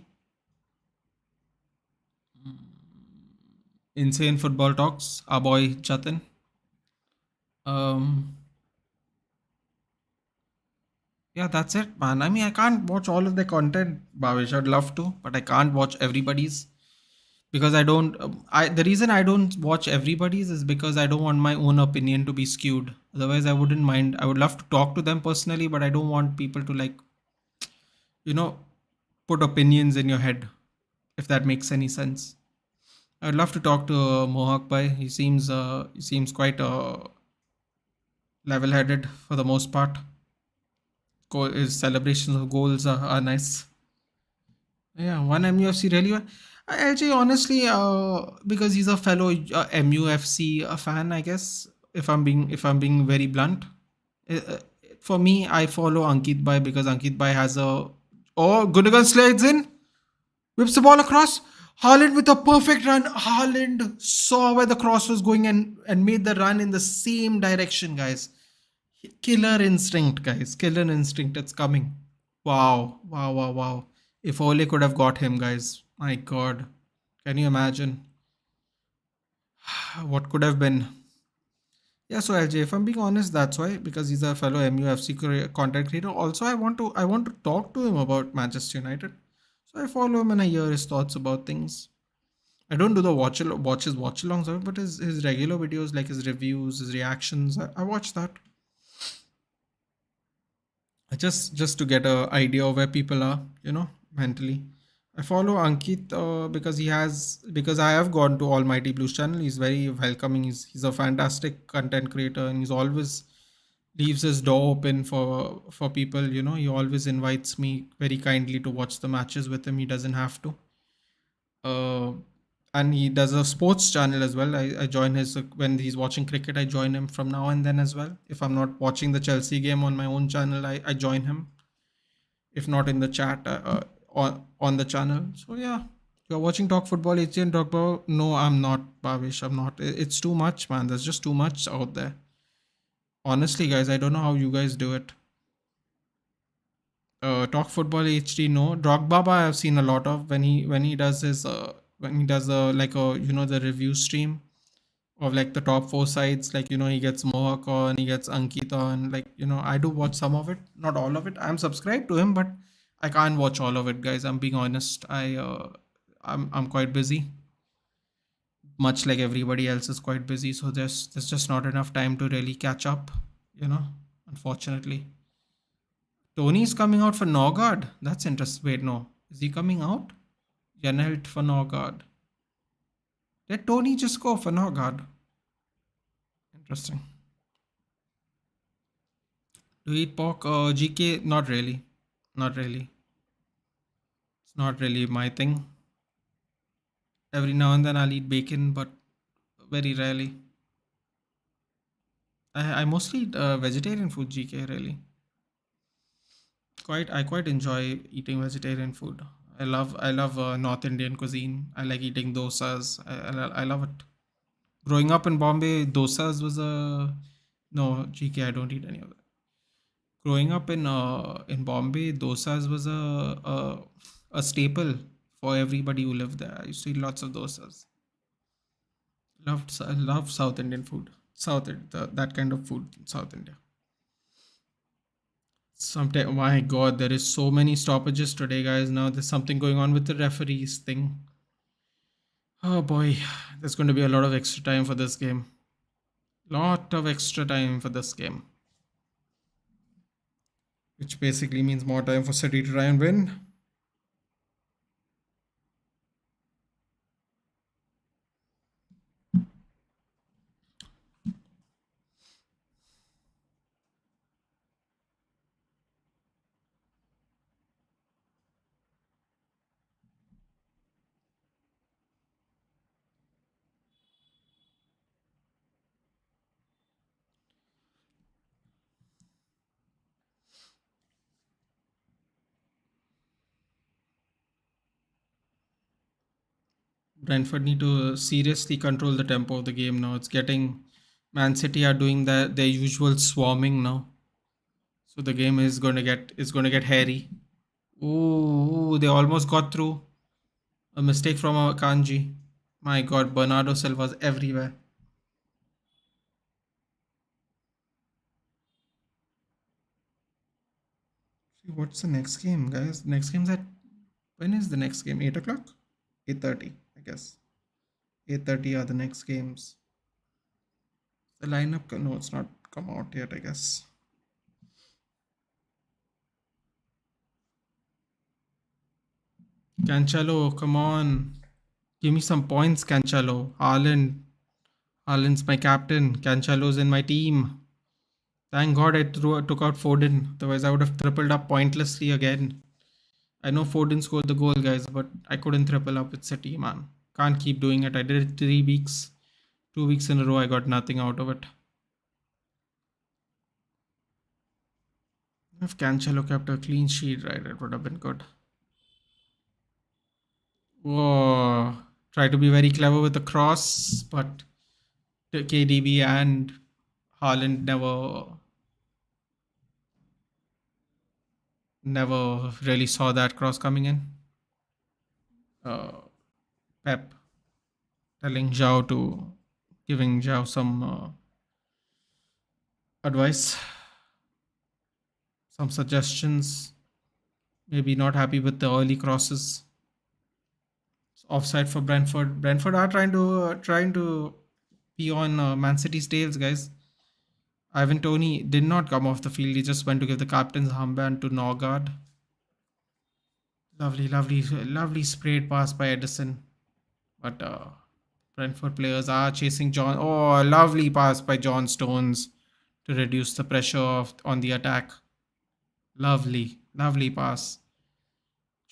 Insane Football Talks, our boy Jatin. Yeah, that's it, man. I mean, I can't watch all of the content, Bhavesh. I'd love to, but I can't watch everybody's because I don't. The reason I don't watch everybody's is because I don't want my own opinion to be skewed. Otherwise, I wouldn't mind. I would love to talk to them personally, but I don't want people to like, you know, put opinions in your head, if that makes any sense. I'd love to talk to Mohawk Bhai. He seems quite level-headed for the most part. His celebrations of goals are nice. Yeah, one MUFC really. Actually, honestly, because he's a fellow MUFC fan, I guess. If I'm being very blunt, uh, for me, I follow Ankit Bhai because Ankit Bhai has a. Oh, Gundogan slides in, whips the ball across. Haaland with a perfect run. Haaland saw where the cross was going and made the run in the same direction, guys. Killer instinct, guys. Killer instinct. It's coming. Wow. Wow. Wow. Wow. If Ole could have got him, guys. My God. Can you imagine what could have been? Yeah, so LJ, if I'm being honest, that's why, because he's a fellow MUFC content creator. Also, I want to talk to him about Manchester United. So I follow him and I hear his thoughts about things. I don't do the watch alongs of it, but his regular videos, like his reviews, his reactions, I watch that. Just to get a idea of where people are, mentally. I follow Ankit because I have gone to Almighty Blues channel. He's very welcoming. He's a fantastic content creator, and he's always leaves his door open for people. He always invites me very kindly to watch the matches with him. He doesn't have to. uh, and he does a sports channel as well. I join his when he's watching cricket. I join him from now and then as well. If I'm not watching the Chelsea game on my own channel, I join him. If not in the chat, on the channel. So yeah, you're watching Talk Football, HN Talk About. No, I'm not, Bhavish. I'm not. It's too much, man. There's just too much out there. Honestly, guys, I don't know how you guys do it. Talk Football HD, no. Drogba I've seen a lot of when he does his when he does like a the review stream of like the top four sides, like he gets Mohawk on, he gets Ankita on, like I do watch some of it, not all of it. I'm subscribed to him, but I can't watch all of it, guys. I'm being honest. I'm quite busy, much like everybody else is quite busy. So there's just not enough time to really catch up, unfortunately. Tony's coming out for Norgard. That's interesting. Wait, no. Is he coming out? Janelt for Norgard. Did Tony just go for Norgard? Interesting. Do you eat pork? GK? Not really. Not really. It's not really my thing. Every now and then I'll eat bacon, but very rarely. I mostly eat vegetarian food, GK, really. I quite enjoy eating vegetarian food. I love North Indian cuisine. I like eating dosas. I love it. Growing up in Bombay, dosas was a no, GK. I don't eat any of that. Growing up in Bombay, dosas was a staple for everybody who lived there. I used to eat lots of dosas. I love South Indian food. That kind of food in South India. Sometimes, my God, there is so many stoppages today, guys. Now there's something going on with the referees thing. Oh boy, there's going to be a lot of extra time for this game. Lot of extra time for this game, which basically means more time for City to try and win. Brentford need to seriously control the tempo of the game now. It's getting Man City are doing their usual swarming now. So the game is going to get hairy. Ooh, they almost got through. A mistake from Kanji. My God, Bernardo Silva's everywhere. See, what's the next game, guys? Next game's at when is the next game? 8 o'clock? 8:30, I guess. 8:30 are the next games. The lineup, no, it's not come out yet, I guess. Cancelo, come on. Give me some points, Cancelo. Haaland's my captain. Cancelo's in my team. Thank God I took out Foden. Otherwise, I would have tripled up pointlessly again. I know Foden scored the goal, guys, but I couldn't triple up with City, man. Can't keep doing it. I did it 3 weeks. 2 weeks in a row, I got nothing out of it. If Cancelo kept a clean sheet, right, it would have been good. Whoa. Try to be very clever with the cross, but KDB and Haaland never really saw that cross coming in. Pep giving Zhao some advice, some suggestions. Maybe not happy with the early crosses. It's offside for Brentford. Brentford are trying to be on Man City's tails, guys. Ivan Toney did not come off the field. He just went to give the captain's armband to Norgard. Lovely sprayed pass by Edison. But Brentford players are chasing John. Oh, lovely pass by John Stones to reduce the pressure on the attack. Lovely pass.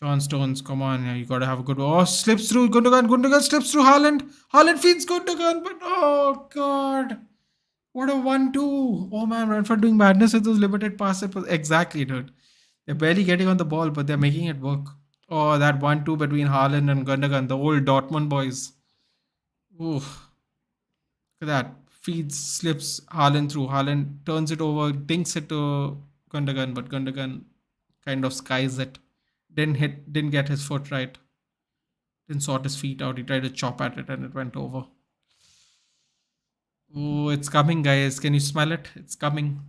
John Stones, come on, you got to have a good. Oh, slips through Gundogan slips through Haaland. Haaland feeds Gundogan, but oh God, what a 1-2! Oh man, Brentford doing madness with those limited passes. Exactly, dude. They're barely getting on the ball, but they're making it work. Oh, that 1-2 between Haaland and Gundogan, the old Dortmund boys. Oof. Look at that. Feeds, slips Haaland through. Haaland turns it over, dinks it to Gundogan, but Gundogan kind of skies it. Didn't get his foot right. Didn't sort his feet out. He tried to chop at it and it went over. Oh, it's coming, guys. Can you smell it? It's coming.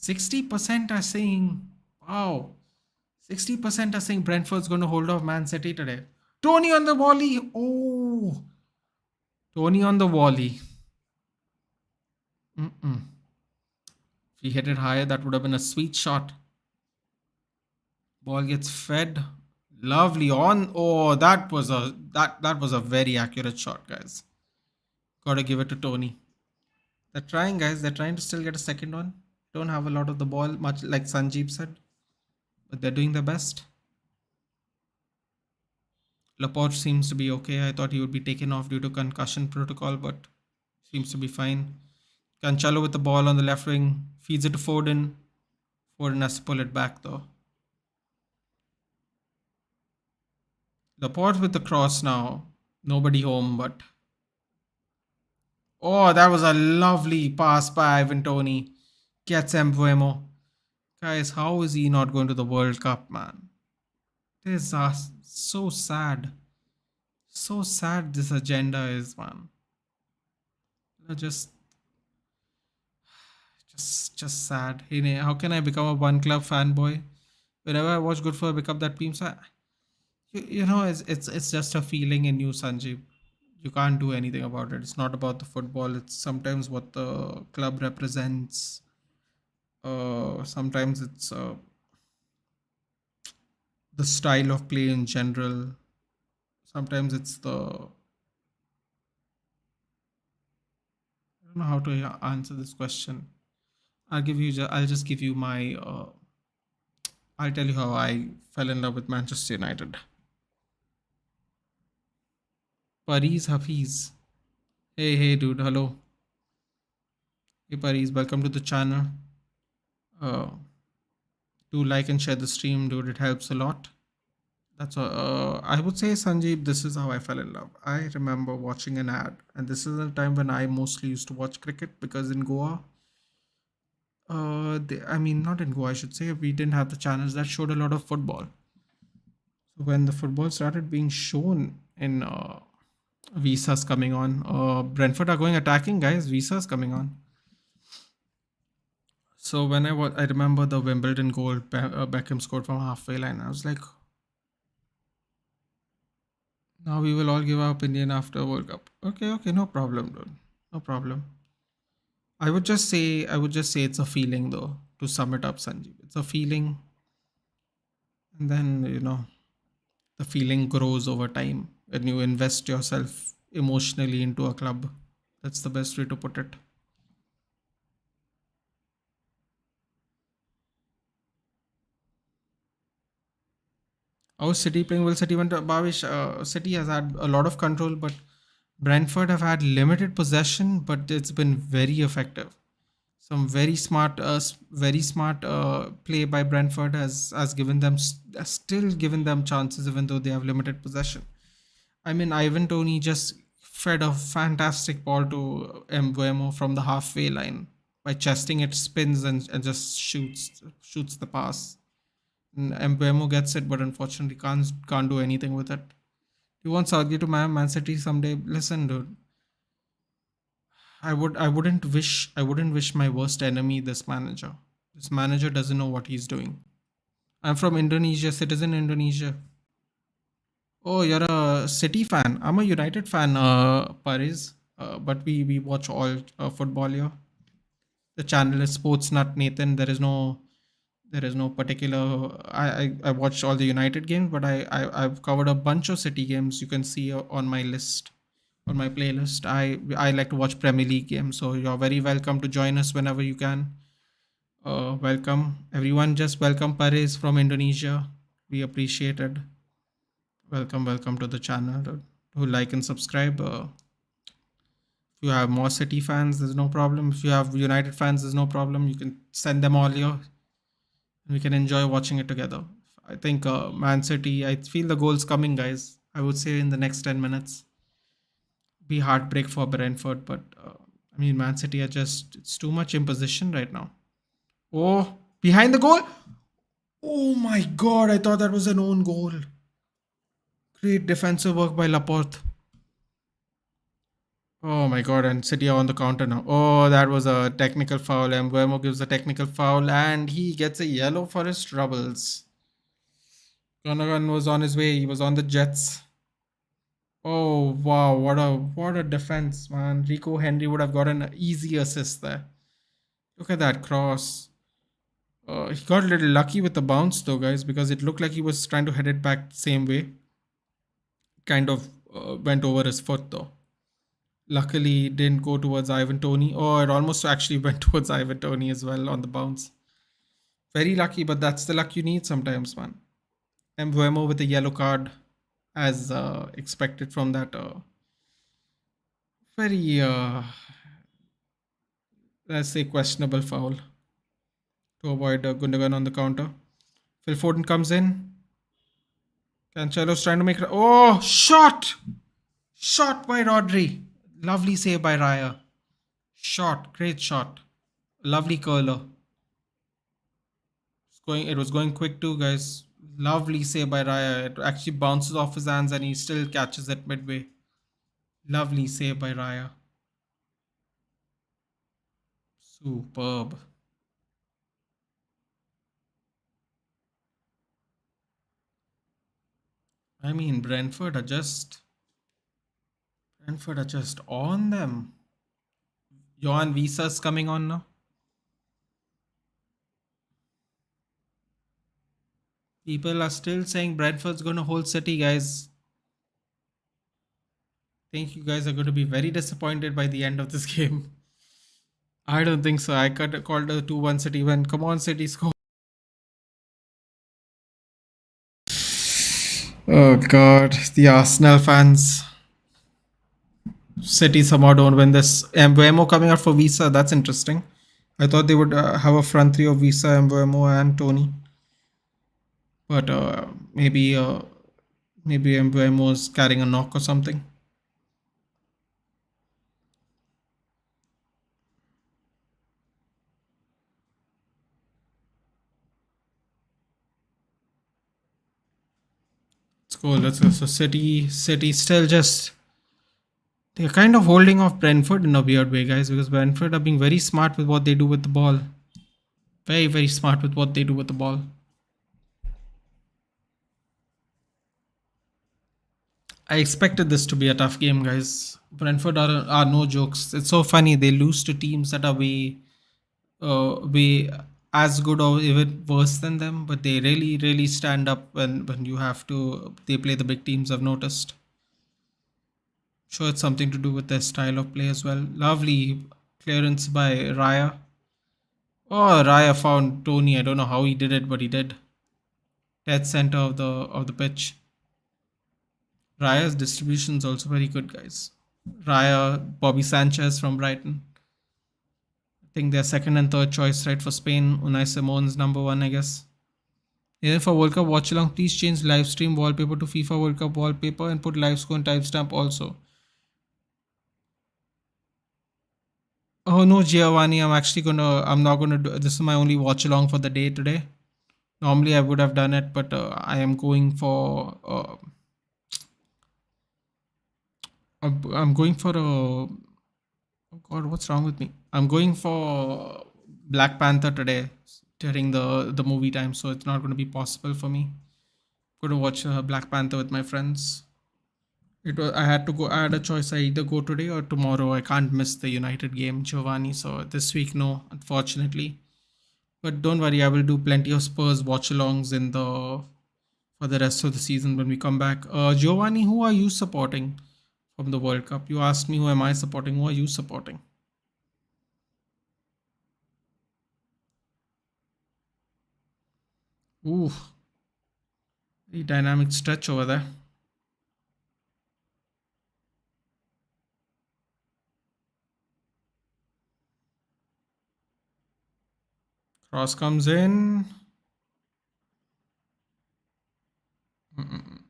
60% are saying, wow. 60% are saying Brentford's going to hold off Man City today. Tony on the volley. Oh. Tony on the volley. If he hit it higher, that would have been a sweet shot. Ball gets fed. Lovely on. Oh, that was a very accurate shot, guys. Gotta give it to Tony. They're trying, guys. They're trying to still get a second one. Don't have a lot of the ball, much like Sanjeev said. But they're doing their best. Laporte seems to be okay. I thought he would be taken off due to concussion protocol, but seems to be fine. Cancelo with the ball on the left wing. Feeds it to Foden. Foden has to pull it back though. Laporte with the cross now. Nobody home, but... Oh, that was a lovely pass by Ivan Toney. Gets Mbuemo. Guys, how is he not going to the World Cup, man? This is so sad. So sad this agenda is, man. Just just sad. How can I become a one club fanboy? Whenever I watch good for I become that team. So it's just a feeling in you, Sanjeev. You can't do anything about it. It's not about the football. It's sometimes what the club represents. Sometimes it's the style of play in general. Sometimes it's the I don't know how to answer this question. I'll just give you my. I'll tell you how I fell in love with Manchester United. Paris Hafiz. Hey, dude. Hello. Hey, Paris. Welcome to the channel. Uh, do like and share the stream, dude. It helps a lot. That's all. I would say, Sanjeev, this is how I fell in love. I remember watching an ad, and this is a time when I mostly used to watch cricket because in Goa, I mean, not in Goa, I should say, we didn't have the channels that showed a lot of football. So when the football started being shown in Visas coming on, Brentford are going attacking, guys. Visas coming on. So when I remember the Wimbledon goal Beckham scored from halfway line. I was like, now we will all give our opinion after World Cup. Okay, no problem, dude. No problem. I would just say it's a feeling though, to sum it up, Sanjeev. It's a feeling, and then the feeling grows over time when you invest yourself emotionally into a club. That's the best way to put it. How City playing? Well, City went to Bavish. City has had a lot of control, but Brentford have had limited possession, but it's been very effective. Some very smart play by Brentford has given them has still given them chances even though they have limited possession. I mean, Ivan Tony just fed a fantastic ball to Mbuemo from the halfway line by chesting it, spins and just shoots the pass. And Mbuemo gets it, but unfortunately can't do anything with it. You want Southgate to Man City someday? Listen, dude. I wouldn't wish my worst enemy this manager. This manager doesn't know what he's doing. I'm from Indonesia, citizen Indonesia. Oh, you're a City fan. I'm a United fan, Paris. But we watch all football here. The channel is Sports Nut Nathan. There is no particular. I watched all the United games, but I've covered a bunch of City games. You can see on my list, on my playlist. I like to watch Premier League games, so you're very welcome to join us whenever you can. Welcome everyone. Just welcome Paris from Indonesia. We appreciate it. Welcome to the channel. Do like and subscribe. If you have more City fans, there's no problem. If you have United fans, there's no problem. You can send them all here. We can enjoy watching it together. I think Man City. I feel the goal's coming, guys. I would say in the next 10 minutes. Be heartbreak for Brentford, but I mean Man City are just it's too much imposition right now. Oh, behind the goal! Oh my God! I thought that was an own goal. Great defensive work by Laporte. Oh my God! And City are on the counter now. Oh, that was a technical foul. Mbuemo gives a technical foul, and he gets a yellow for his troubles. Gunnagan was on his way. He was on the Jets. Oh wow! What a defense, man. Rico Henry would have got an easy assist there. Look at that cross. He got a little lucky with the bounce though, guys, because it looked like he was trying to head it back the same way. Kind of went over his foot though. Luckily, it didn't go towards Ivan Tony. Oh, it almost actually went towards Ivan Tony as well on the bounce. Very lucky, but that's the luck you need sometimes, man. Mbuemo with a yellow card, as expected from that very, let's say, questionable foul to avoid Gundogan on the counter. Phil Foden comes in. Cancelo's trying to make. Oh, shot! Shot by Rodri. Lovely save by Raya. Shot, great shot. Lovely curler. It was going quick too, guys. Lovely save by Raya. It actually bounces off his hands and he still catches it midway. Lovely save by Raya. Superb. I mean, Brentford are just on them. Johan Visa's coming on now. People are still saying Brentford's going to hold City, guys. Think you guys are going to be very disappointed by the end of this game. I don't think so. I called a 2-1 City win. Come on, City, score. Oh, God. The Arsenal fans. City somehow don't win this. Mbuemo coming out for Visa. That's interesting. I thought they would have a front three of Visa, Mbuemo, and Tony. But maybe Mbuemo is carrying a knock or something. Let's go. Let's go. So City still just they're kind of holding off Brentford in a weird way, guys, because Brentford are being very smart with what they do with the ball. Very, very smart with what they do with the ball. I expected this to be a tough game, guys. Brentford are no jokes. It's so funny. They lose to teams that are way as good or even worse than them, but they really, really stand up when you have to. They play the big teams, I've noticed. Sure, it's something to do with their style of play as well. Lovely clearance by Raya. Oh, Raya found Tony. I don't know how he did it, but he did. Dead center of the pitch. Raya's distribution is also very good, guys. Raya, Bobby Sanchez from Brighton. I think they're second and third choice, right, for Spain. Unai Simon's number one, I guess. Yeah, for World Cup watch along, please change live stream wallpaper to FIFA World Cup wallpaper and put live score and timestamp also. Oh no, Giovanni, I'm not gonna do this. Is my only watch along for the day today. Normally I would have done it, but I am going for. I'm going for a. Oh God, what's wrong with me? I'm going for Black Panther today during the movie time, so it's not going to be possible for me. I'm going to watch Black Panther with my friends. I had to go. I had a choice. I either go today or tomorrow. I can't miss the United game, Giovanni. So this week, no, unfortunately. But don't worry, I will do plenty of Spurs watch-alongs in the for the rest of the season when we come back. Giovanni, who are you supporting from the World Cup? You asked me who am I supporting. Who are you supporting? Ooh, very dynamic stretch over there. Cross comes in. Mm-mm.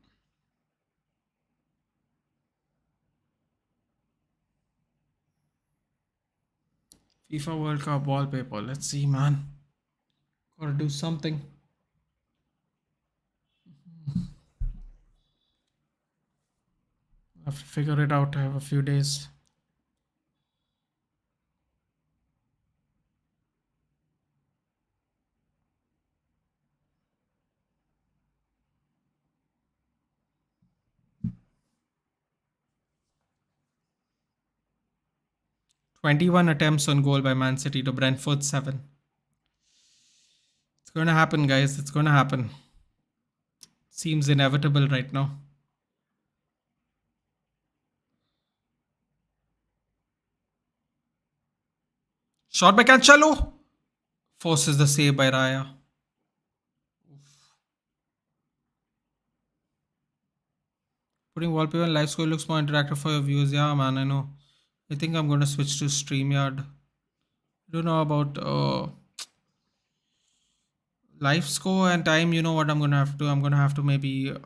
FIFA World Cup wallpaper. Let's see, man. Gotta do something. I have to figure it out. I have a few days. "21 attempts on goal by Man City to Brentford 7." It's gonna happen, guys. It's gonna happen. Seems inevitable right now. Shot by Cancelo. Forces the save by Raya. Putting wallpaper and live score looks more interactive for your viewers. Yeah, man, I know. I think I'm gonna switch to StreamYard. I don't know about live score and time. You know what I'm gonna have to do? I'm gonna have to maybe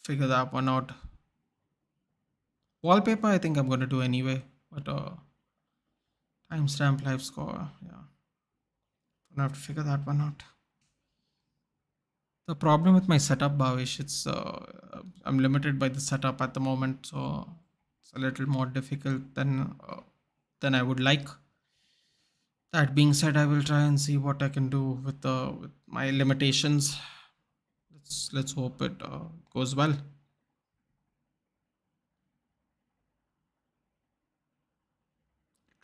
figure that one out. Wallpaper, I think I'm gonna do anyway. But timestamp live score, yeah. Gonna have to figure that one out. The problem with my setup, Bhavish, it's I'm limited by the setup at the moment, so it's a little more difficult than I would like. That being said, I will try and see what I can do with my limitations. Let's hope it goes well.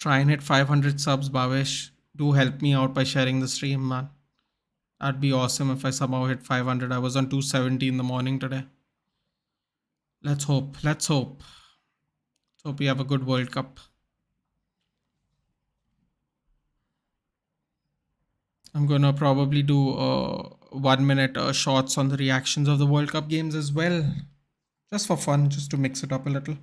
Try and hit 500 subs, Bhavesh. Do help me out by sharing the stream, man. That'd be awesome if I somehow hit 500. I was on 270 in the morning today. Let's hope. Let's hope. Let's hope we have a good World Cup. I'm gonna probably do 1 minute shots on the reactions of the World Cup games as well, just for fun, just to mix it up a little.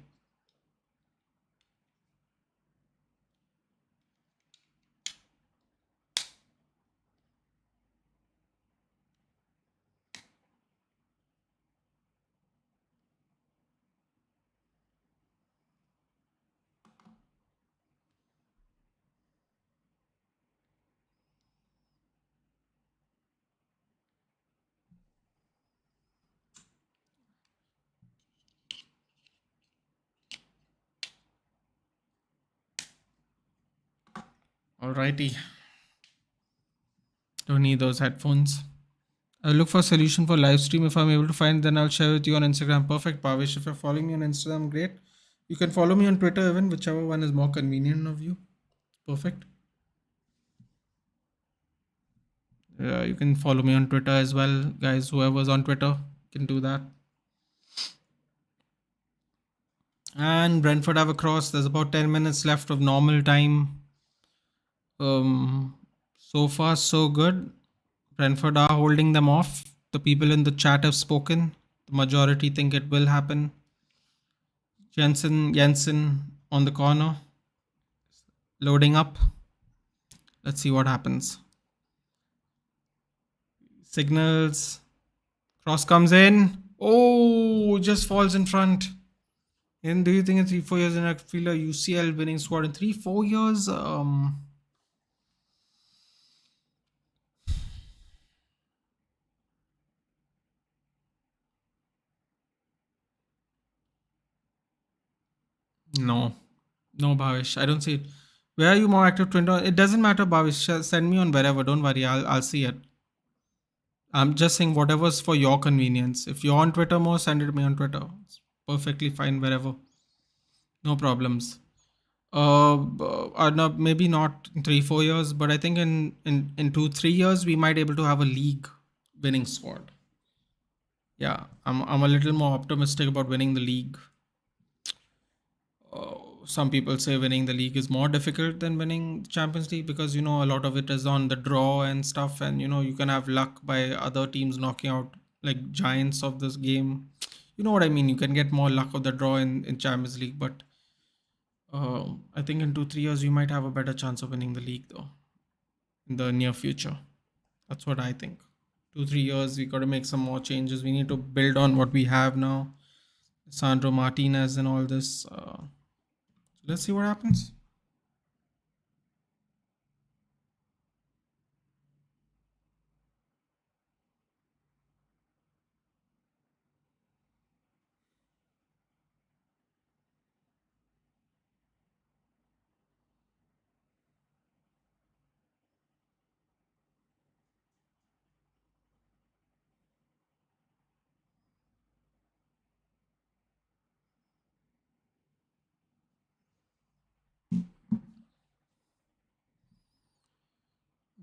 Alrighty, don't need those headphones. I'll look for a solution for live stream. If I'm able to find, then I'll share with you on Instagram. Perfect, Pavish. If you're following me on Instagram, great. You can follow me on Twitter, even whichever one is more convenient of you. Perfect. You can follow me on Twitter as well, guys. Whoever's on Twitter can do that. And Brentford have a cross. There's about 10 minutes left of normal time. So far, so good. Brentford are holding them off. The people in the chat have spoken. The majority think it will happen. Jensen on the corner. Loading up. Let's see what happens. Signals. Cross comes in. Oh, just falls in front. And do you think in 3-4 years in a fielder UCL winning squad in 3-4 years? No, no, Bhavish. I don't see it. Where are you more active? Twitter? It doesn't matter, Bhavish. Send me on wherever. Don't worry. I'll see it. I'm just saying whatever's for your convenience. If you're on Twitter more, send it to me on Twitter. It's perfectly fine wherever. No problems. No, maybe not in 3-4 years, but I think in 2-3 years we might able to have a league winning squad. Yeah, I'm a little more optimistic about winning the league. Some people say winning the league is more difficult than winning the Champions League because a lot of it is on the draw and stuff, and you can have luck by other teams knocking out like giants of this game. You know what I mean? You can get more luck of the draw in Champions League, but I think in 2-3 years you might have a better chance of winning the league though in the near future. That's what I think. 2-3 years we got to make some more changes. We need to build on what we have now. Sandro Martinez and all this. Let's see what happens.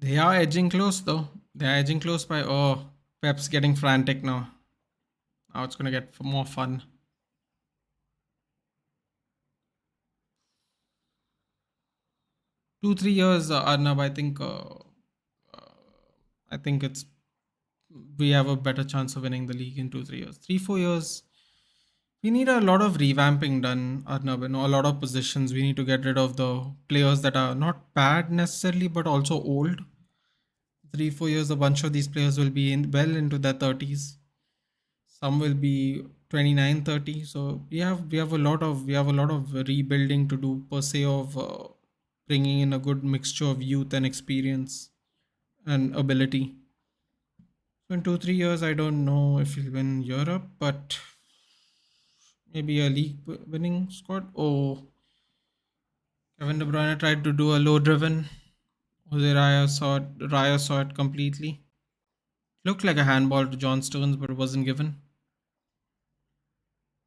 They are edging close though. They are edging close by. Oh, Pep's getting frantic now. Now it's gonna get more fun. 2-3 years, Arnab. I think it's we have a better chance of winning the league in 2-3 years. 3-4 years, we need a lot of revamping done, Arnab. A lot of positions. We need to get rid of the players that are not bad necessarily, but also old. 3-4 years, a bunch of these players will be well into their 30s. Some will be 29, 30. So we have a lot of rebuilding to do per se of bringing in a good mixture of youth and experience and ability. In 2 3 years, I don't know if he'll win Europe, but maybe a league winning squad. Oh, Kevin De Bruyne tried to do a low driven. Jose Raya saw it completely. Looked like a handball to John Stones, but it wasn't given.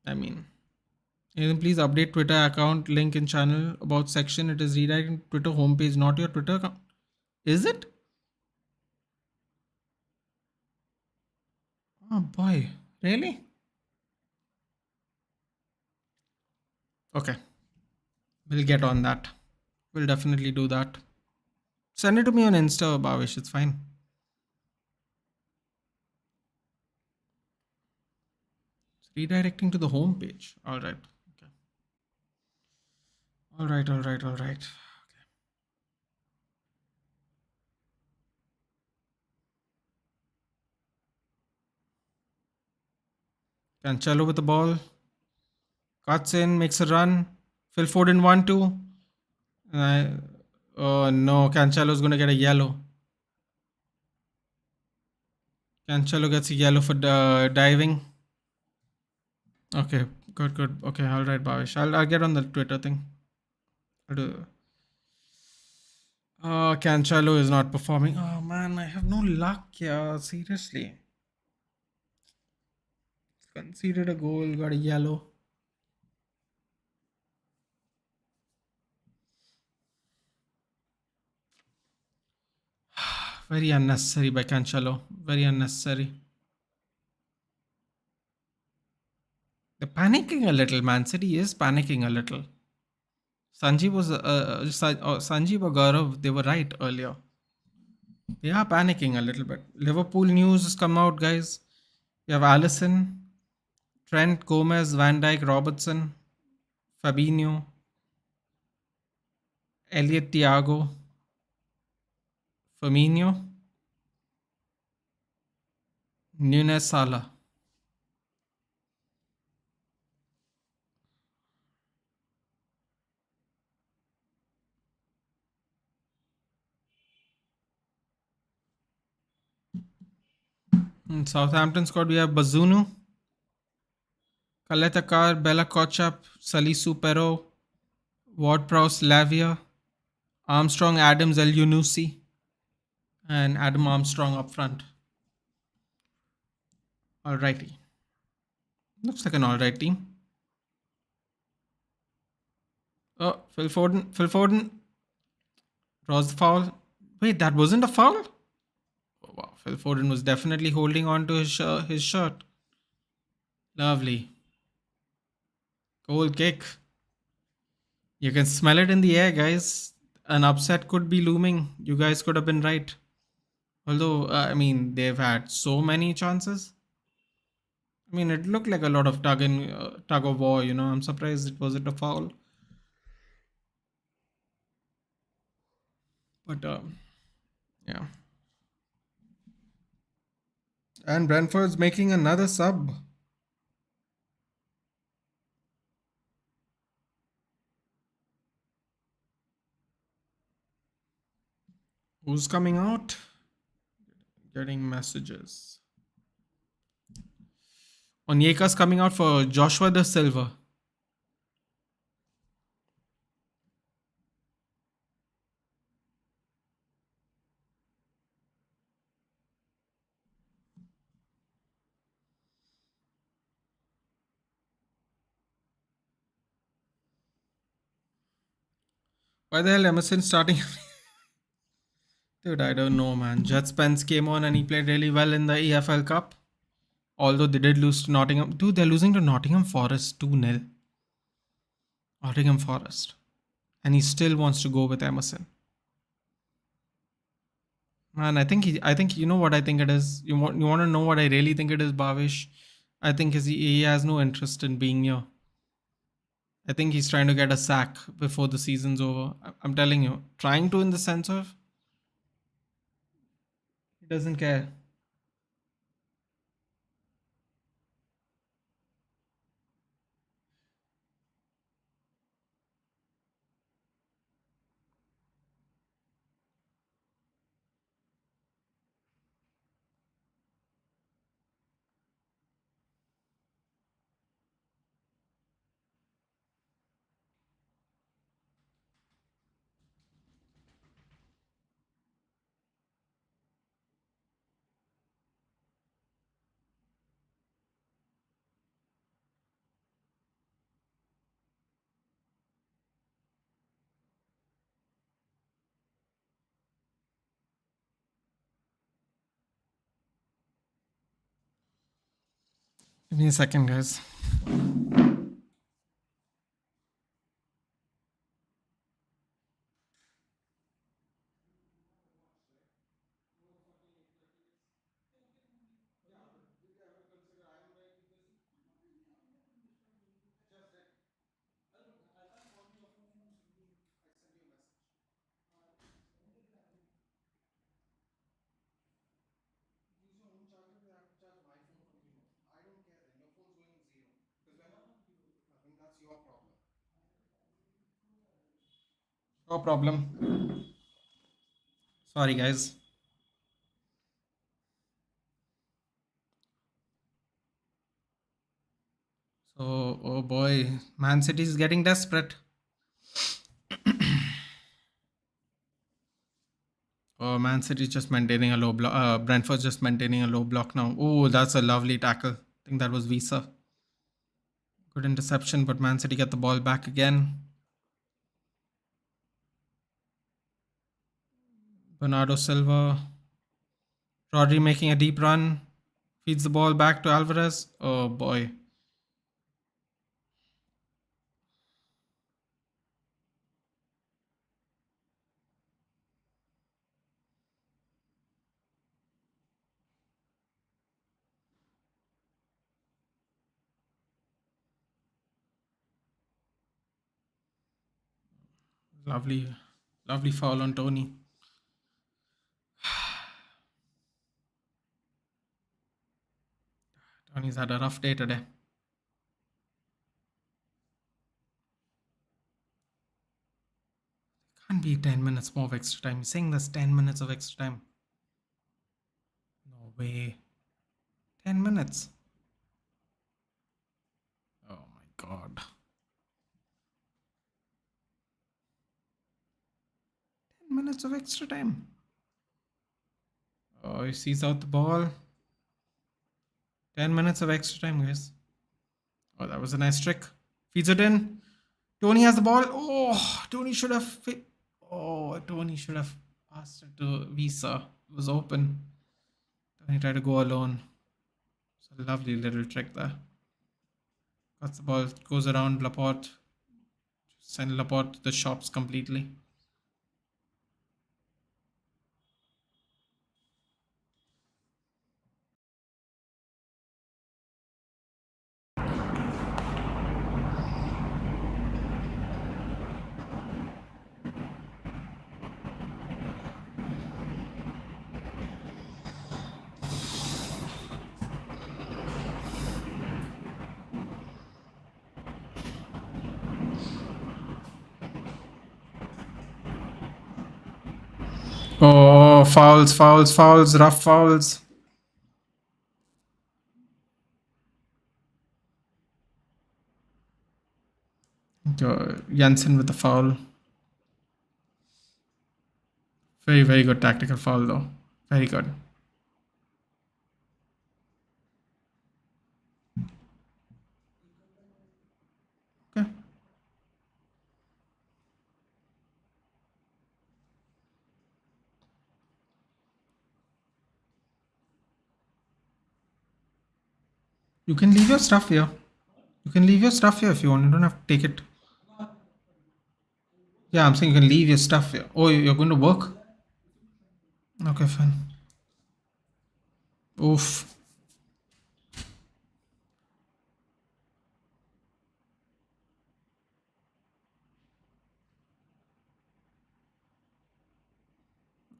I mean, and please update Twitter account link in channel about section. It is redirecting Twitter homepage, not your Twitter account. Is it? Oh boy, really? Okay, we'll get on that. We'll definitely do that. Send it to me on Insta, Bhavish. It's fine. It's redirecting to the homepage. All right. Okay. All right. All right. All right. Cancelo with the ball. Cuts in, makes a run. Phil Foden 1-2. Oh no, Cancelo's going to get a yellow. Cancelo gets a yellow for diving. Okay, good, good. Okay, all right, Bhavish. I'll get on the Twitter thing. I'll do. Cancelo is not performing. Oh man, I have no luck. Yeah, seriously. Conceded a goal, got a yellow. Very unnecessary by Cancelo. Very unnecessary. They're panicking a little. Man City is panicking a little. Sanjeev or Gaurav, they were right earlier. They are panicking a little bit. Liverpool news has come out, guys. You have Allison, Trent, Gomez, Van Dijk, Robertson, Fabinho, Elliot, Thiago, Firmino, Nunes, Salah. In Southampton squad, we have Bazunu, Kaletakar, Bella Kochap, Salisu Pero, Ward Prowse, Lavia, Armstrong, Adams, El Yunusi, and Adam Armstrong up front. Alrighty. Looks like an alright team. Oh, Phil Foden. Phil Foden draws the foul. Wait, that wasn't a foul? Oh, wow. Phil Foden was definitely holding on to his shirt. Lovely. Goal kick. You can smell it in the air, guys. An upset could be looming. You guys could have been right. Although, I mean, they've had so many chances. I mean, it looked like a lot of tug of war. I'm surprised it wasn't a foul. But yeah. And Brentford's making another sub. Who's coming out? Getting messages. Onyeka's coming out for Joshua De Silva. Why the hell Emerson starting? Dude, I don't know, man. Jet Spence came on and he played really well in the EFL Cup. Although they did lose to Nottingham. Dude, they're losing to Nottingham Forest 2-0. Nottingham Forest. And he still wants to go with Emerson. Man, I think you know what I think it is. You want to know what I really think it is, Bhavish? I think he has no interest in being here. I think he's trying to get a sack before the season's over. I'm telling you, trying to in the sense of he doesn't care. Give me a second, guys. No problem. Sorry, guys. So, oh boy, Man City is getting desperate. Oh, Man City just maintaining a low block. Brentford's just maintaining a low block now. Oh, that's a lovely tackle. I think that was Visa. Good interception, but Man City get the ball back again. Bernardo Silva. Rodri making a deep run. Feeds the ball back to Alvarez. Oh boy. Lovely, lovely foul on Tony. Tony's had a rough day today. Can't be 10 minutes more of extra time. You're saying there's 10 minutes of extra time. No way. 10 minutes. Oh my god. 10 minutes of extra time. Oh, he sees out the ball. 10 minutes of extra time, guys. Oh, that was a nice trick. Feeds it in. Tony has the ball. Oh, Tony should have. Tony should have passed it to Visa. It was open. Tony tried to go alone. It's a lovely little trick there. Got the ball, goes around Laporte. Send Laporte to the shops completely. Oh, fouls, rough fouls. Jensen with the foul. Very, very good tactical foul, though. Very good. Okay. You can leave your stuff here. You can leave your stuff here if you want. You don't have to take it. Yeah, I'm saying you can leave your stuff here. Oh, you're going to work? Okay, fine. Oof.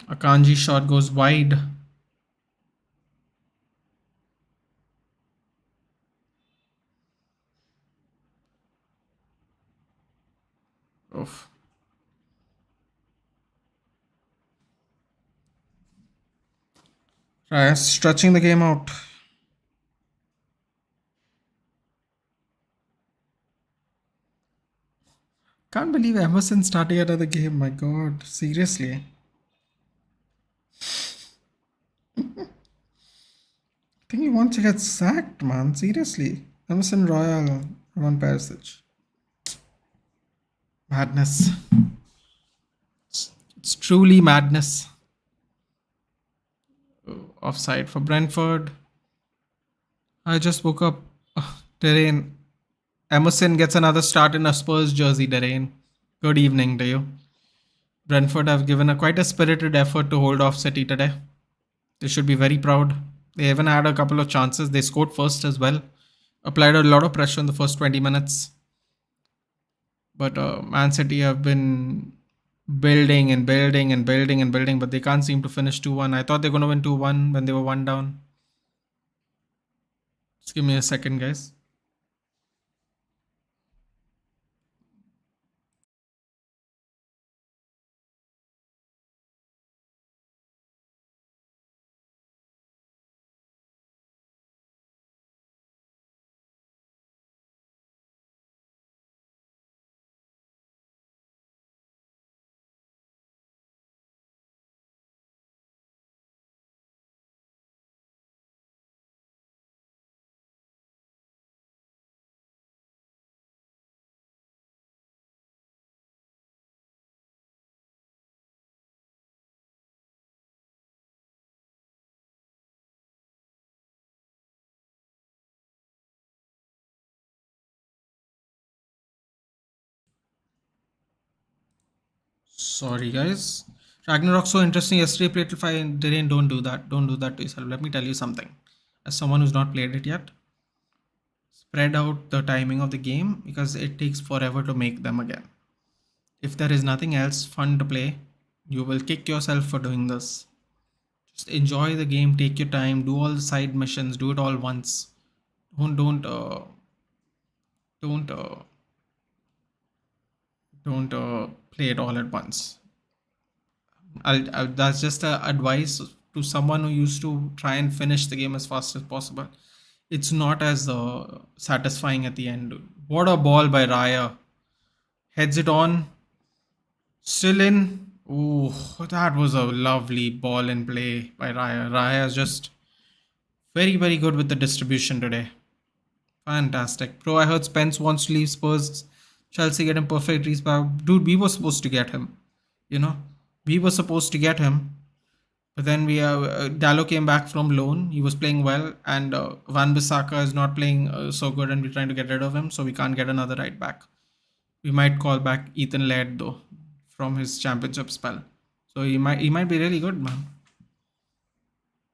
Akanji shot goes wide. Oof. Right, stretching the game out. Can't believe Emerson starting another game. My god. Seriously. I think he wants to get sacked, man. Seriously. Emerson Royal, Roman Perisic. Madness. It's truly madness. Offside for Brentford. I just woke up. Derain. Emerson gets another start in a Spurs jersey, Derain. Good evening to you. Brentford have given a quite a spirited effort to hold off City today. They should be very proud. They even had a couple of chances. They scored first as well. Applied a lot of pressure in the first 20 minutes. But Man City have been building and building and building and building, but they can't seem to finish 2-1. I thought they were going to win 2-1 when they were 1 down. Just give me a second, guys. Sorry, guys. Ragnarok so interesting. Yesterday played till 5. Didn't don't do that. Don't do that to yourself. Let me tell you something. As someone who's not played it yet, spread out the timing of the game because it takes forever to make them again. If there is nothing else fun to play, you will kick yourself for doing this. Just enjoy the game, take your time, do all the side missions, do it all once. Don't play it all at once. That's just a advice to someone who used to try and finish the game as fast as possible. It's not as satisfying at the end. What a ball by Raya. Heads it on. Still in. Ooh, that was a lovely ball in play by Raya. Raya is just very, very good with the distribution today. Fantastic. Bro, I heard Spence wants to leave Spurs. Chelsea get him perfect respawn. Dude, we were supposed to get him. You know, we were supposed to get him. But then Dallo came back from loan. He was playing well, and Van Bissaka is not playing so good, and we're trying to get rid of him, so we can't get another right back. We might call back Ethan Laird though from his championship spell, so he might be really good, man.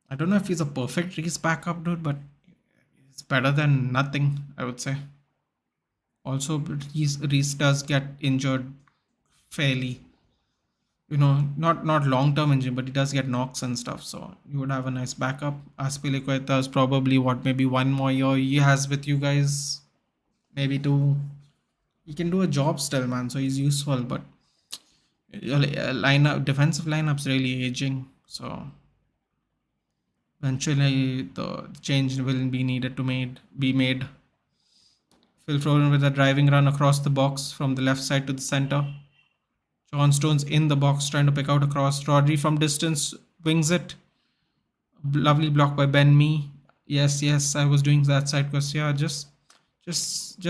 I don't know if he's a perfect Reese backup, dude, but it's better than nothing, I would say. Also, Reese does get injured fairly. Not long term injury, but he does get knocks and stuff. So you would have a nice backup. Aspilicueta is probably maybe one more year he has with you guys, maybe two. He can do a job still, man. So he's useful, but defensive lineup's really aging. So eventually the change will be needed to be made. Phil Foden with a driving run across the box from the left side to the center. John Stones in the box trying to pick out a cross. Rodri from distance wings it. Lovely block by Ben Mee. Yes, I was doing that side quest. Yeah, just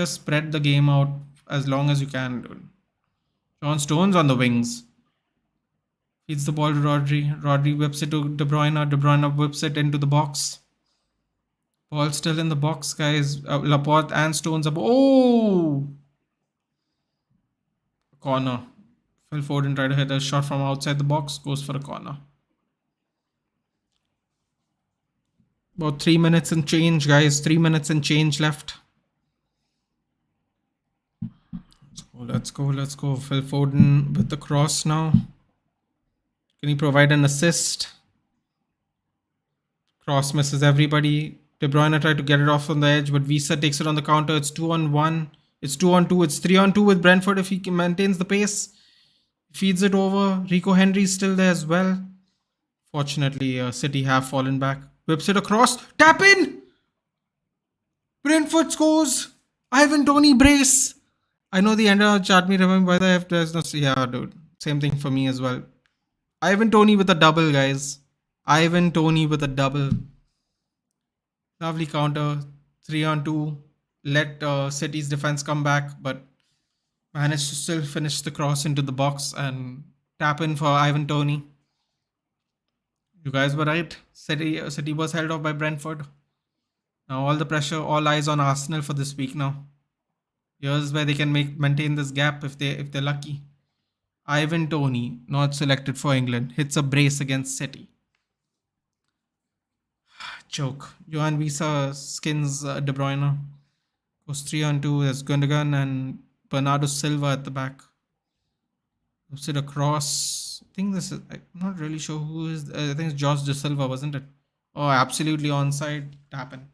spread the game out as long as you can, dude. John Stones on the wings. Feeds the ball to Rodri. Rodri whips it to De Bruyne. De Bruyne whips it into the box. Ball still in the box, guys. Laporte and Stones up. Oh! Corner. Phil Foden tried to hit a shot from outside the box. Goes for a corner. About 3 minutes and change, guys. 3 minutes and change left. Let's go. Phil Foden with the cross now. Can he provide an assist? Cross misses everybody. De Bruyne tried to get it off on the edge, but Visa takes it on the counter. It's 2-on-1. It's 2-on-2. It's 3-on-2 with Brentford if he maintains the pace. Feeds it over. Rico Henry's still there as well. Fortunately, City have fallen back. Whips it across. Tap in! Brentford scores! Ivan Toney brace! I know the end of chat me remember why there's no... Yeah, dude. Same thing for me as well. Ivan Toney with a double, guys. Ivan Toney with a double. Lovely counter. 3-on-2. Let City's defense come back, but managed to still finish the cross into the box and tap in for Ivan Toney. You guys were right. City was held off by Brentford. Now all the pressure, all eyes on Arsenal for this week now. Here's where they can maintain this gap if they're lucky. Ivan Toney, not selected for England, hits a brace against City. Choke. Johan Visa skins De Bruyne. Goes 3-on-2. There's Gundogan and Bernardo Silva at the back. Moves it across. I think this is. I'm not really sure who is. I think it's Josh De Silva, wasn't it? Oh, absolutely onside. Tapping.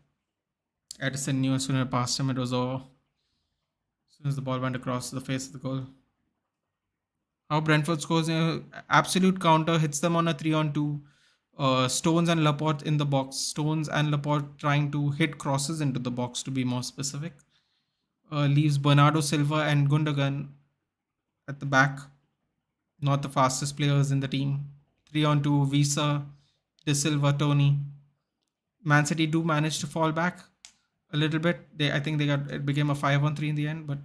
Edison knew as soon as I passed him, it was over. As soon as the ball went across the face of the goal. How Brentford scores absolute counter, hits them on a 3-on-2. Stones and Laporte in the box. Stones and Laporte trying to hit crosses into the box, to be more specific. Leaves Bernardo Silva and Gundogan at the back. Not the fastest players in the team. 3-on-2, Visa, De Silva, Toney. Man City do manage to fall back a little bit. I think it became a 5-on-3 in the end, but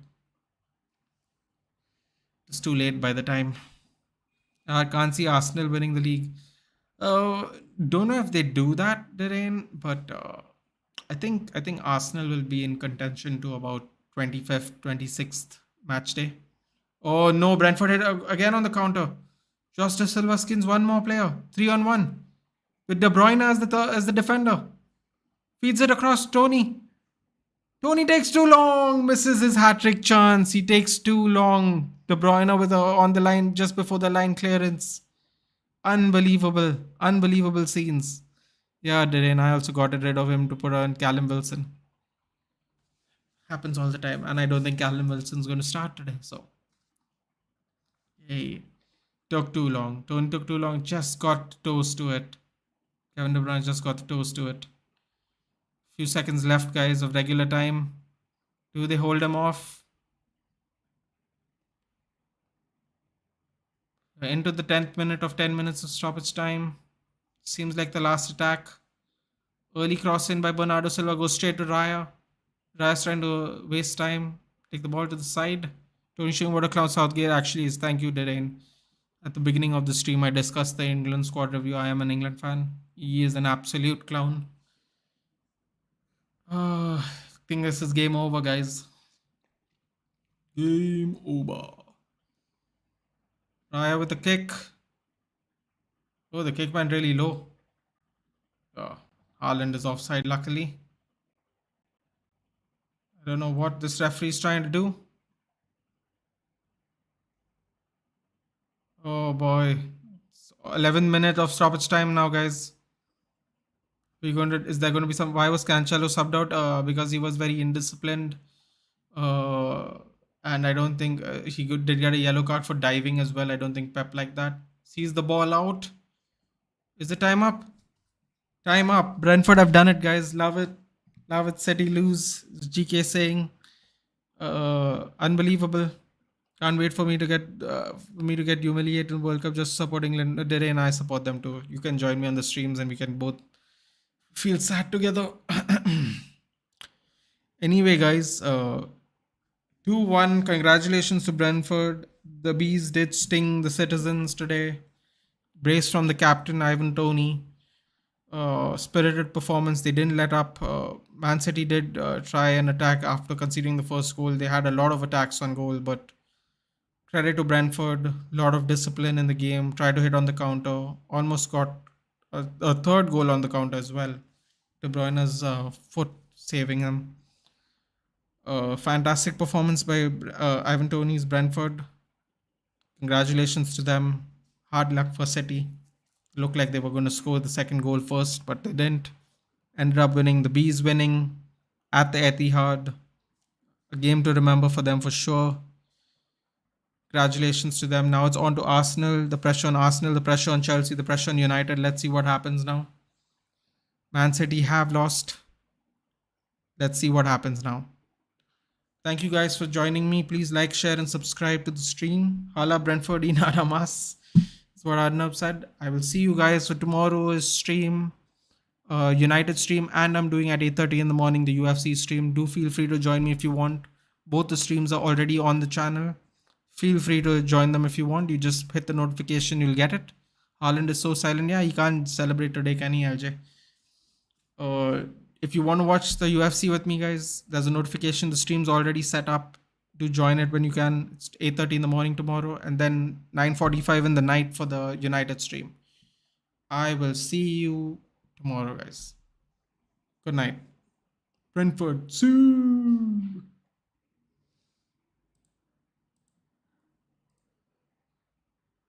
it's too late by the time. I can't see Arsenal winning the league. Don't know if they do that, Derain, but I think Arsenal will be in contention to about 25th, 26th match day. Oh no, Brentford hit again on the counter. Josh De Silva skins one more player, 3-on-1, with De Bruyne as the defender. Feeds it across Toney. Toney takes too long, misses his hat-trick chance. He takes too long. De Bruyne with on the line just before the line clearance. Unbelievable scenes. Yeah, Derain, I also got rid of him to put on Callum Wilson. Happens all the time, and I don't think Callum Wilson's going to start today. So, hey, took too long. Toney took too long. Just got toes to it. Kevin De Bruyne just got the toes to it. Few seconds left, guys, of regular time. Do they hold him off? Into the 10th minute of 10 minutes of stoppage time. Seems like the last attack. Early cross in by Bernardo Silva goes straight to Raya. Raya's trying to waste time. Take the ball to the side. Tony showing what a clown Southgate actually is. Thank you, Derain. At the beginning of the stream, I discussed the England squad review. I am an England fan. He is an absolute clown. I think this is game over, guys. Game over. Raya with a kick. Oh, the kick went really low. Haaland is offside, luckily. I don't know what this referee is trying to do. Oh boy. It's 11th minute of stoppage time now, guys. Is there going to be some? Why was Cancelo subbed out? Because he was very indisciplined. And I don't think did get a yellow card for diving as well. I don't think Pep like that. Sees the ball out. Is the time up? Time up. Brentford have done it, guys. Love it. Love it. City lose. GK saying, unbelievable. Can't wait for me to get humiliated in World Cup. Just support England. Dere and I support them too. You can join me on the streams and we can both feel sad together. Anyway, guys, 2-1. Congratulations to Brentford. The Bees did sting the Citizens today. Brace from the captain, Ivan Toney. Spirited performance. They didn't let up. Man City did try an attack after conceding the first goal. They had a lot of attacks on goal, but credit to Brentford. A lot of discipline in the game. Tried to hit on the counter. Almost got a third goal on the counter as well. De Bruyne's foot saving him. Fantastic performance by Ivan Toney's Brentford. Congratulations to them. Hard luck for City. Looked like they were going to score the second goal first, but they didn't. Ended up winning. The Bees winning at the Etihad. A game to remember for them for sure. Congratulations to them. Now it's on to Arsenal. The pressure on Arsenal, the pressure on Chelsea, the pressure on United. Let's see what happens now. Man City have lost. Let's see what happens now. Thank you guys for joining me. Please like, share and subscribe to the stream. Hala Brentford Inara Mas. That's what Arnab said. I will see you guys for tomorrow's stream. United stream, and I'm doing at 8:30 in the morning the UFC stream. Do feel free to join me if you want. Both the streams are already on the channel. Feel free to join them if you want. You just hit the notification, you'll get it. Haaland is so silent. Yeah, he can't celebrate today, can he, LJ? If you want to watch the UFC with me, guys, there's a notification. The stream's already set up. Do join it when you can. It's 8:30 in the morning tomorrow, and then 9:45 in the night for the United stream. I will see you tomorrow, guys. Good night. Brentford. See.